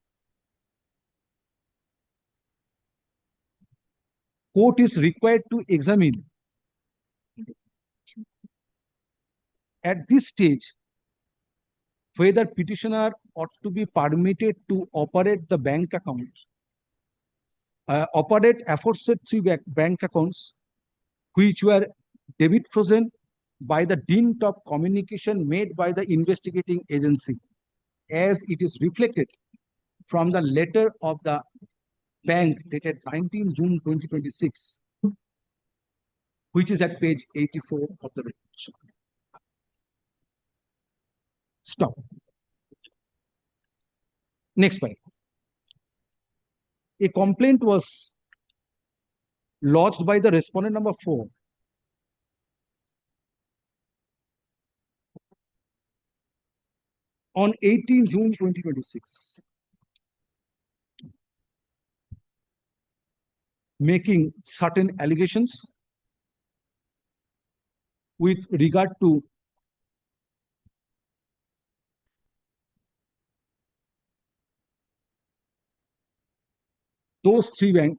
court is required to examine at this stage whether petitioner ought to be permitted to operate the bank account, operate aforesaid three bank accounts which were debit frozen by the dint of communication made by the investigating agency, as it is reflected from the letter of the bank dated 19 June 2026, which is at page 84 of the resolution. Stop. Next paragraph. A complaint was lodged by the respondent number 4 on 18 June 2026, making certain allegations with regard to those three bank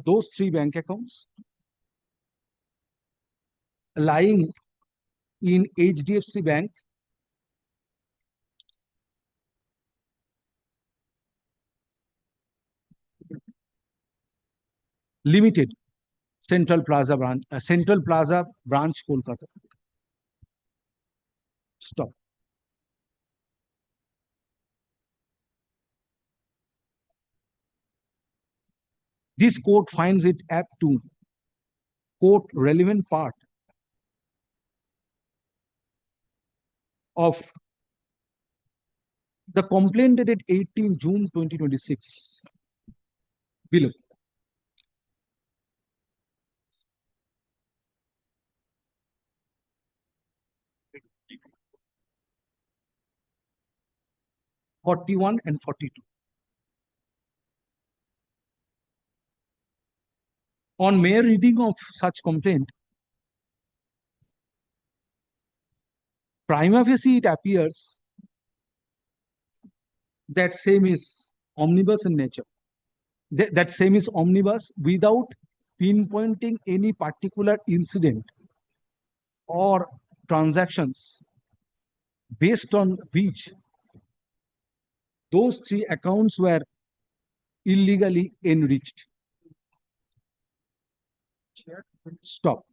those three bank accounts lying in HDFC Bank, Limited, Central Plaza branch, Kolkata. Stop. This court finds it apt to quote relevant part of the complaint dated 18 June 2026 below. 41 and 42. On mere reading of such complaint, prima facie it appears that same is omnibus in nature. That same is omnibus without pinpointing any particular incident or transactions based on which those three accounts were illegally enriched. Stop.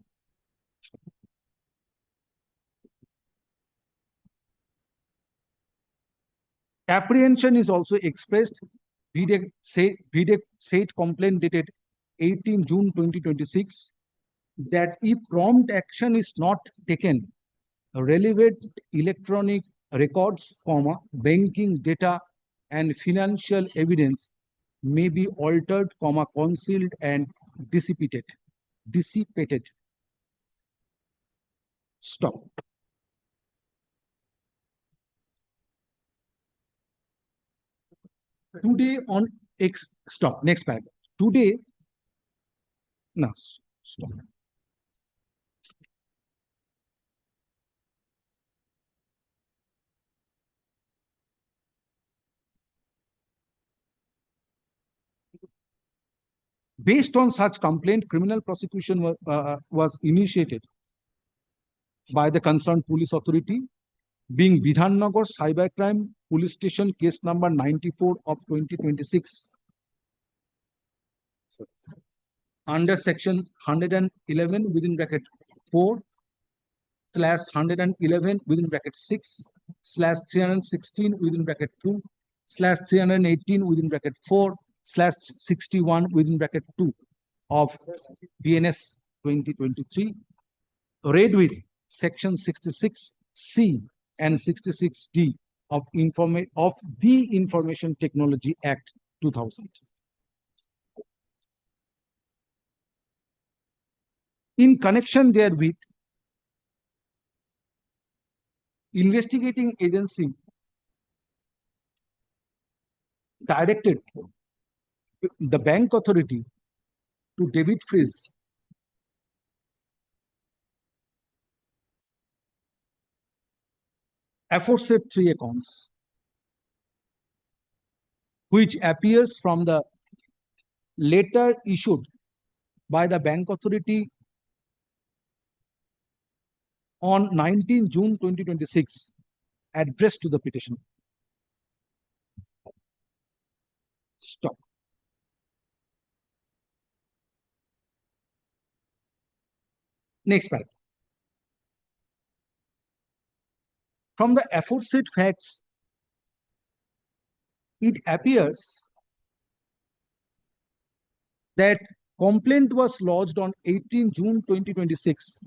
Apprehension is also expressed. VDEC said complaint dated 18 June 2026 that if prompt action is not taken, relevant electronic records, banking data and financial evidence may be altered, concealed and dissipated. Stop. Today on stop. Next paragraph. Today, no, stop. Based on such complaint, criminal prosecution was initiated by the concerned police authority, being Bidhannagar Cybercrime Police Station, case number 94 of 2026. Under section 111 within bracket 4/111 within bracket 6/316 within bracket 2/318 within bracket 4/61 within bracket 2 of BNS 2023, read with section 66C and 66D of the Information Technology Act 2000. In connection therewith, investigating agency directed the bank authority to debit freeze aforesaid three accounts, which appears from the letter issued by the bank authority on 19 June 2026, addressed to the petitioner. Stop. Next paragraph. From the aforesaid facts, it appears that complaint was lodged on 18 June 2026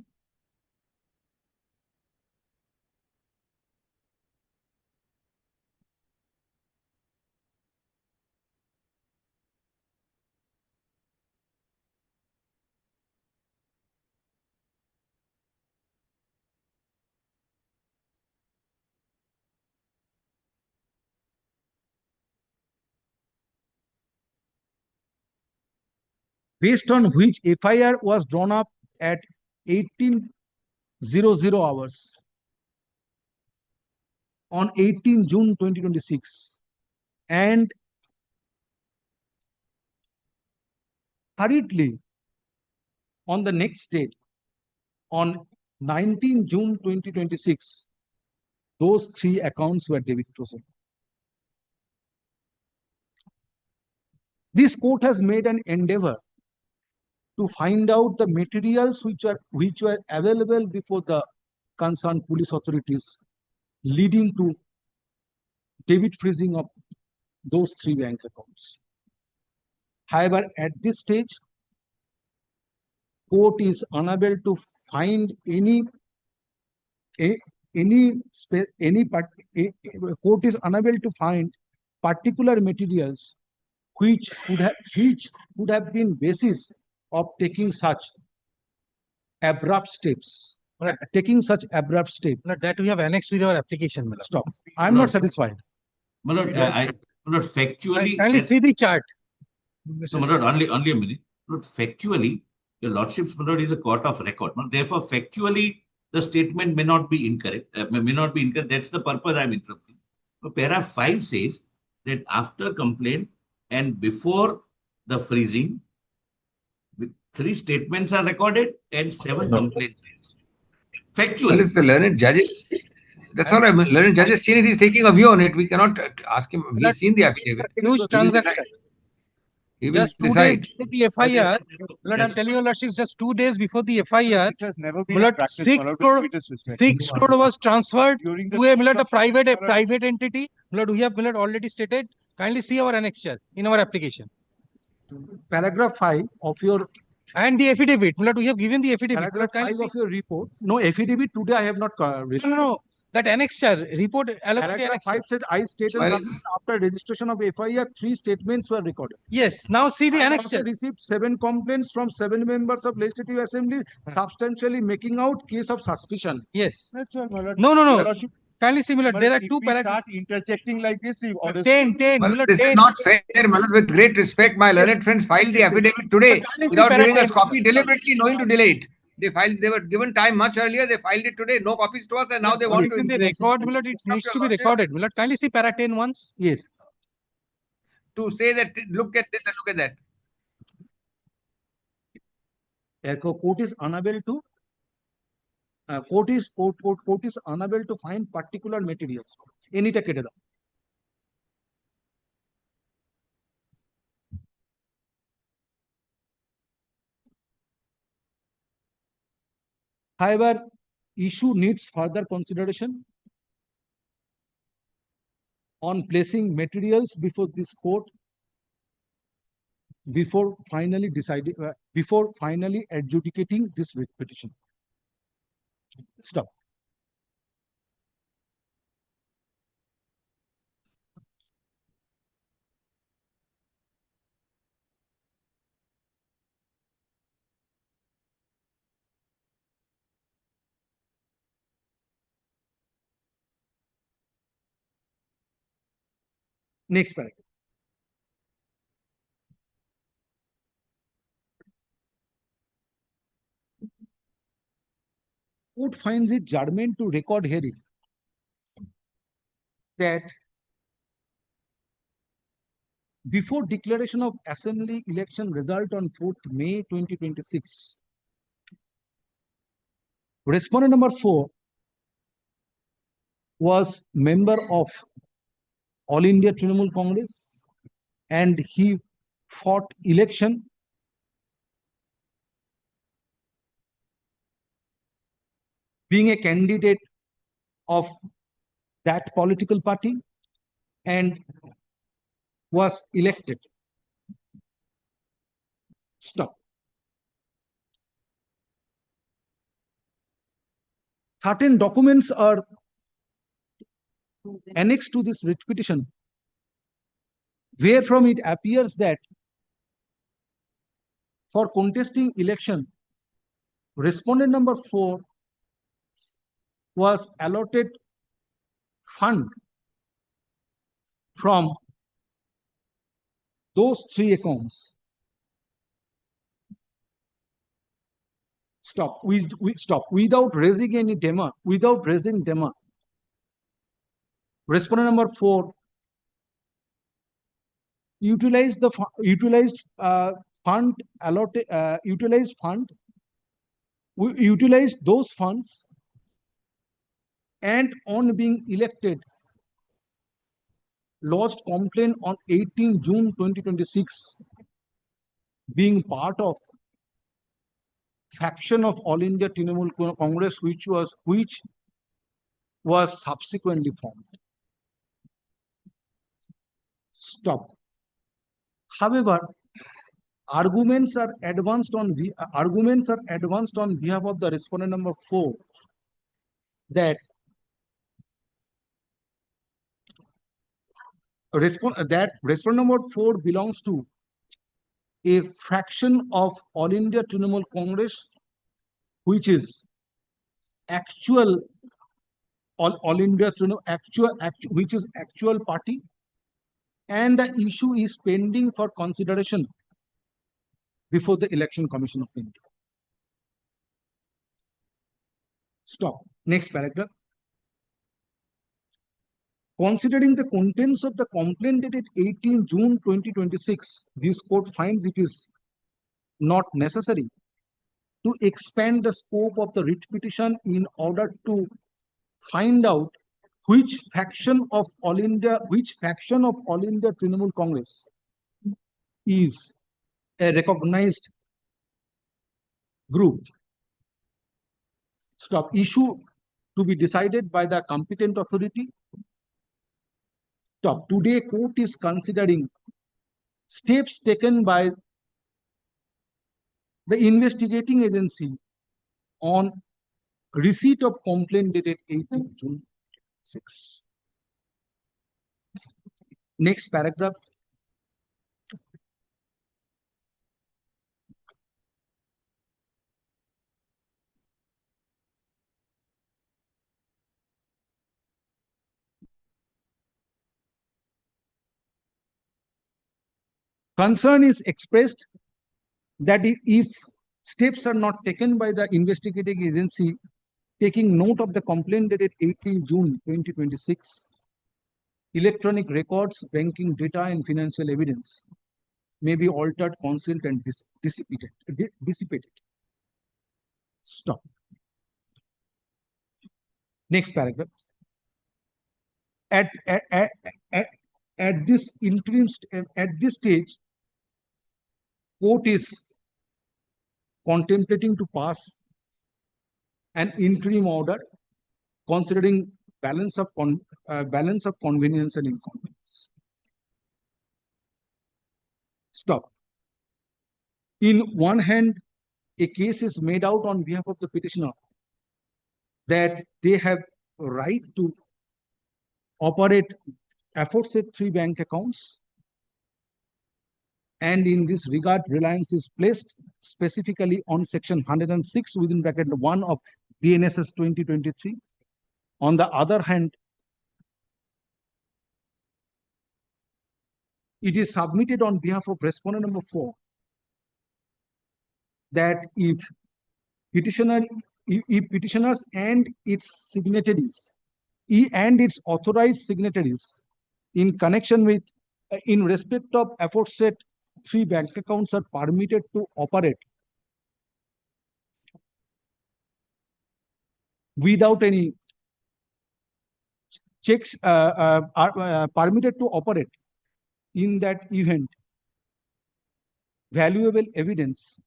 based on which FIR was drawn up at 18:00 hours on 18 June 2026 and hurriedly on the next date on 19 June 2026, those three accounts were debit frozen. This court has made an endeavor to find out the materials which were available before the concerned police authorities, leading to debit freezing of those three bank accounts. However, at this stage, court is unable to find court is unable to find particular materials which would have been basis of taking such abrupt steps. That we have annexed with our application. Stop. I am not satisfied. My lord, my lord, factually, Kindly at- see the chart. no, my lord, only a minute. My lord, factually, your lordship's my lord is a court of record. My lord, therefore, factually, the statement may not be incorrect. May not be incorrect. That's the purpose I'm interrupting. So para 5 says that after complaint and before the freezing, 3 statements are recorded and 7 complaints. Well, Factually. it's the learned judges. That's all. Learned judges seen it. He's taking a view on it. We cannot ask him. He's seen the affidavit. Huge transaction. He will Just 2 days decide. before the FIR, Lord, I'm telling you, Lordships, just 2 days before the FIR, This has never been my a lord, practice, 6 my lord, with crore, greatest respect. 6 crore was transferred During the to a, my course lord, a of- my lord, private entity. My lord, we have, my lord, already stated. Kindly see our annexure in our application. Paragraph 5 of your And the affidavit, my lord, we have given the affidavit. My paragraph lord, kindly 5 see. of your report. No affidavit today I have not read. No, that annexure, report, along with the Paragraph 5 annexure. says I stated Well- that after registration of FIR, 3 statements were recorded. Yes, now see the I also annexure. received 7 complaints from 7 members of Legislative Assembly, substantially making out case of suspicion. Yes. That's all, my lord. No, Your no. lordship, Kindly see, my lord, my there lord, are if 2 we paragraphs. start interjecting like this, the orders. 10, my Well, lord, this is 10. not fair, Malad. With great respect, my learned friends filed the affidavit today Kindly see without para giving us 10. copy, deliberately knowing to delay it. They were given time much earlier. They filed it today, no copies to us, and now they want It's to. in the record, my lord, it needs to be recorded. My lord, kindly see para 10 once. Yes. To say that look at this and look at that. Court is unable to court is unable to find particular materials. Anyta কেটে দাও। However, issue needs further consideration on placing materials before this court before finally deciding before finally adjudicating this writ petition. Stop. Next paragraph. Court finds it germane to record herein that before declaration of assembly election result on 4th May 2026, respondent number 4 was member of All India Trinamool Congress and he fought election being a candidate of that political party and was elected. Stop. Certain documents are annexed to this writ petition, wherefrom it appears that for contesting election, respondent number 4 was allotted fund from those 3 accounts. Stop. We stop without raising any dema. Without raising dema, respondent number 4 utilized the fund allotted utilized those funds, and on being elected lodged complaint on 18 June 2026, being part of faction of All India Trinamool Congress, which was subsequently formed. Stop. However, arguments are advanced on behalf of the respondent number 4 that respondent number 4 belongs to a fraction of All India Trinamool Congress, which is actual All India Trinamool which is actual party, and the issue is pending for consideration before the Election Commission of India. Stop. Next paragraph. Considering the contents of the complaint dated 18 June 2026, this court finds it is not necessary to expand the scope of the writ petition in order to find out which faction of All India Trinamool Congress is a recognized group. Stop. Issue to be decided by the competent authority. Stop. Today, court is considering steps taken by the investigating agency on receipt of complaint dated 18 June 6. Next paragraph. Concern is expressed that if steps are not taken by the investigating agency taking note of the complaint dated 18 June 2026, electronic records, banking data, and financial evidence may be altered, concealed, and dissipated. Stop. Next paragraph. At this stage, court is contemplating to pass an interim order considering balance of convenience and inconvenience. Stop. In one hand, a case is made out on behalf of the petitioner that they have a right to operate aforesaid 3 bank accounts, and in this regard, reliance is placed specifically on section 106 within bracket 1 of BNSS 2023. On the other hand, it is submitted on behalf of respondent number 4 that if petitioners and its signatories and its authorized signatories in connection with in respect of aforesaid 3 bank accounts are permitted to operate without any checks, are permitted to operate in that event, valuable evidence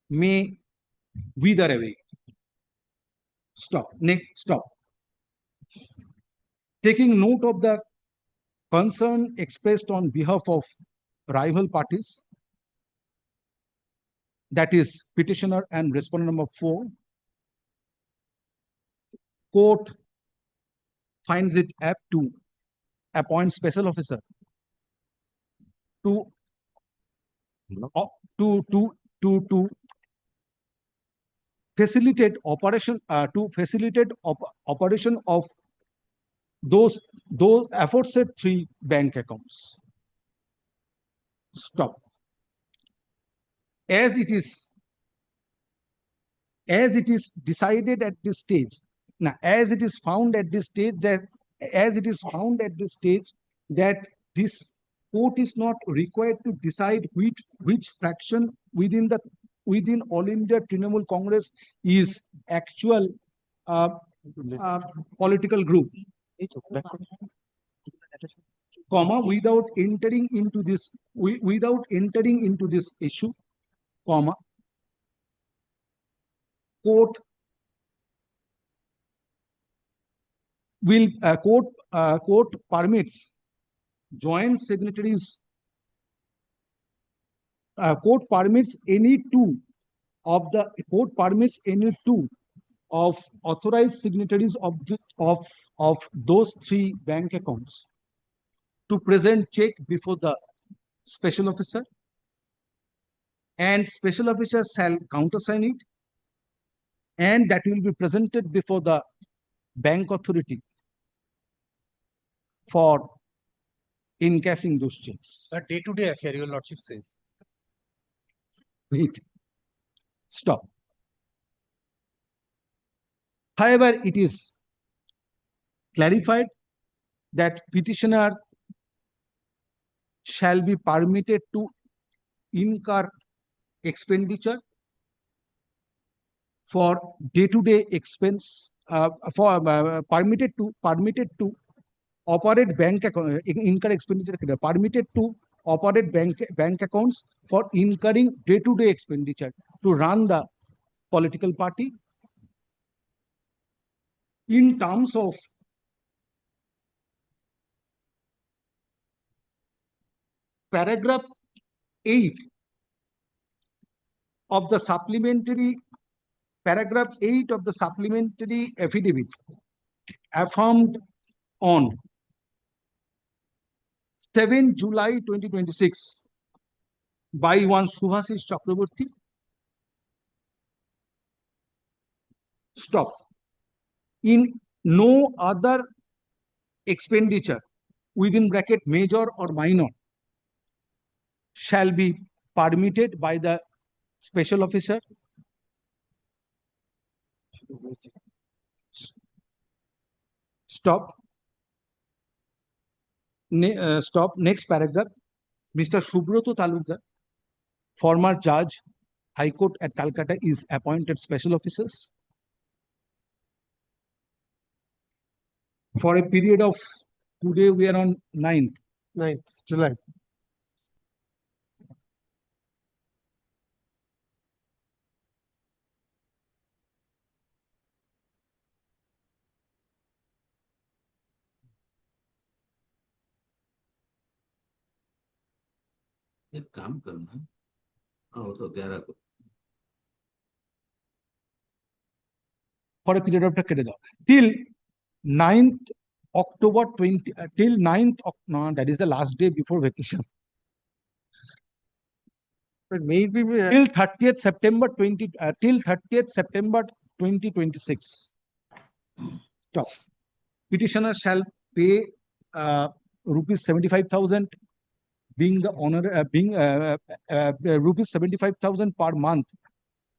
may wither away. Stop. Next, stop. Taking note of the concern expressed on behalf of rival parties, that is petitioner and respondent number 4, court finds it apt to appoint special officer to facilitate operation operation of those aforesaid 3 bank accounts. Stop. As it is decided at this stage, now as it is found at this stage that this court is not required to decide which faction within All India Trinamool Congress is actual political group, comma, without entering into this issue, comma, court permits joint signatories. Court permits any two of authorized signatories of those 3 bank accounts to present check before the special officer, and special officer shall countersign it, and that will be presented before the bank authority for encashing those checks. A day-to-day affair, your lordship says. Wait. Stop. However, it is clarified that petitioner shall be permitted to incur expenditure for day-to-day expense, permitted to operate bank account, incur expenditure, permitted to operate bank accounts for incurring day-to-day expenditure to run the political party in terms of paragraph 8 of the supplementary affidavit affirmed on 7 July 2026 by one Subhasis Chakraborty. Stop. In no other expenditure within bracket major or minor shall be permitted by the special officer stop. Stop. Next paragraph. Mr. Subroto Talukdar, former judge, High Court at Calcutta, is appointed special officers for a period of, today we are on 9th July. एक काम करना, हाँ वो तो 11 को for a period of time till 9th October 20 till 9th of no, that is the last day before vacation. But maybe Till 30th September 2026. Stop. Petitioner shall pay rupees 75,000 being the honor rupees 75,000 per month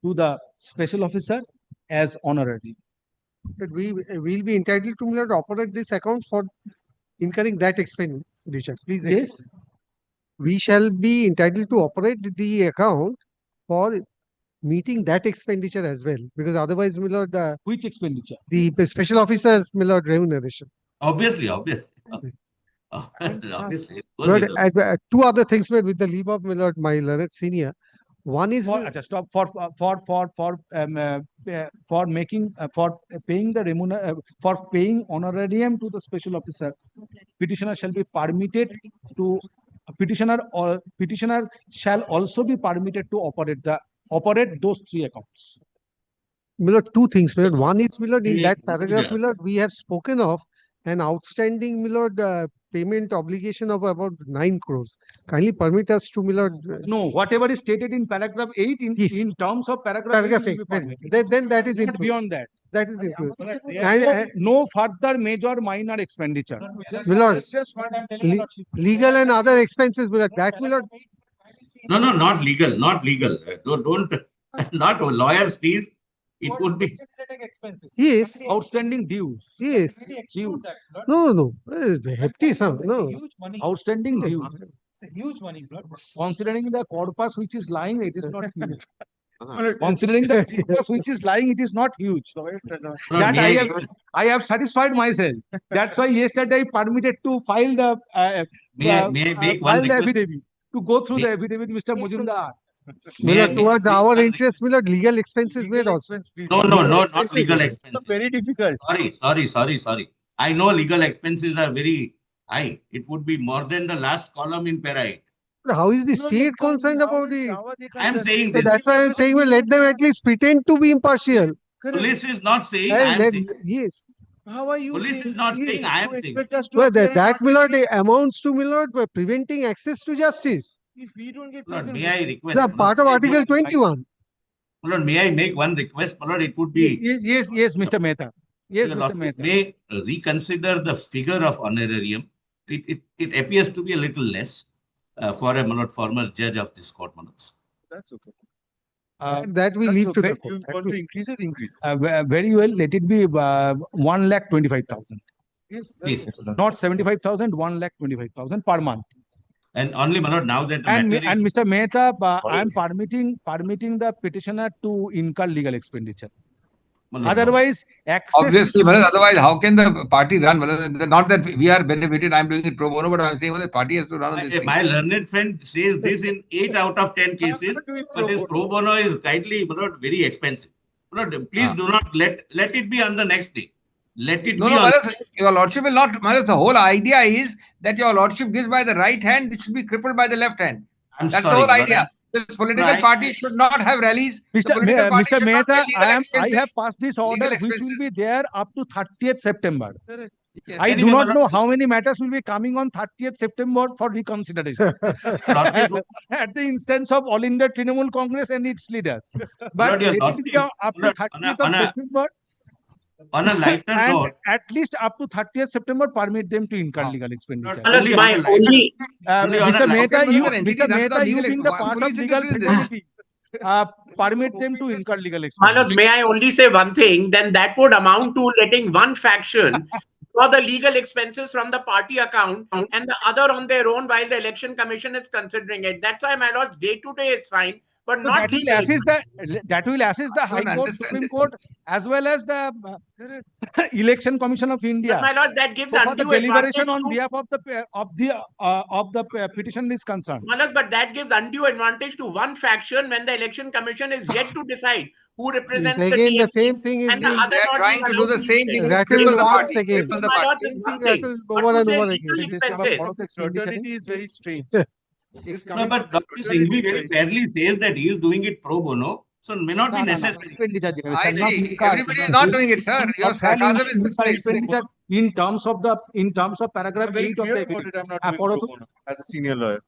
to the special officer as honorary. but we will be entitled to operate this account for incurring that expenditure. Please. Yes. We shall be entitled to operate the account for meeting that expenditure as well, because otherwise, my lord, Which expenditure? the special officers, my lord, remuneration. obviously. Obviously. It goes But with the- two other things, with the leave of my lord, my learned senior. One is For stop for making for paying the for paying honorarium to the special officer. Petitioner shall be permitted to petitioner shall also be permitted to operate those three accounts. my lord, two things, my lord. One is, my lord, in Yeah, that paragraph, yeah. my lord, we have spoken of an outstanding, my lord, payment obligation of about 9 crores. Kindly permit us to, my lord, No, whatever is stated in paragraph 8 Yes. in terms of paragraph 8 paragraph will 8. be permitted. Then that is Not included. beyond that. That is included. And no further major minor expenditure. My lord, Just what I'm telling you, lordship. legal and other expenses, my lord, that, my lord, No, not legal, not legal. Don't not lawyers' fees. It would be Expenses. yes, Outstanding dues. yes. Really exclude that, lord. No. Hefty sum, no. Huge money. Outstanding No. dues. It's a huge money, lord. Considering the corpus which is lying, it is not huge. Uh-huh. Considering the corpus which is lying, it is not huge. No, That may I have satisfied myself. That's why yesterday I permitted to file the may I make one file the request? affidavit to go through May- the affidavit, Mr. Mujumdar. My May I lord, make towards our one interest, my lord, legal expenses made also. No, not legal expenses. Very difficult. Sorry. I know legal expenses are very high. It would be more than the last column in para 8. But how is the state concerned about it? I am saying So this. that's why I'm saying, well, let them at least pretend to be impartial. Police is not saying I Well, am saying. yes. How are you Police saying? is not you saying I am saying. expect us to Well, appear that and my not lord amounts to, my lord, preventing access to justice. if we don't get Lord, paid, then may I request? The Lord, part of may I Article make- 21. Lord, may I make one request? Lord, it would be Yes, Mr. Mehta. Yes, Your Mr. office Mehta. may reconsider the figure of honorarium it appears to be a little less for a former judge of this court, my lords. That's okay. That we leave to the You court. That want we- to increase it, increase. Very well, let it be 1,25,000, Yes. Please. not 75,000, 1,25,000 per month. And only, my lord, now that the And, matter is, and Mr. Mehta, I am Alright. permitting the petitioner to incur legal expenditure. my lord, Otherwise, access. Obviously, Manoj, otherwise, how can the party run? Manoj? Not that we are benefited, I'm doing it pro bono, but I'm saying well, the party has to run on this thing. my learned friend says this in 8 out of 10 cases, but his pro bono is kindly, my lord, very expensive. My lord, please do not let it be on the next day. Let it No, be no, on. Manoj, your lordship will not. Manoj, the whole idea is that your lordship gives by the right hand, it should be crippled by the left hand. I'm That's sorry, the whole my lord, idea. This political I- party should not have rallies. The Mr. political party Mr. should not Mehta, pay legal I expenses. have passed this order, Legal which will expenses. be there up to 30th September. Yes. I Anyway, do my not lord, know how many matters will be coming on 30th September for reconsideration. lordship, At the instance of All India Trinamool Congress and its leaders. Lord, But your let it lordship, be up to Lord, 30th on of a- September, on a lighter and note, at least up to 30th September, permit them to incur Ah. legal expenditure. Manoj, Manoj, on my a lighter- only only on a Mr. lighter Mehta, note, you, the entity Mr. runs Mehta, on you legal being the ex- part of police legal interest is fraternity, permit them to incur legal expenditure. Manoj, may I only say one thing? Then that would amount to letting one faction for the legal expenses from the party account and the other on their own while the election commission is considering it. That's why, my lords, day to day is fine, but So not that will legal assist the I High don't Court, understand Supreme this. Court, as well as the Election Commission of But India. my lord, that gives So for the undue deliberation advantage on to behalf of the petition is concerned. Manoj, but that gives undue advantage to one faction when the election commission is yet to decide who represents the Again, the TMC same thing is and the being other They are not trying being to do allowed the to same lead thing. it. Just rattled cripple the once party. again. Cripple the My party. lord, is Same one thing thing, rattled but over to and say over legal again. This is our expenses. part of the expenditure. Fraternity is very strange. It's No, coming but from Dr. fraternity Singhvi very side. fairly says that he is doing it pro bono, so may not be No, necessary. expenditure I shall not see. incur. Everybody is not doing it, sir. Your Shall sarcasm is incur misplaced. expenditure in terms of paragraph I'm very 8 of clear the about it. I'm not agreement. doing pro bono as a senior lawyer.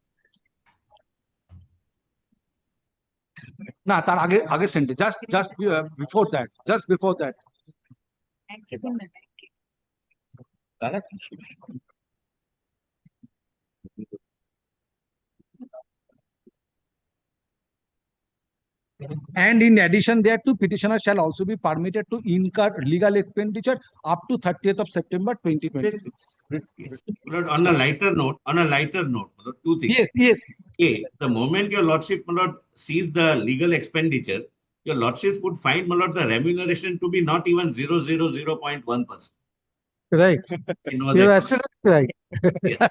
না তার আগে sentence, just before that. And in addition thereto, petitioner shall also be permitted to incur legal expenditure up to 30th of September 2026. Lord, on a lighter note, my lord, two things. Yes. A, the moment your lordship, my lord, sees the legal expenditure, your lordship would find, my lord, the remuneration to be not even 0.1%. Right. You know You're that. absolutely right. Yes.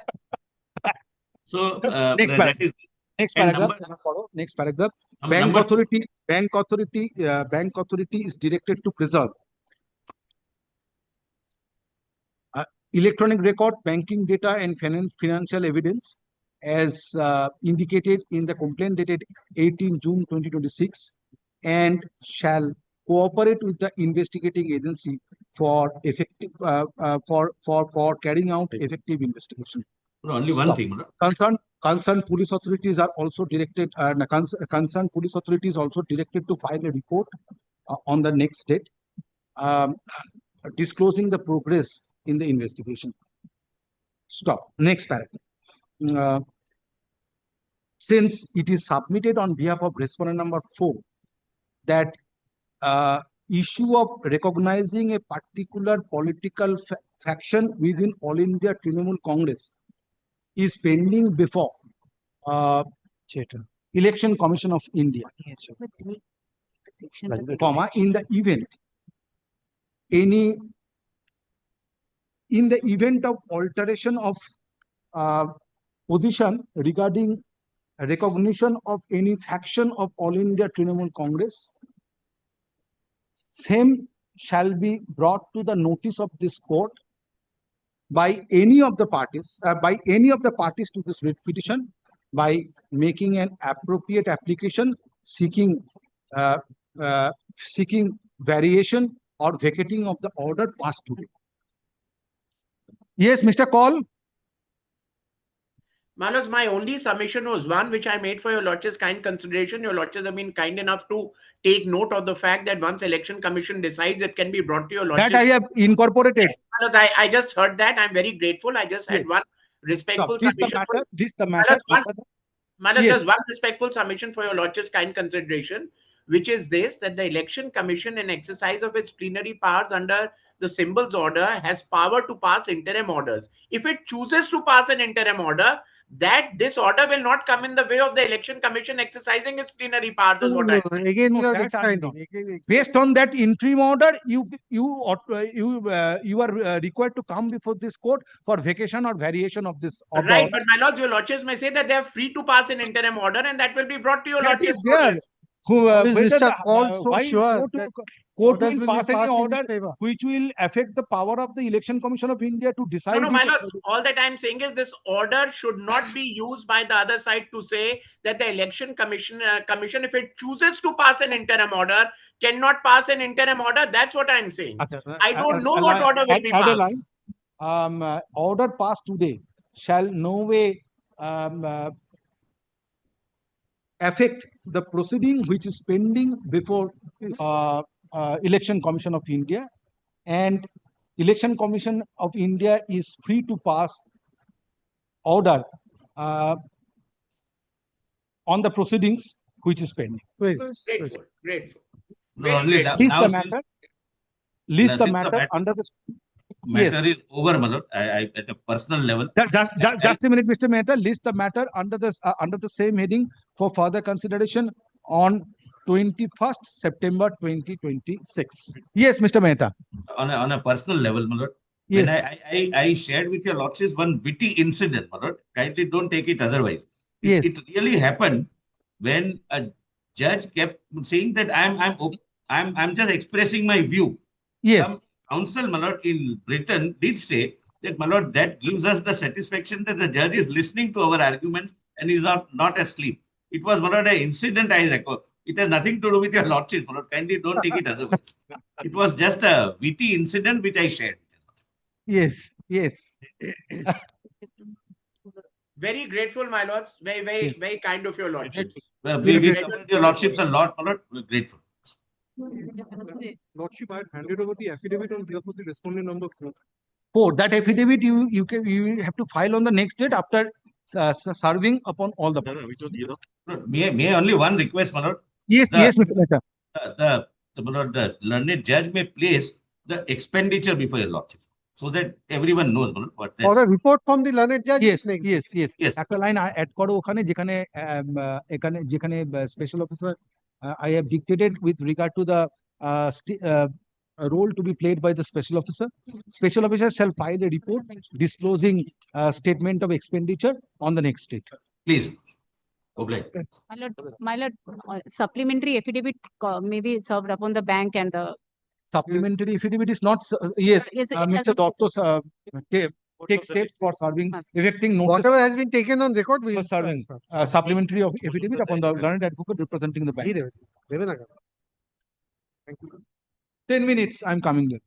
So Next that is Next And paragraph. Next paragraph. Bank number authority is directed to preserve electronic record, banking data, and financial evidence as indicated in the complaint dated 18 June 2026, and shall cooperate with the investigating agency for effective for carrying out effective investigation. only one thing, my lord. Concerned police authorities are also directed. Concerned police authorities also directed to file a report on the next date, disclosing the progress in the investigation. Stop. Next paragraph. Since it is submitted on behalf of respondent number 4 that issue of recognizing a particular political faction within All India Trinamool Congress is pending before Election Commission of India, comma, in the event of alteration of position regarding recognition of any faction of All India Trinamool Congress, same shall be brought to the notice of this court by any of the parties to this writ petition, by making an appropriate application seeking variation or vacating of the order passed today. Yes, Mr. Call. Manoj, my only submission was one which I made for your lordship's kind consideration. Your lordships have been kind enough to take note of the fact that once election commission decides, it can be brought to your lordship. That I have incorporated. Yes, Manoj, I just heard that. I'm very grateful. I just had one respectful This the submission. matter. This the My matter. lords, Madam, Yes. just one respectful submission for your lordship's kind consideration, which is this, that the Election Commission, in exercise of its plenary powers under the Symbols Order, has power to pass interim orders. If it chooses to pass an interim order, that this order will not come in the way of the Election Commission exercising its plenary powers, is what I'm saying. Again, No, you are that I expanding. know. Again, Based on that interim order, you are required to come before this court for vacation or variation of this of the Right, order. but my lords, your lordships may say that they are free to pass an interim order, and that will be brought to your That is lordship's there. notice. How is Whether Mr. Paul so why sure court, that court orders will will be pass any passed in his order favor? which will affect the power of the Election Commission of India to decide. No, my if- lords, all that I'm saying is this order should not be used by the other side to say that the Election Commission, if it chooses to pass an interim order, cannot pass an interim order. That's what I'm saying. I don't know what order will be add a passed. line. Order passed today shall no way affect the proceeding which is pending before Election Commission of India, and Election Commission of India is free to pass order on the proceedings which is pending. Grateful, grateful. No, Very only grateful. List now the since- matter. List the since matter under the. matter is over, my lord. I at a personal level. Just a minute, Mr. Mehta. List the matter under the same heading for further consideration on 21st September 2026. Yes, Mr. Mehta. On a personal level, my lord. Yes. When I shared with your lordships one witty incident, my lord. Kindly don't take it otherwise. Yes. It really happened when a judge kept saying that I'm just expressing my view. Yes. Some counsel, my lord, in Britain did say that, my lord, that gives us the satisfaction that the judge is listening to our arguments and is not asleep. It was, my lord, an incident I record. It has nothing to do with your lordship, my lord. Kindly don't take it otherwise. It was just a witty incident which I shared. Yes. Yes. Very grateful, my lords. Very, very, Yes. very kind of your lordships. We commend your lordships a lot, my lord. We're grateful. Lordship, I had handed over the affidavit on behalf of the respondent number 4. For that affidavit, you will have to file on the next date after serving upon all the parties. May only one request, my lord. Yes. The- Yes, Mr. Mehta. My lord, the learned judge may place the expenditure before your lordship, so that everyone knows, my lord, what Or that's. a report from the learned judge? Yes, next. yes, yes. Yes. একটা line add করো ওখানে যেখানে যেখানে special officer I have dictated with regard to the role to be played by the special officer. Special officer shall file a report disclosing statement of expenditure on the next date. Please. Oblige. My lord, supplementary affidavit may be served upon the bank and the. Supplementary affidavit is not, yes, Yes, it has Mr. not been Doctor take steps for serving, effecting notice Whatever has been taken on record, we for will serving supplementary of affidavit upon the learned advocate representing the bank. 10 minutes, I'm coming there.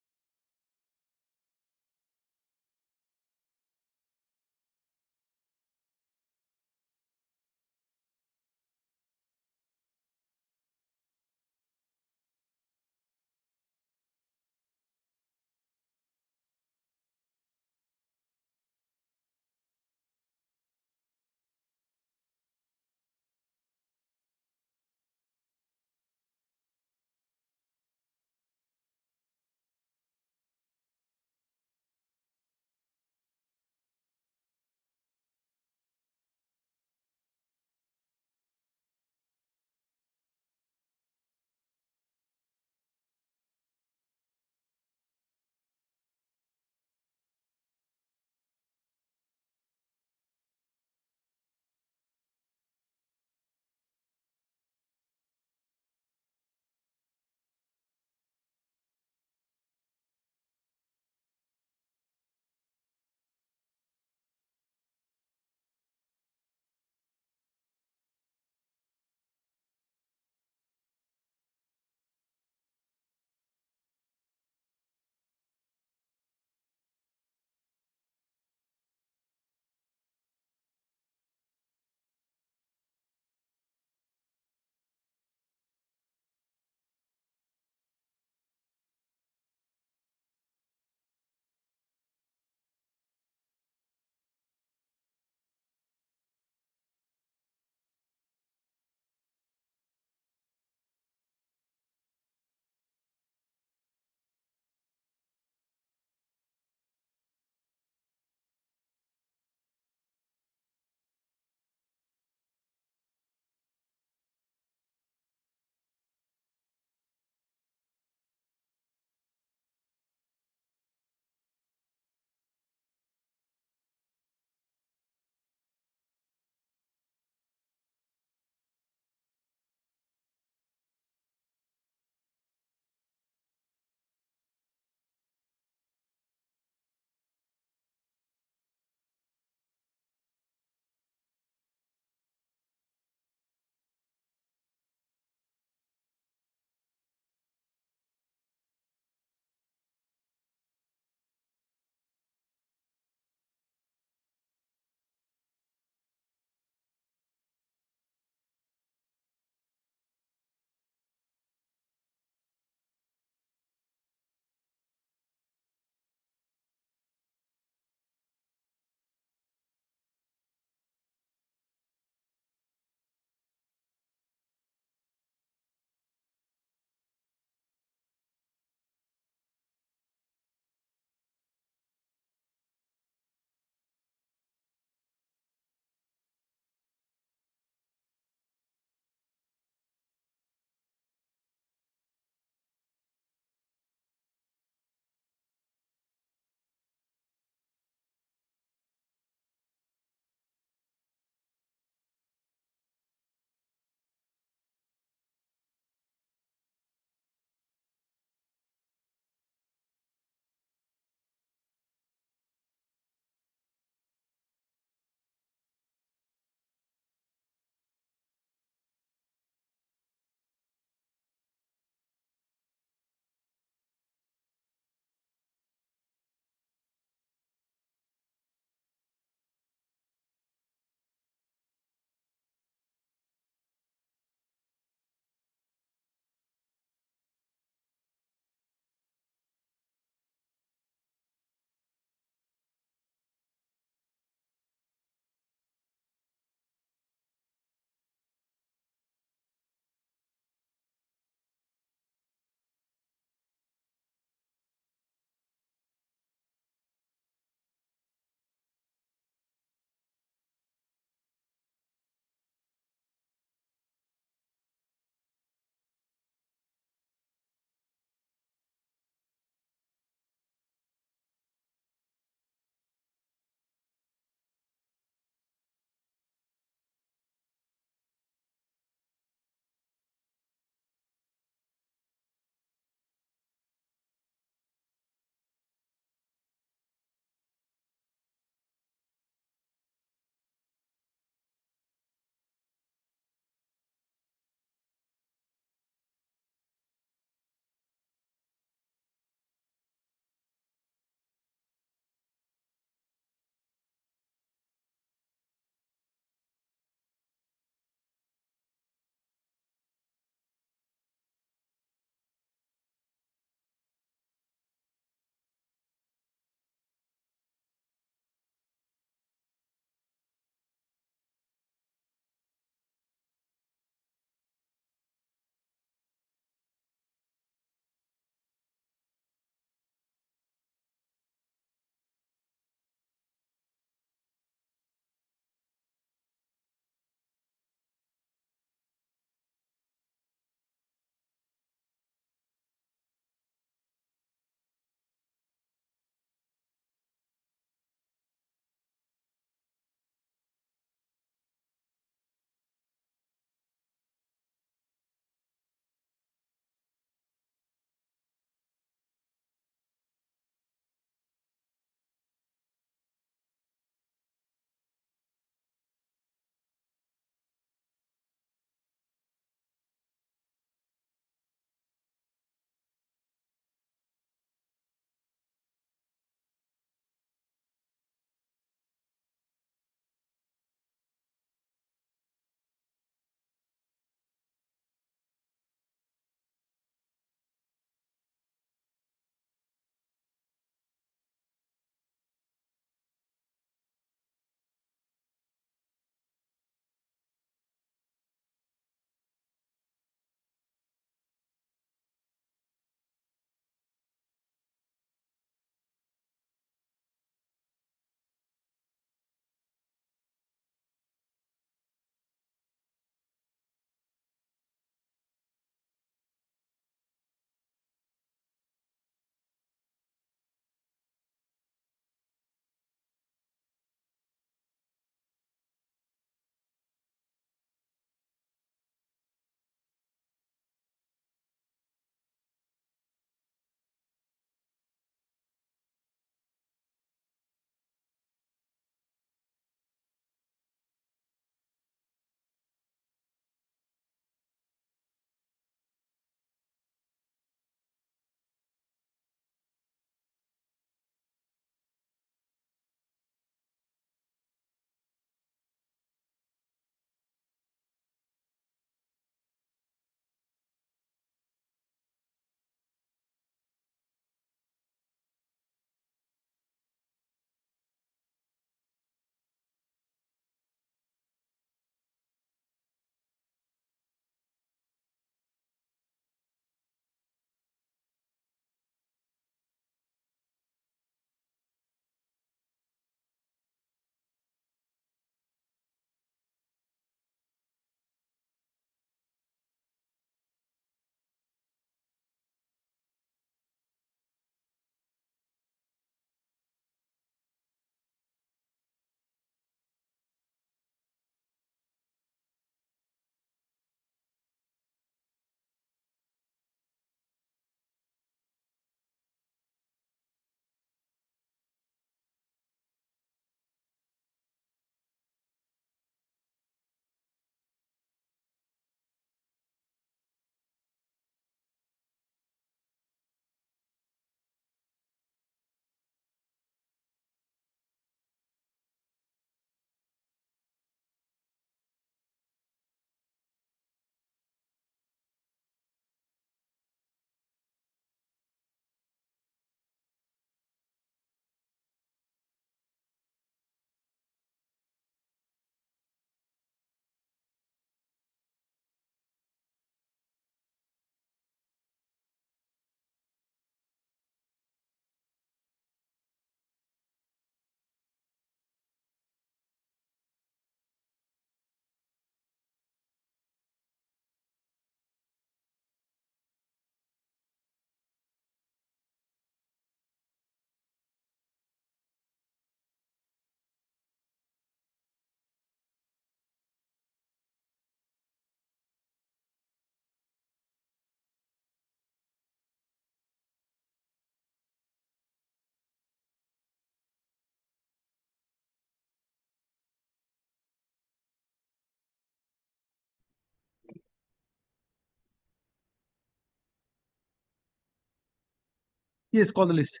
Yes, call the list.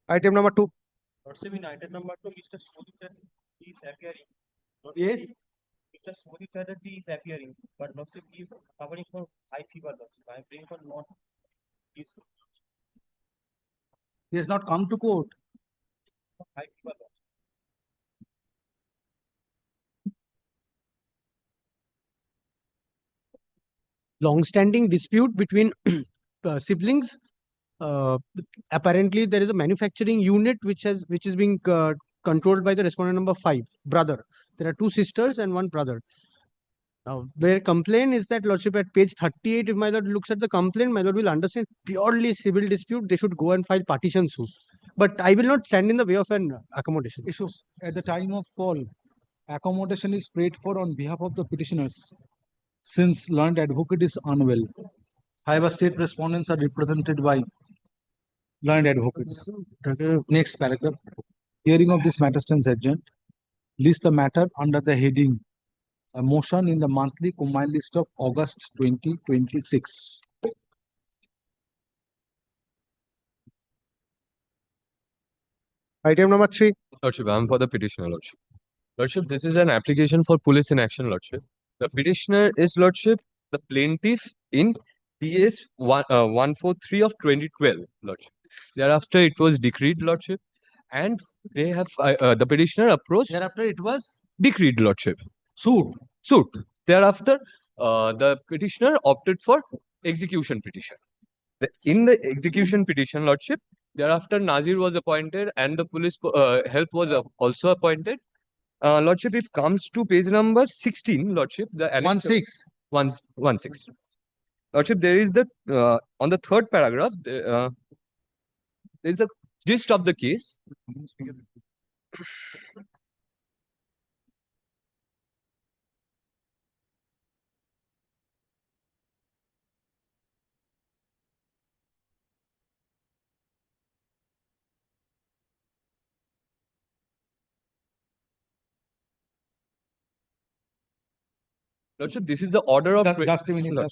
Item number 2. Lordship, in item number 2, Mr. Suri Chatterjee is appearing. Yes. Mr. Suri Chatterjee is appearing, but Lordship is covering for high fever. Lordship, I am praying for not this He has not come to court. high fever. Lordship. Long-standing dispute between siblings. Apparently, there is a manufacturing unit which is being controlled by the respondent number 5, brother. There are 2 sisters and 1 brother. Now, their complaint is that, Lordship, at page 38, if my lord looks at the complaint, my lord will understand purely civil dispute. They should go and file partition suit. But I will not stand in the way of an accommodation. Issues at the time of call, accommodation is prayed for on behalf of the petitioners, since learned advocate is unwell. However, state respondents are represented by learned advocates. Next paragraph. Hearing of this matter stands adjourned. List the matter under the heading a motion in the monthly combined list of August 2026. Item number 3. Lordship, I am for the petitioner, Lordship. Lordship, this is an application for police in action, Lordship. The petitioner is, Lordship, the plaintiff in TS 143 of 2012, Lordship. Thereafter, it was decreed, Lordship, and they have the petitioner approached. Thereafter, it was Decreed, Lordship. sued. Suit. Thereafter, the petitioner opted for execution petition. In the execution petition, Lordship, thereafter Nazir was appointed and the police help was also appointed. Lordship, if comes to page number 16, Lordship, the 116. Lordship, there is the on the 3rd paragraph, there is a gist of the case. Lordship, this is the order of Just a minute.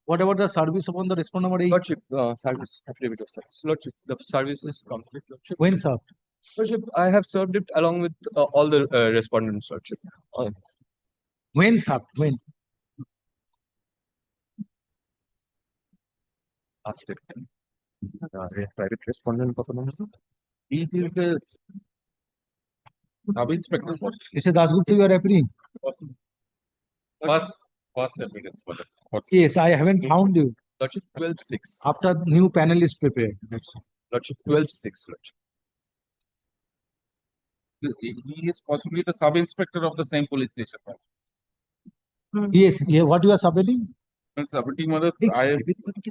What about the service upon the respondent number 8? Lordship, service, affidavit of service. Lordship, the service is complete, Lordship. When served? Lordship, I have served it along with all the respondents, Lordship. When served? When? Asked it. Private respondent performance. Sub-Inspector. Mr. Dasgupta, you are appearing. First evidence for the. Yes, I haven't found you. Lordship, 12-6. After new panel is prepared. Lordship, 12-6, Lordship. He is possibly the sub-inspector of the same police station. Yes, yeah, what you are submitting? Submitting,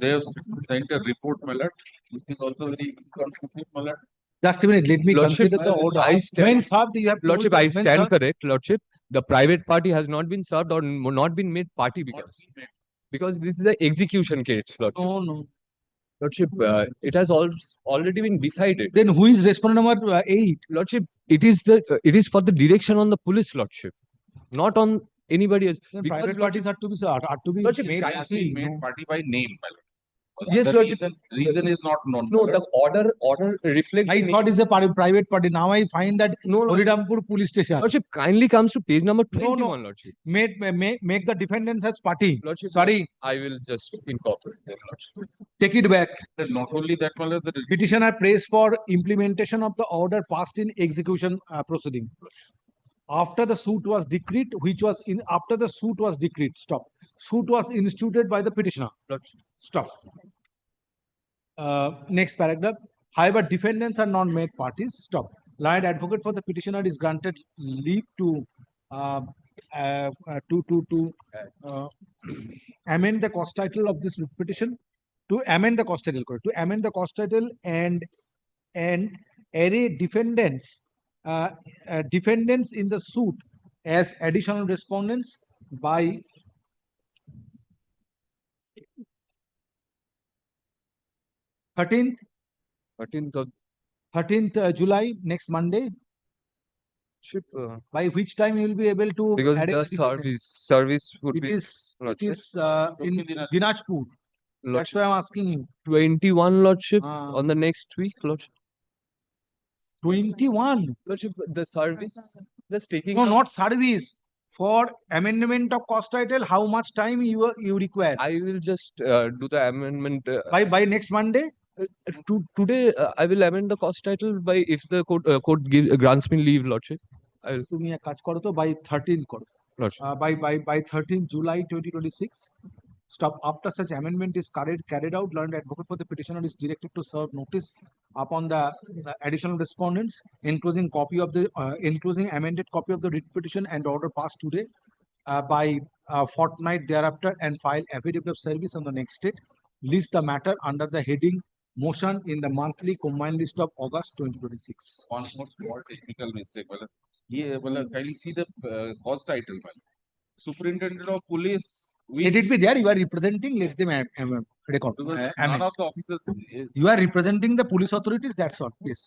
they have sent a report, my lord, which is also very inconsistent, my lord. Just a minute, let me Lordship, consider the order. I stand- When served, you have told Lordship, that I when stand served? correct, Lordship. The private party has not been served or not been made party because this is an execution case, Lordship. No. Lordship, it has already been decided. Then who is respondent number 8? Lordship, it is for the direction on the police, Lordship, not on anybody else. Then Because, private parties are to be Lordship, made Has party. been made party by name, my lord. Yes, The Lordship. reason is not known. No, the order reflects. I thought it's a private party. Now I find that No, Horidampur police station. Lordship, kindly comes to page number No, 21, Lordship. Make the defendants as party. Lordship, Sorry, I will just incorporate that, Lordship. take it back. Not only that, my lord, the Petitioner prays for implementation of the order passed in execution proceeding. After the suit was decreed, stop. Suit was instituted by the petitioner. Lordship. Stop. Next paragraph. However, defendants are not made parties. Stop. Learned advocate for the petitioner is granted leave to amend the cause title of this petition. To amend the cause title, correct? To amend the cause title and array defendants in the suit as additional respondents by 13th 13th July, next Monday. By which time you will be able to Because add the a defendant? service would It be. is in Dinajpur. That's why I'm asking you. 21 Lordship Ah. on the next week, Lordship. 21. Lordship, the service just taking No, up- not service. For amendment of cost title, how much time you require? I will just do the amendment. By next Monday? Today, I will amend the cost title by if the court grants me leave, Lordship. I will. তুমি এক কাজ করো তো by 13 করো। Lordship. By 13 July 2026. Stop. After such amendment is carried out, learned advocate for the petitioner is directed to serve notice upon the additional respondents, enclosing amended copy of the writ petition and order passed today by fortnight thereafter, and file affidavit of service on the next date. List the matter under the heading motion in the monthly combined list of August 2026. One more small technical mistake. Kindly see the cause title. Superintendent of Police. Let it be there. You are representing. Let them record. Because none of the officers. You are representing the police authorities. That's all. Yes.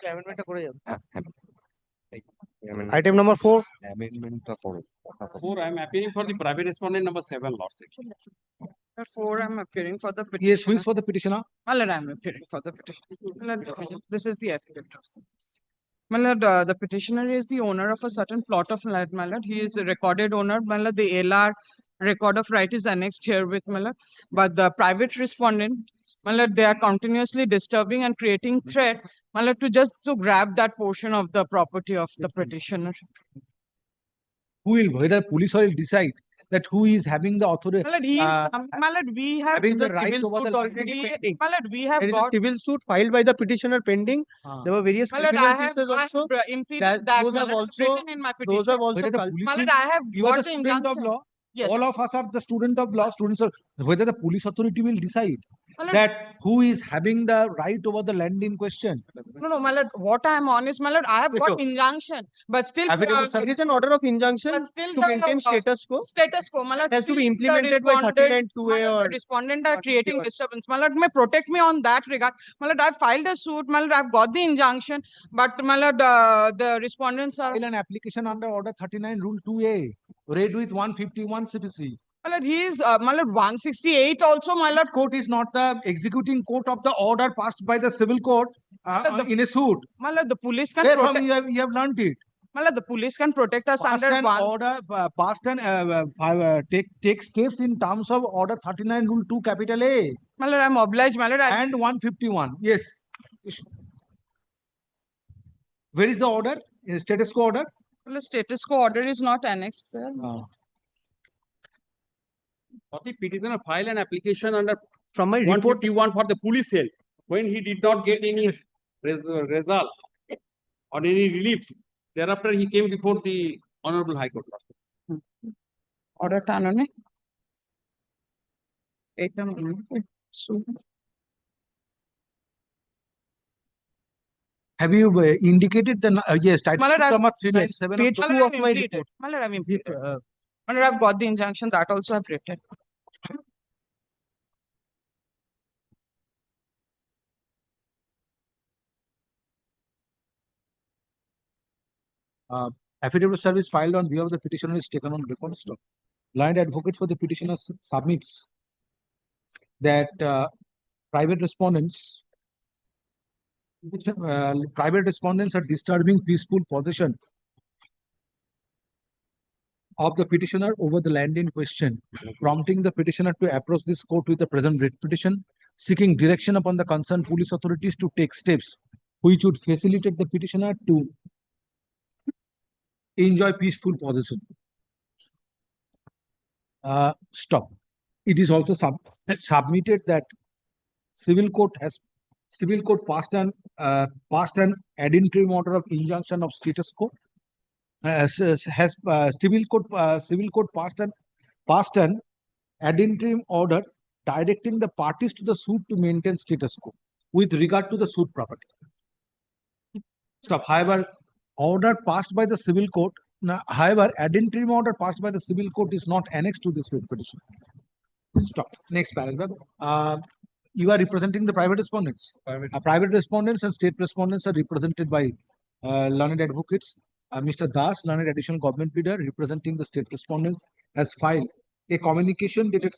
Item number 4. Amendment of order. 4, I am appearing for the private respondent number 7, Lordship. Therefore, I'm appearing for the Yes. petitioner. Who is for the petitioner? My lord, I'm appearing for the petitioner. My lord, this is the affidavit of service. My lord, the petitioner is the owner of a certain plot of land, my lord. He is a recorded owner. My lord, the LR record of right is annexed here with my lord. But the private respondent, my lord, they are continuously disturbing and creating threat, my lord, to grab that portion of the property of the petitioner. Whether police will decide that who is having the authority. My lord, my lord, we have having the the right civil over the suit land. already. pending. My lord, we have There is a got. civil suit filed by the petitioner pending. There were various My lord, criminal cases also. implemented That- that. those my have lord, also- written in my Those petition. have also. Whether the cul- police My will- lord, I have you are got the the student of injunction. law. Yes. All of us are the student of law. Students are whether the police authority will decide My lord, that who is having the right over the land in question. no, my lord, what I am on is, my lord, I have got injunction, but still, There is an order of injunction but still to the, maintain status quo. status quo, my lord, Has to be still the implemented by respondent- 39(2)A my lord, or the respondent are 42A. creating disturbance. My lord, may protect me on that regard. My lord, I filed a suit. My lord, I've got the injunction, but my lord, the respondents are. File an application under order 39 rule 2A read with 151 CPC. My lord, he is, my lord, 168 also, my lord. Court is not the executing court of the order passed by the civil court in a suit. My lord, the police can Therefrom protect. you have learnt it. My lord, the police can protect us Passed under an one. order, passed an take steps in terms of order 39 rule 2 capital A My lord, I'm obliged, my lord. and 151. Yes. Where is the order? Status quo order? Well, the status quo order is not annexed there. For the petitioner file an application under From my report, 151 for the police help when he did not get any result or any relief. Thereafter, he came before the Honorable High Court. Order টানো এটা Have you indicated the yes title My lord, suit I've- number 397 page of 2 of my report. My lord, I'm implemented. My lord, I've got the injunction that also I've written. affidavit of service filed on behalf of the petitioner is taken on record. Stop. Learned advocate for the petitioner submits that private respondents are disturbing peaceful possession of the petitioner over the land in question, prompting the petitioner to approach this court with a present writ petition, seeking direction upon the concerned police authorities to take steps which would facilitate the petitioner to enjoy peaceful possession. Stop. It is also submitted that civil court passed an ad interim order of injunction of status quo. Civil court passed an ad interim order directing the parties to the suit to maintain status quo with regard to the suit property. Stop. However, order passed by the civil court. However, ad interim order passed by the civil court is not annexed to this writ petition. Stop. Next paragraph. You are representing the private respondents. Private respondents and state respondents are represented by learned advocates. Mr. Das, learned additional government leader, representing the state respondents, has filed a communication dated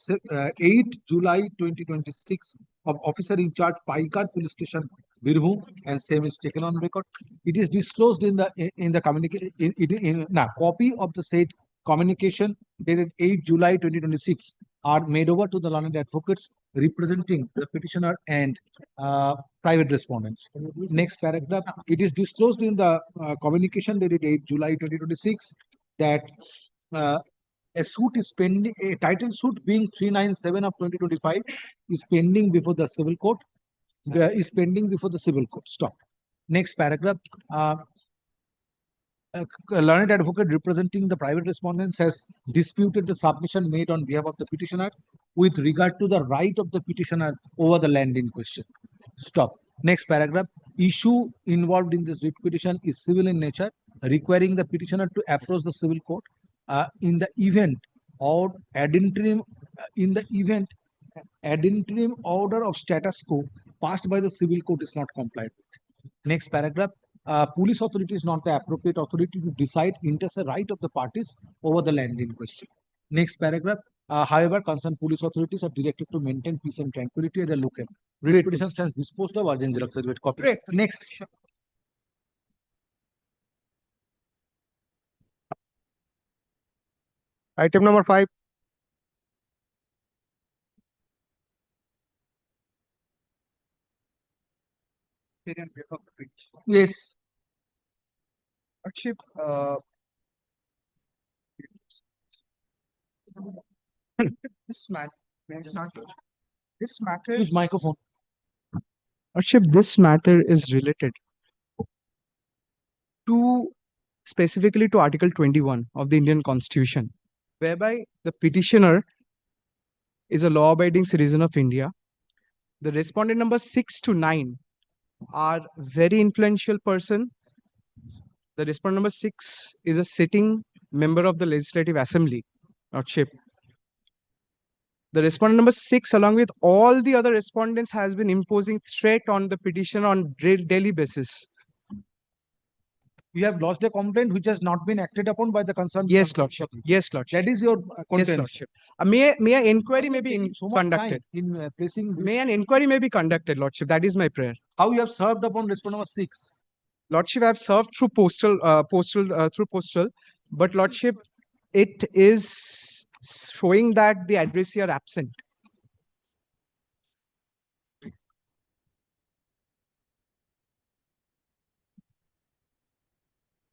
8 July 2026 of officer in charge Paikar Police Station, Birbhum, and same is taken on record. It is disclosed in the communication copy of the said communication dated 8 July 2026 are made over to the learned advocates representing the petitioner and private respondents. Next paragraph. It is disclosed in the communication dated 8 July 2026 that a suit is pending, a title suit being 397 of 2025 is pending before the civil court. Stop. Next paragraph. A learned advocate representing the private respondents has disputed the submission made on behalf of the petitioner with regard to the right of the petitioner over the land in question. Stop. Next paragraph. Issue involved in this writ petition is civil in nature, requiring the petitioner to approach the civil court in the event or ad interim order of status quo passed by the civil court is not complied with. Next paragraph. Police authority is not the appropriate authority to decide interstate right of the parties over the land in question. Next paragraph. However, concerned police authorities are directed to maintain peace and tranquility at the local. Writ petition stands disposed of. Urgent Xerox certificate copy. Great. Next. Item number 5. Yes. Lordship, this matter, this matter, Use microphone. Lordship, this matter is related to specifically to Article 21 of the Indian Constitution, whereby the petitioner is a law-abiding citizen of India. The respondent number 6 to 9 are very influential person. The respondent number 6 is a sitting member of the Legislative Assembly, Lordship. The respondent number 6, along with all the other respondents, has been imposing threat on the petitioner on daily basis. You have lodged a complaint which has not been acted upon by the concerned. Yes, Lordship. Yes, Lordship. That is your Yes, contention. Lordship. May an inquiry may be So much time conducted. in placing this. May an inquiry may be conducted, Lordship. That is my prayer. How you have served upon respondent number 6? Lordship, I have served through postal, but Lordship, it is showing that the addressee are absent.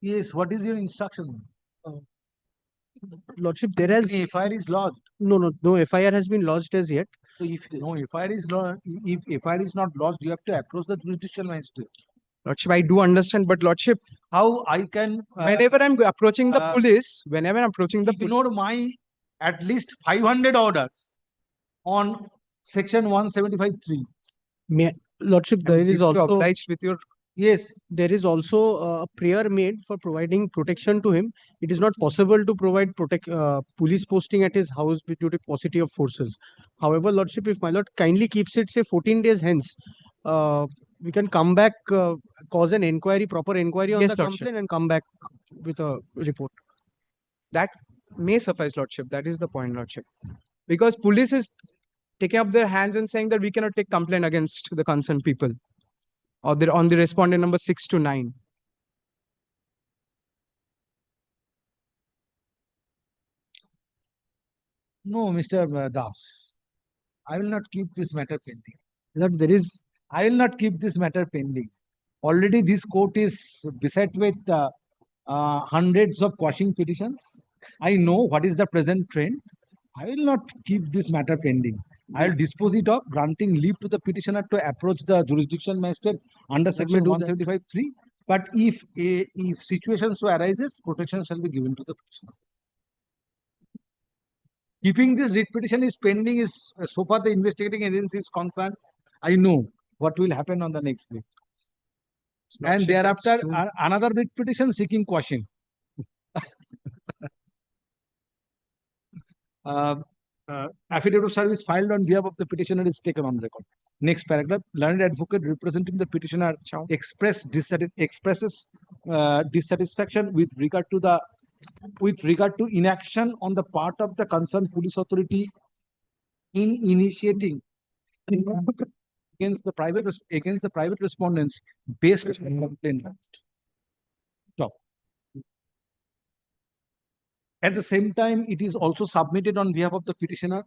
Yes, what is your instruction? Lordship, there has The FIR is lodged. no FIR has been lodged as yet. So if no FIR is lodged, if FIR is not lodged, you have to approach the judicial magistrate. Lordship, I do understand, but Lordship, How I can whenever I'm approaching the police, whenever I'm approaching the police, ignore my at least 500 orders on section 175(3). Lordship, there is also obliged with your. Yes, there is also a prayer made for providing protection to him. It is not possible to provide police posting at his house due to paucity of forces. However, Lordship, if my Lord kindly keeps it, say 14 days hence, we can come back, cause an inquiry, proper inquiry on Yes, the Lordship. complaint and come back with a report. That may suffice, Lordship. That is the point, Lordship. Because police is taking up their hands and saying that we cannot take complaint against the concerned people, or on the respondent number 6 to 9. No, Mr. Das, I will not keep this matter pending. Lord, there is. I will not keep this matter pending. Already this court is beset with hundreds of quashing petitions. I know what is the present trend. I will not keep this matter pending. I will dispose it of, granting leave to the petitioner to approach the jurisdiction magistrate under section 175(3). But if situation so arises, protection shall be given to the petitioner. Keeping this writ petition is pending is so far the investigating agency is concerned. I know what will happen on the next day. And thereafter, another writ petition seeking quashing. Affidavit of service filed on behalf of the petitioner is taken on record. Next paragraph. Learned advocate representing the petitioner expresses dissatisfaction with regard to the with regard to inaction on the part of the concerned police authority in initiating against the private respondents based on complaint. Stop. At the same time, it is also submitted on behalf of the petitioner,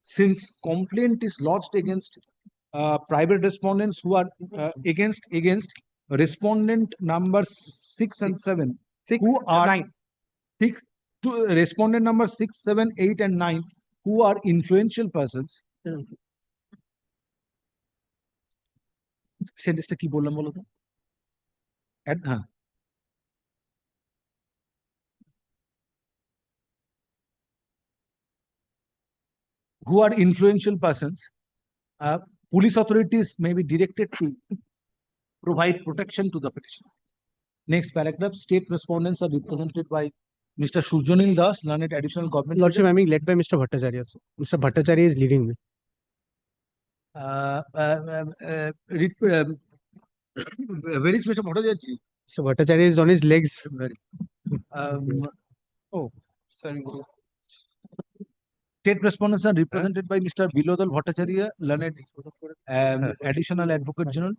since complaint is lodged against private respondents who are against respondent number 6 and 7, who are 9. Respondent number 6, 7, 8 and 9, who are influential persons. সেন্টেন্সটা কি বললাম বলো তো? Who are influential persons, police authorities may be directed to provide protection to the petitioner. Next paragraph, state respondents are represented by Mr. Surjanil Das, learned additional government. Lordship, I'm being led by Mr. Bhattacharya. So Mr. Bhattacharya is leading me. Where is Mr. Bhattacharya? Mr. Bhattacharya is on his legs. Sorry. State respondents are represented by Mr. Bilodal Bhattacharya, learned additional advocate general,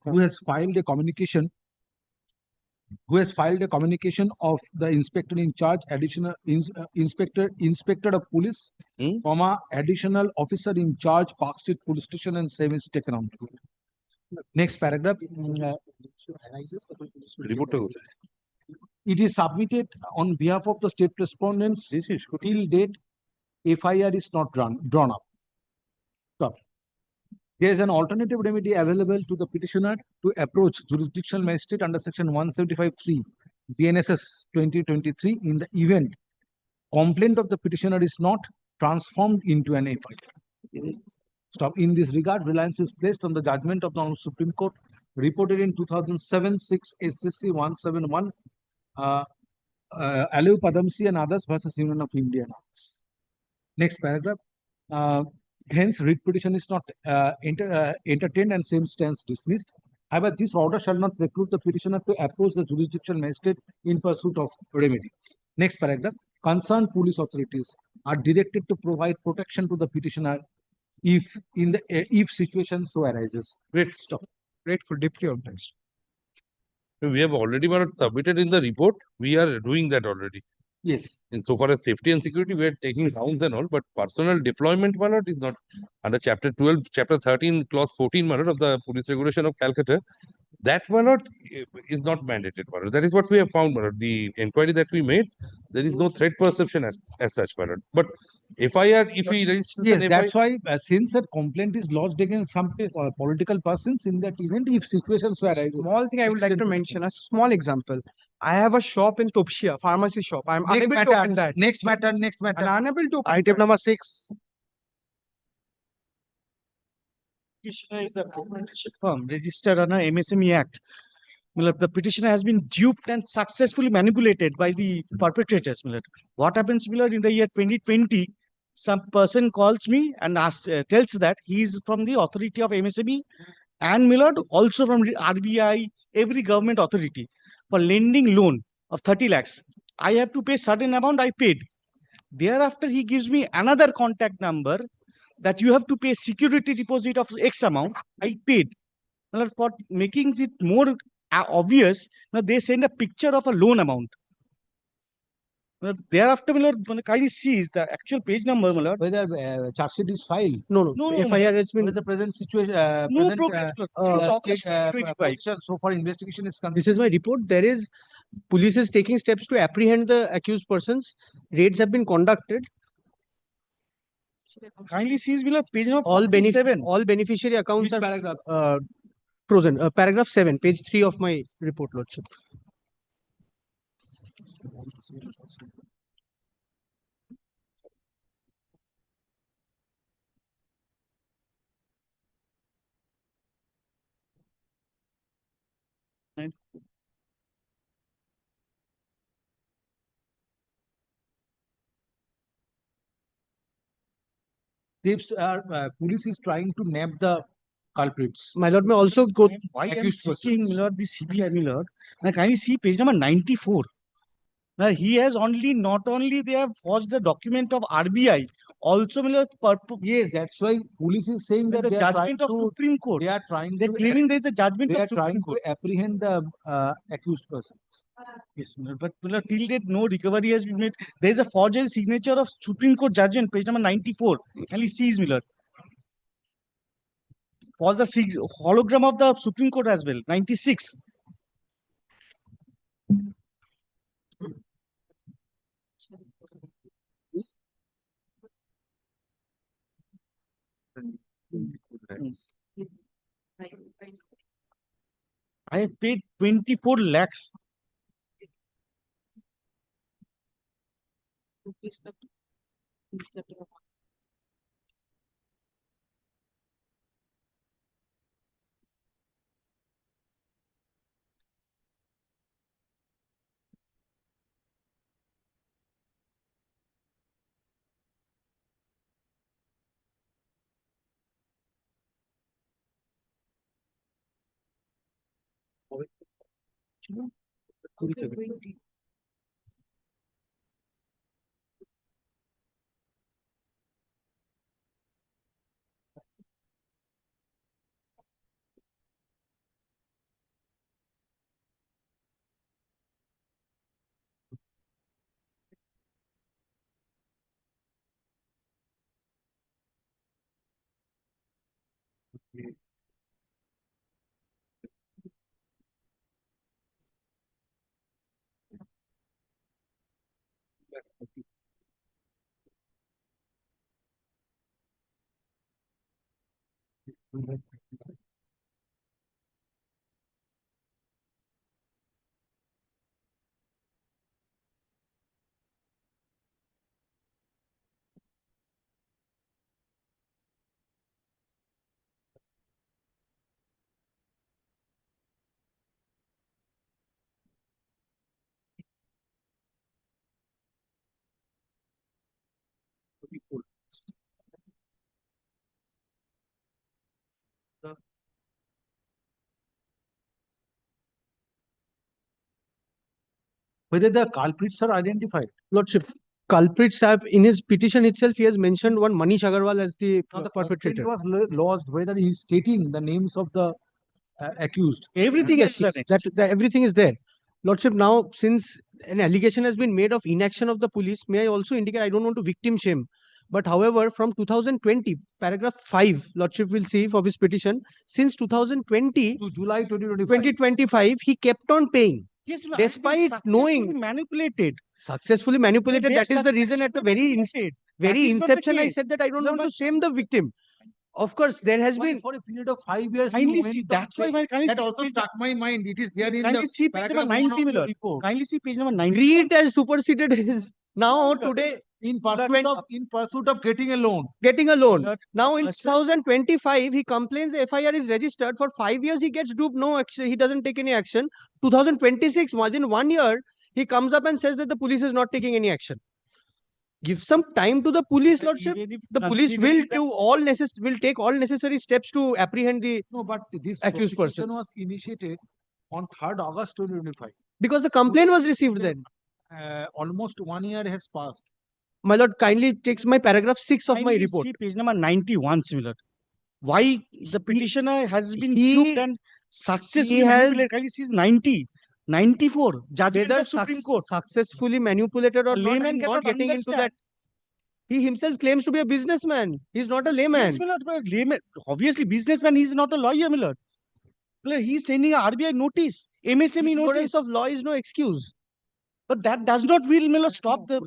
who has filed a communication of the inspector in charge, additional inspector of police, additional officer in charge, Park Street Police Station, and same is taken on. Next paragraph. It is submitted on behalf of the state respondents. Till date, FIR is not drawn up. Stop. There is an alternative remedy available to the petitioner to approach jurisdictional magistrate under section 175(3) BNSS 2023 in the event complaint of the petitioner is not transformed into an FIR. Stop. In this regard, reliance is placed on the judgment of the Supreme Court reported in 2007 6 SCC 171. Aliu Padamsi and others versus Union of India. Next paragraph. Hence, writ petition is not entertained and same stands dismissed. However, this order shall not preclude the petitioner to approach the jurisdictional magistrate in pursuit of remedy. Next paragraph. Concerned police authorities are directed to provide protection to the petitioner if situation so arises. Wait, stop. Wait for deeply organized. We have already submitted in the report. We are doing that already. Yes. In so far as safety and security, we are taking rounds and all, but personal deployment, is not under chapter 12, chapter 13, clause 14, of the police regulation of Calcutta. That is not mandated. That is what we have found. The inquiry that we made, there is no threat perception as such. But FIR, if we register, yes, that's why since a complaint is lodged against some political persons in that event, if situations were arises. Small thing I would like to mention, a small example. I have a shop in Topshia, pharmacy shop. I'm unable to open that. Next matter. I'm unable to open Item number 6. Petitioner is a corporation firm registered under MSME Act. The petitioner has been duped and successfully manipulated by the perpetrators. What happens in the year 2020? Some person calls me and tells that he is from the authority of MSME and also from the RBI, every government authority, for lending loan of 30 lakhs. I have to pay certain amount, I paid. Thereafter, he gives me another contact number that you have to pay security deposit of X amount. I paid. For making it more obvious, they send a picture of a loan amount. Thereafter, kindly sees the actual page number. Whether charge sheet is filed. No. FIR has been. What is the present situation? No progress. So far, investigation is concerned. This is my report. There is police is taking steps to apprehend the accused persons. Raids have been conducted. Kindly sees page number all beneficiary accounts are paragraph? Frozen. Paragraph 7, page 3 of my report, Lordship. Tips are police is trying to nab the culprits. My lord may also go. Why I'm accused seeking, persons. my lord, the CBI, my lord. Now, can you see page number 94? Now, he has not only they have forged the document of RBI, also, my lord, Yes, that's why police is saying that the they are trying judgment of to. Supreme Court. They are trying They're to. claiming there is a judgment They of are trying Supreme Court. to apprehend the accused persons. Yes, my lord, but my lord, till date, no recovery has been made. There is a forged signature of Supreme Court judgment, page number 94. Can you see, my lord? Was the hologram of the Supreme Court as well, 96. I have paid 24 lakhs. Whether the culprits are identified. Lordship, culprits have in his petition itself, he has mentioned one Manish Agarwal as the Now the perpetrator. complaint was lodged, whether he is stating the names of the accused. Everything Yes, is yes, that everything is there. Lordship, now since an allegation has been made of inaction of the police, may I also indicate I don't want to victim shame. But however, from 2020, paragraph 5, Lordship will see of his petition, since 2020 to July 2025, 2025, he kept on paying. Yes, my lord, Despite knowing manipulated. successfully manipulated, They that is the reason at the very manipulated. very That is not the inception I case. said that I don't No, want but- to shame the victim. Of course, there has been for a period of 5 years. he Kindly went see, on that's why pay. my kindly That see also page- struck my mind. It is there in Kindly the see page number paragraph 1 90, of my your lord. report. Kindly see page number 90. Read and superseded his now No, today In pursuit of getting a loan. getting a loan. Lord, Now in person- 2025, he complains the FIR is registered for 5 years. He gets duped, no action. He doesn't take any action. 2026, within 1 year, he comes up and says that the police is not taking any action. Give some time to the police, Lordship. even if The police will considering that- will take all necessary steps to apprehend the No, but this accused prosecution persons. was initiated on 3rd August 2025. Because the complaint was received then. Almost 1 year has passed. My lord, kindly takes my paragraph 6 of my kindly report. see page number 91, similar. Why the petitioner has been he- duped and successfully has- manipulated. Kindly see 90, 94, judgment Whether of Supreme Court. successfully manipulated or A not, layman I'm not cannot getting into understand. that. He himself claims to be a businessman. He's not a layman. Yes, my lord, but layman, obviously businessman, he's not a lawyer, my lord. My lord, he's sending a RBI notice, MSME Ignorance notice. of law is no excuse. But that does not will, my lord, stop the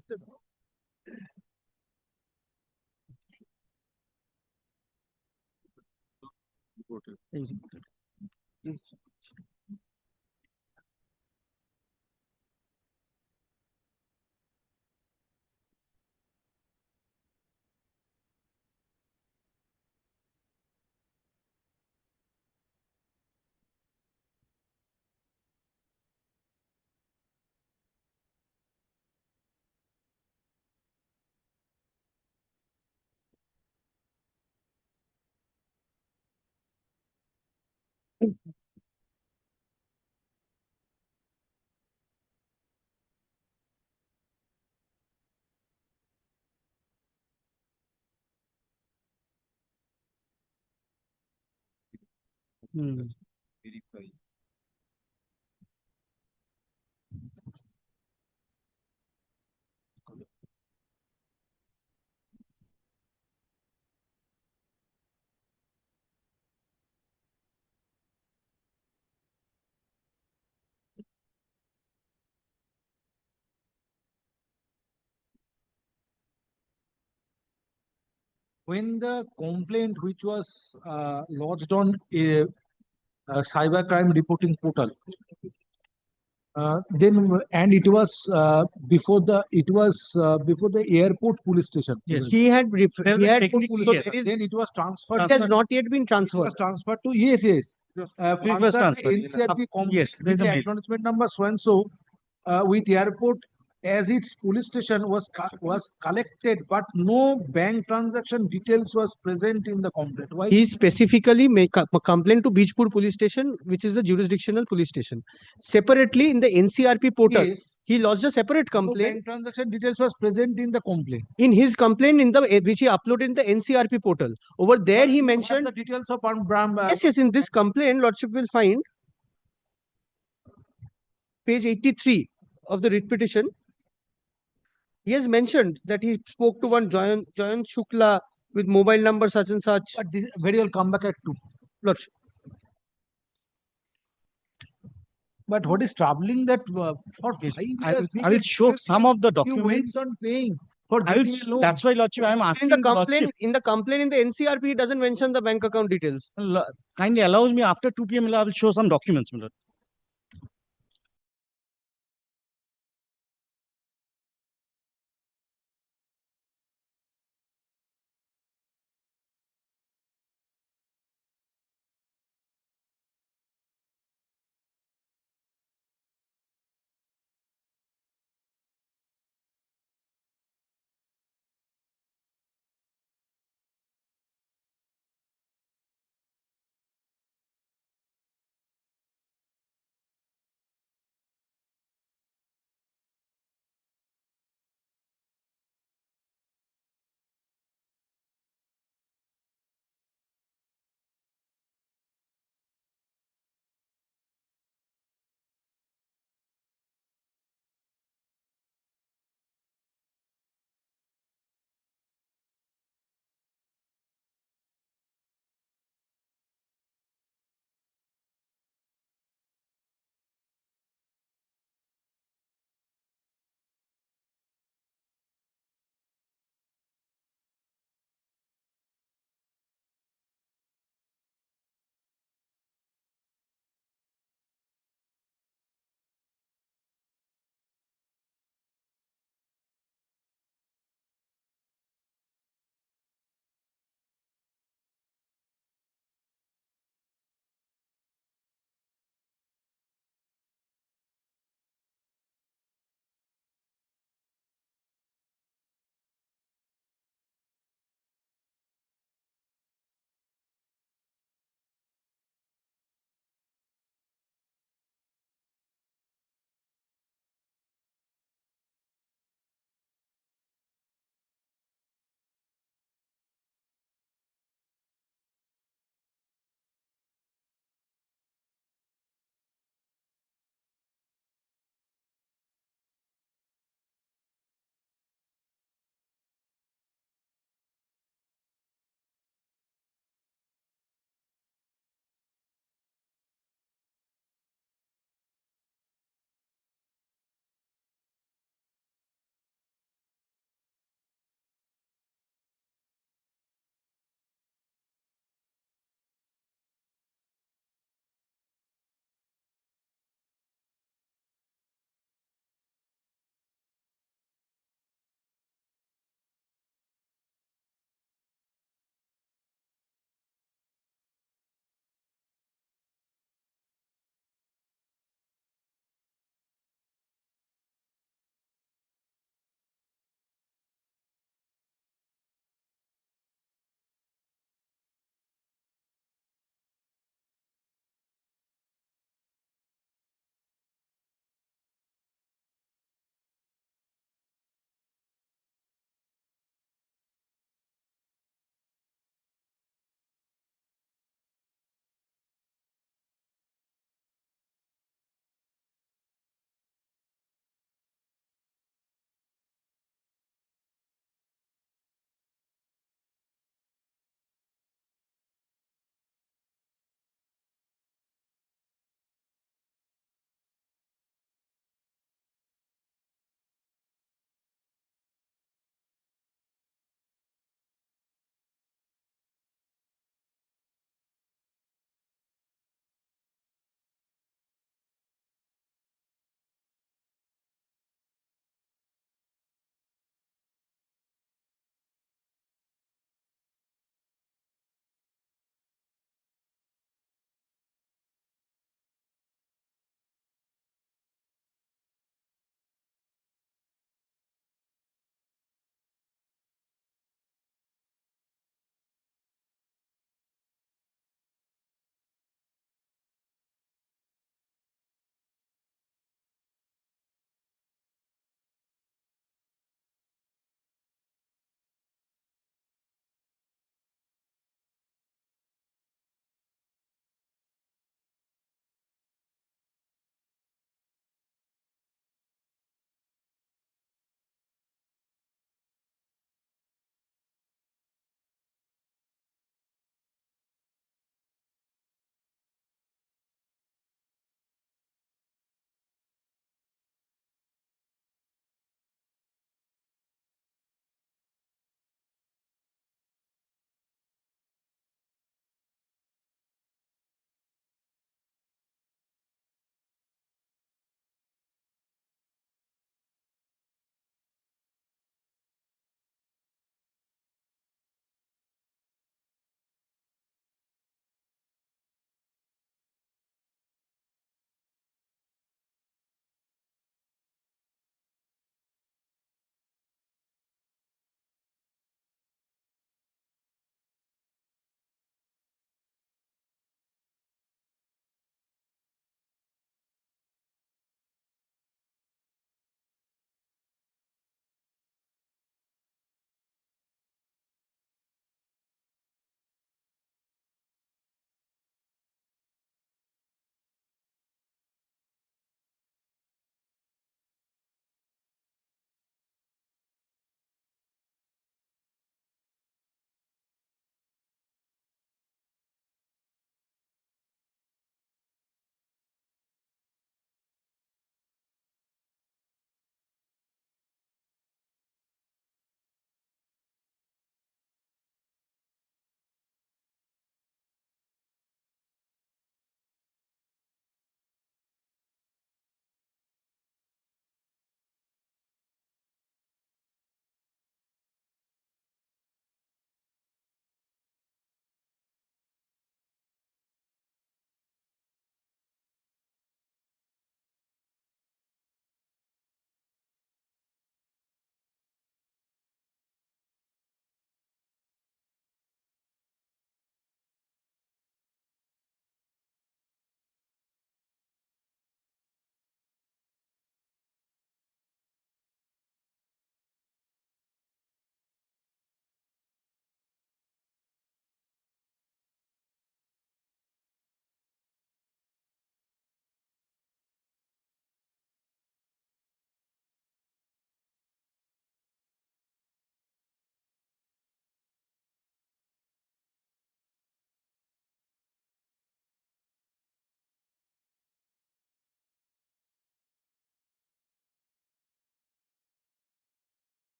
Hmm. When the complaint which was lodged on a cybercrime reporting portal, and it was before the airport police station. Yes. He had There he the had technique- put, yes. Then it was transferred. it has not yet been It transferred. was transferred to yes. It was Under transferred. the NCRP Yes, there's a mail. acknowledgement number so and so with airport as its police station was collected, but no bank transaction details was present in the complaint. Why? He specifically make a complaint to Beechpur police station, which is the jurisdictional police station. Separately in the NCRP portal, Yes. he lodged a separate No complaint. bank transaction details was present in the complaint. In his complaint in the which he uploaded in the NCRP portal. Over there But he you have mentioned the details of yes, in this complaint, Lordship will find page 83 of the writ petition. He has mentioned that he spoke to one Jayan Shukla with mobile number such and such. But this very well come back at 2. Lordship. But what is troubling that for 5 years I will show some of the documents. you went on paying for I will, getting a loan. that's why, Lordship, I am In asking the the Lordship. complaint, in the NCRP, he doesn't mention the bank account details. Kindly allows me after 2 p.m. I will show some documents, my lord.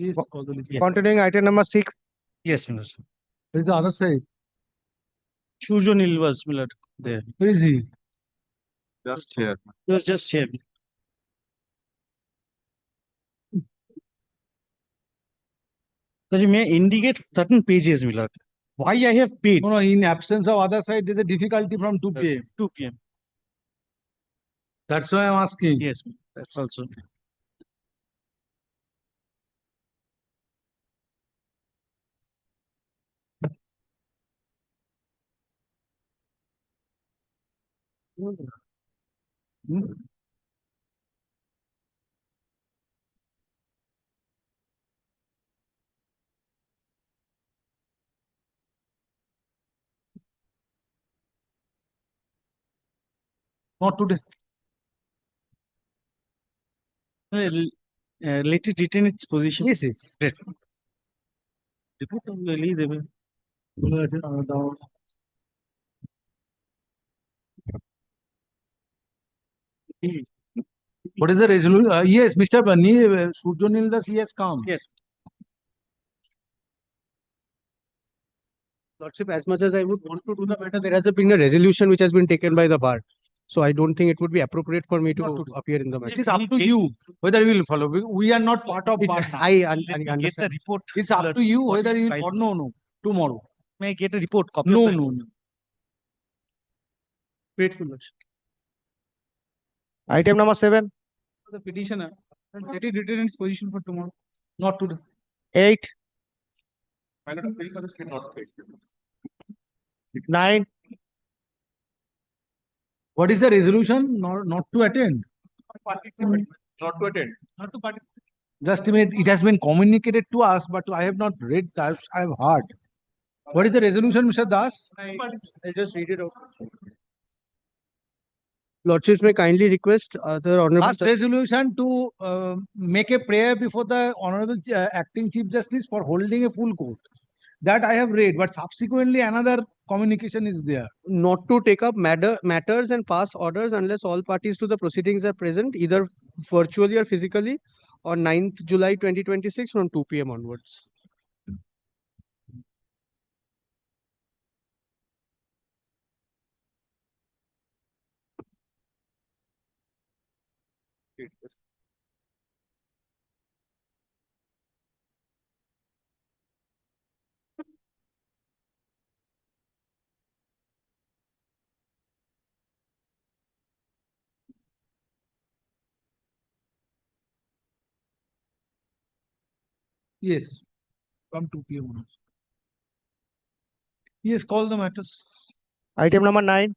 Please call the list. Continuing item number 6. Yes, my lord. Where is the other side? Surjo Nil was, my lord, there. Where is he? Just here. He was just here. So you may indicate certain pages, my lord. Why I have paid? No, in absence of other side, there's a difficulty from 2 p.m. 2 p.m. That's why I'm asking. Yes, that's also. Not today. Let it retain its position. Yes, yes. Great. Report of the lead, they will- What is the resolution? Yes, Mr. Bani, Surjo Nildas, he has come. Yes. Lordship, as much as I would want to do the matter, there has been a resolution which has been taken by the bar. So I don't think it would be appropriate for me to appear in the matter. It is up to you whether you will follow. We are not part of bar. I Get the understand. report. It's up to you What whether is you will filed. follow. No, tomorrow. May I get a report? Copy No, of the no, report? no. Grateful, Lordship. Item number 7. The petitioner, let it retain its position for tomorrow. Not today. 8. My lord, appeal for the state not paid. 9. What is the resolution? Not to attend. Not to attend. Not to participate. Just a minute. It has been communicated to us, but I have not read. I have heard. What is the resolution, Mr. Das? I'll just read it out. Lordships may kindly request the Honorable Last resolution to make a prayer before the Honorable Acting Chief Justice for holding a full court. That I have read, but subsequently another communication is there. not to take up matters and pass orders unless all parties to the proceedings are present, either virtually or physically, on 9th July 2026 from 2 p.m. onwards. Yes, from 2 p.m. onwards. Yes, call the matters. Item number 9.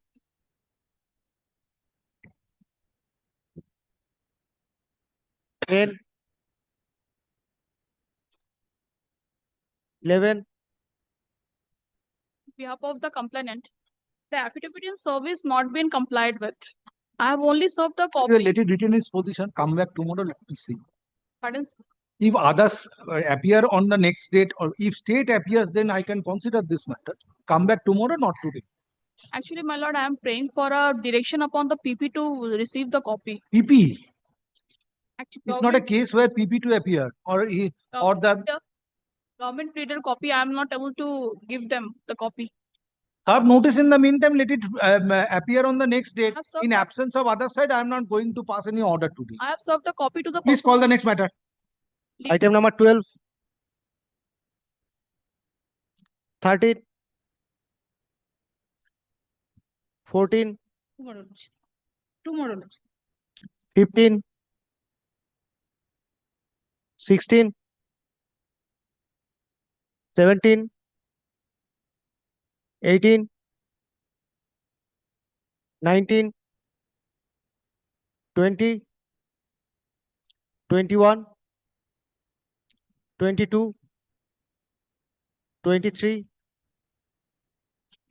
10. 11. behalf of the complainant, the affidavit in service not been complied with. I have only served the You copy. let it retain its position. Come back tomorrow. Let me see. Pardon, sir. If others appear on the next date, or if state appears, then I can consider this matter. Come back tomorrow, not today. Actually, my lord, I am praying for a direction upon the PP to receive the copy. PP. Actually, It's not a case where PP to appear or the government reader copy. I am not able to give them the copy. serve notice in the meantime. Let it appear on the next date. I've served In the- absence of other side, I am not going to pass any order today. I have served the copy to the Please person. call the next matter. Item number 12. 13. 14. Tomorrow. 15. 16. 17. 18. 19. 20. 21. 22. 23.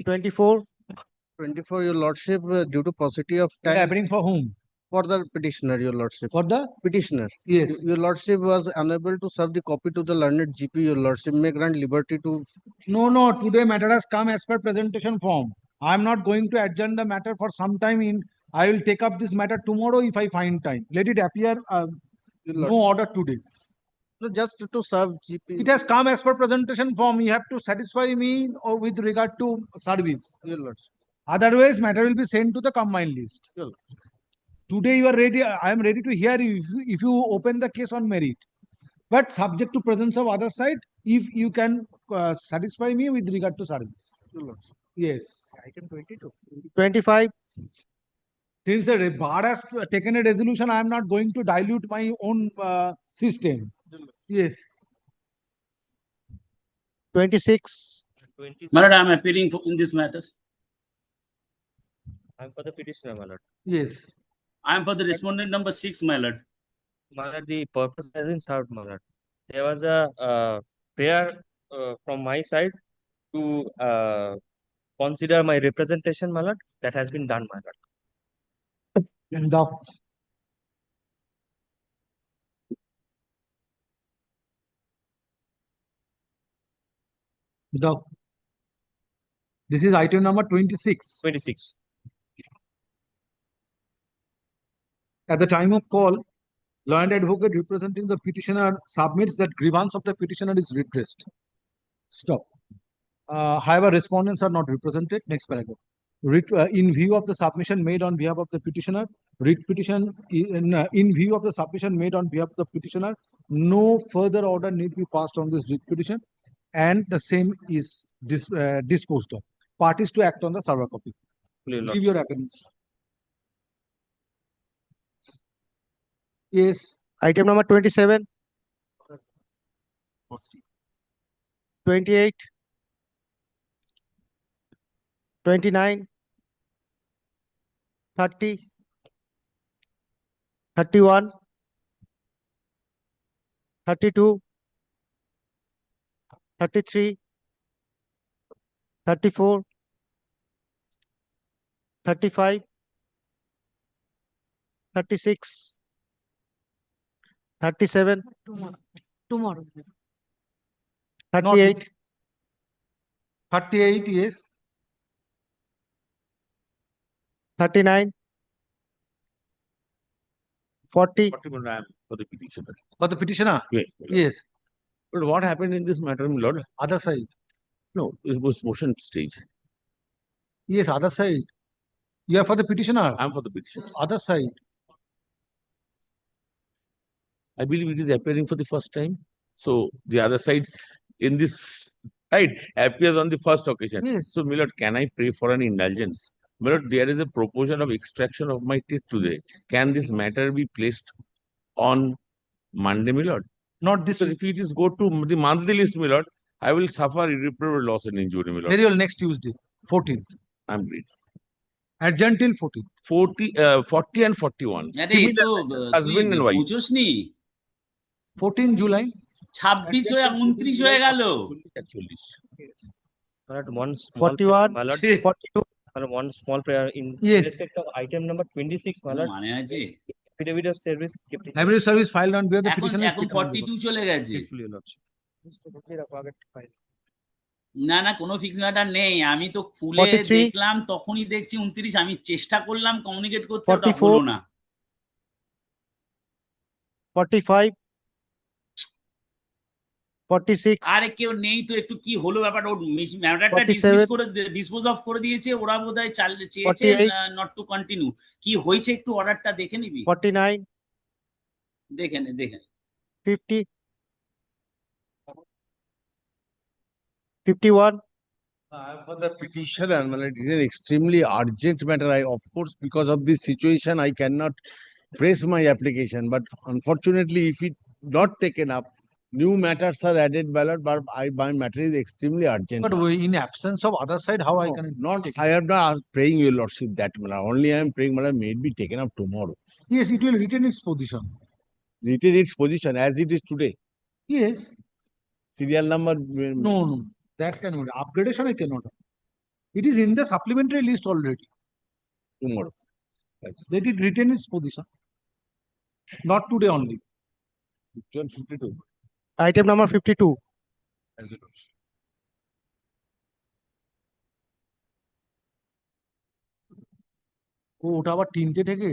24. 24, your lordship, due to paucity of time. Happening for whom? For the petitioner, your lordship. For the petitioner. Yes. Your lordship was unable to serve the copy to the learned GP. Your lordship may grant liberty to. No. Today matter has come as per presentation form. I am not going to adjourn the matter for some time. I will take up this matter tomorrow if I find time. Let it appear. Your No lordship. order today. So just to serve GP. It has come as per presentation form. You have to satisfy me or with regard to service. Your Lordship. Otherwise, matter will be sent to the combined list. Your Lordship. Today you are ready. I am ready to hear you if you open the case on merit. But subject to presence of other side, if you can satisfy me with regard to service. Your Lordship. Yes. Item 22. 25. Since the bar has taken a resolution, I am not going to dilute my own system. Yes. 26. My lord, I am appealing in this matter. I'm for the petitioner, my lord. Yes. I am for the respondent number 6, my lord. My lord, the purpose has been served, my lord. There was a prayer from my side to consider my representation, my lord. That has been done, my lord. This is item number 26. 26. At the time of call, law and advocate representing the petitioner submits that grievance of the petitioner is redressed. Stop. However, respondents are not represented. Next paragraph. In view of the submission made on behalf of the petitioner, in view of the submission made on behalf of the petitioner, no further order need be passed on this writ petition, and the same is disposed of. Parties to act on the server copy. Give your evidence. Yes. Item number 27. 28. 29. 30. 31. 32. 33. 34. 35. 36. 37. Tomorrow. 38. 38, yes. 39. 40. For the petitioner. For the petitioner? Yes. Yes. But what happened in this matter, my lord? Other side. No, it was motion stage. Yes, other side. You are for the petitioner? I am for the petitioner. Other side. I believe it is appearing for the first time. So the other side in this right appears on the first occasion. Yes. So, my lord, can I pray for an indulgence? My lord, there is a proposal of extraction of my teeth today. Can this matter be placed on Monday, my lord? Not this. So if it is go to the monthly list, my lord, I will suffer irreparable loss and injury, my lord. Very well, next Tuesday, 14th. I'm ready. Adjourn till 14th. 40 and 41. আরে এই তো Husband and wife. বুঝোস নি 14 July. 26 হয়ে 29 হয়ে গেল। 40. My lord, one small 41. my lord, 42. my lord, one small prayer in Yes. respect of item number 26, my lord. মানে আছে Affidavit of service. Affidavit service filed on behalf of the এখন petitioner. এখন 42 চলে গেছে। না না কোনো ফিক্স ম্যাটার নেই, আমি তো খুলে 43 দেখলাম তখনই দেখছি 29। আমি চেষ্টা করলাম কমিউনিকেট করতে, ওটা 44 হলো না। 45. 46. আরে কেউ নেই তো, একটু কি হলো ব্যাপারটা? ওর ম্যাটারটা 47 ডিসপোজ অফ করে দিয়েছে ওরা, বোধহয় চেয়েছে 48 নট টু কন্টিনিউ। কি হয়েছে একটু অর্ডারটা দেখে নিবি? 49. দেখে নে। 50. 51. For the petitioner, it is an extremely urgent matter. Of course, because of this situation, I cannot press my application. But unfortunately, if it not taken up, new matters are added, ballot. But my matter is extremely urgent. But in absence of other side, how I can not? I am not praying your lordship that matter. Only I am praying matter may be taken up tomorrow. Yes, it will retain its position. Retain its position as it is today. Yes. Serial number. No. That cannot. Upgradation I cannot. It is in the supplementary list already. Tomorrow. Let it retain its position. Not today only. 52. Item number 52. ওটা আবার 3টে থেকে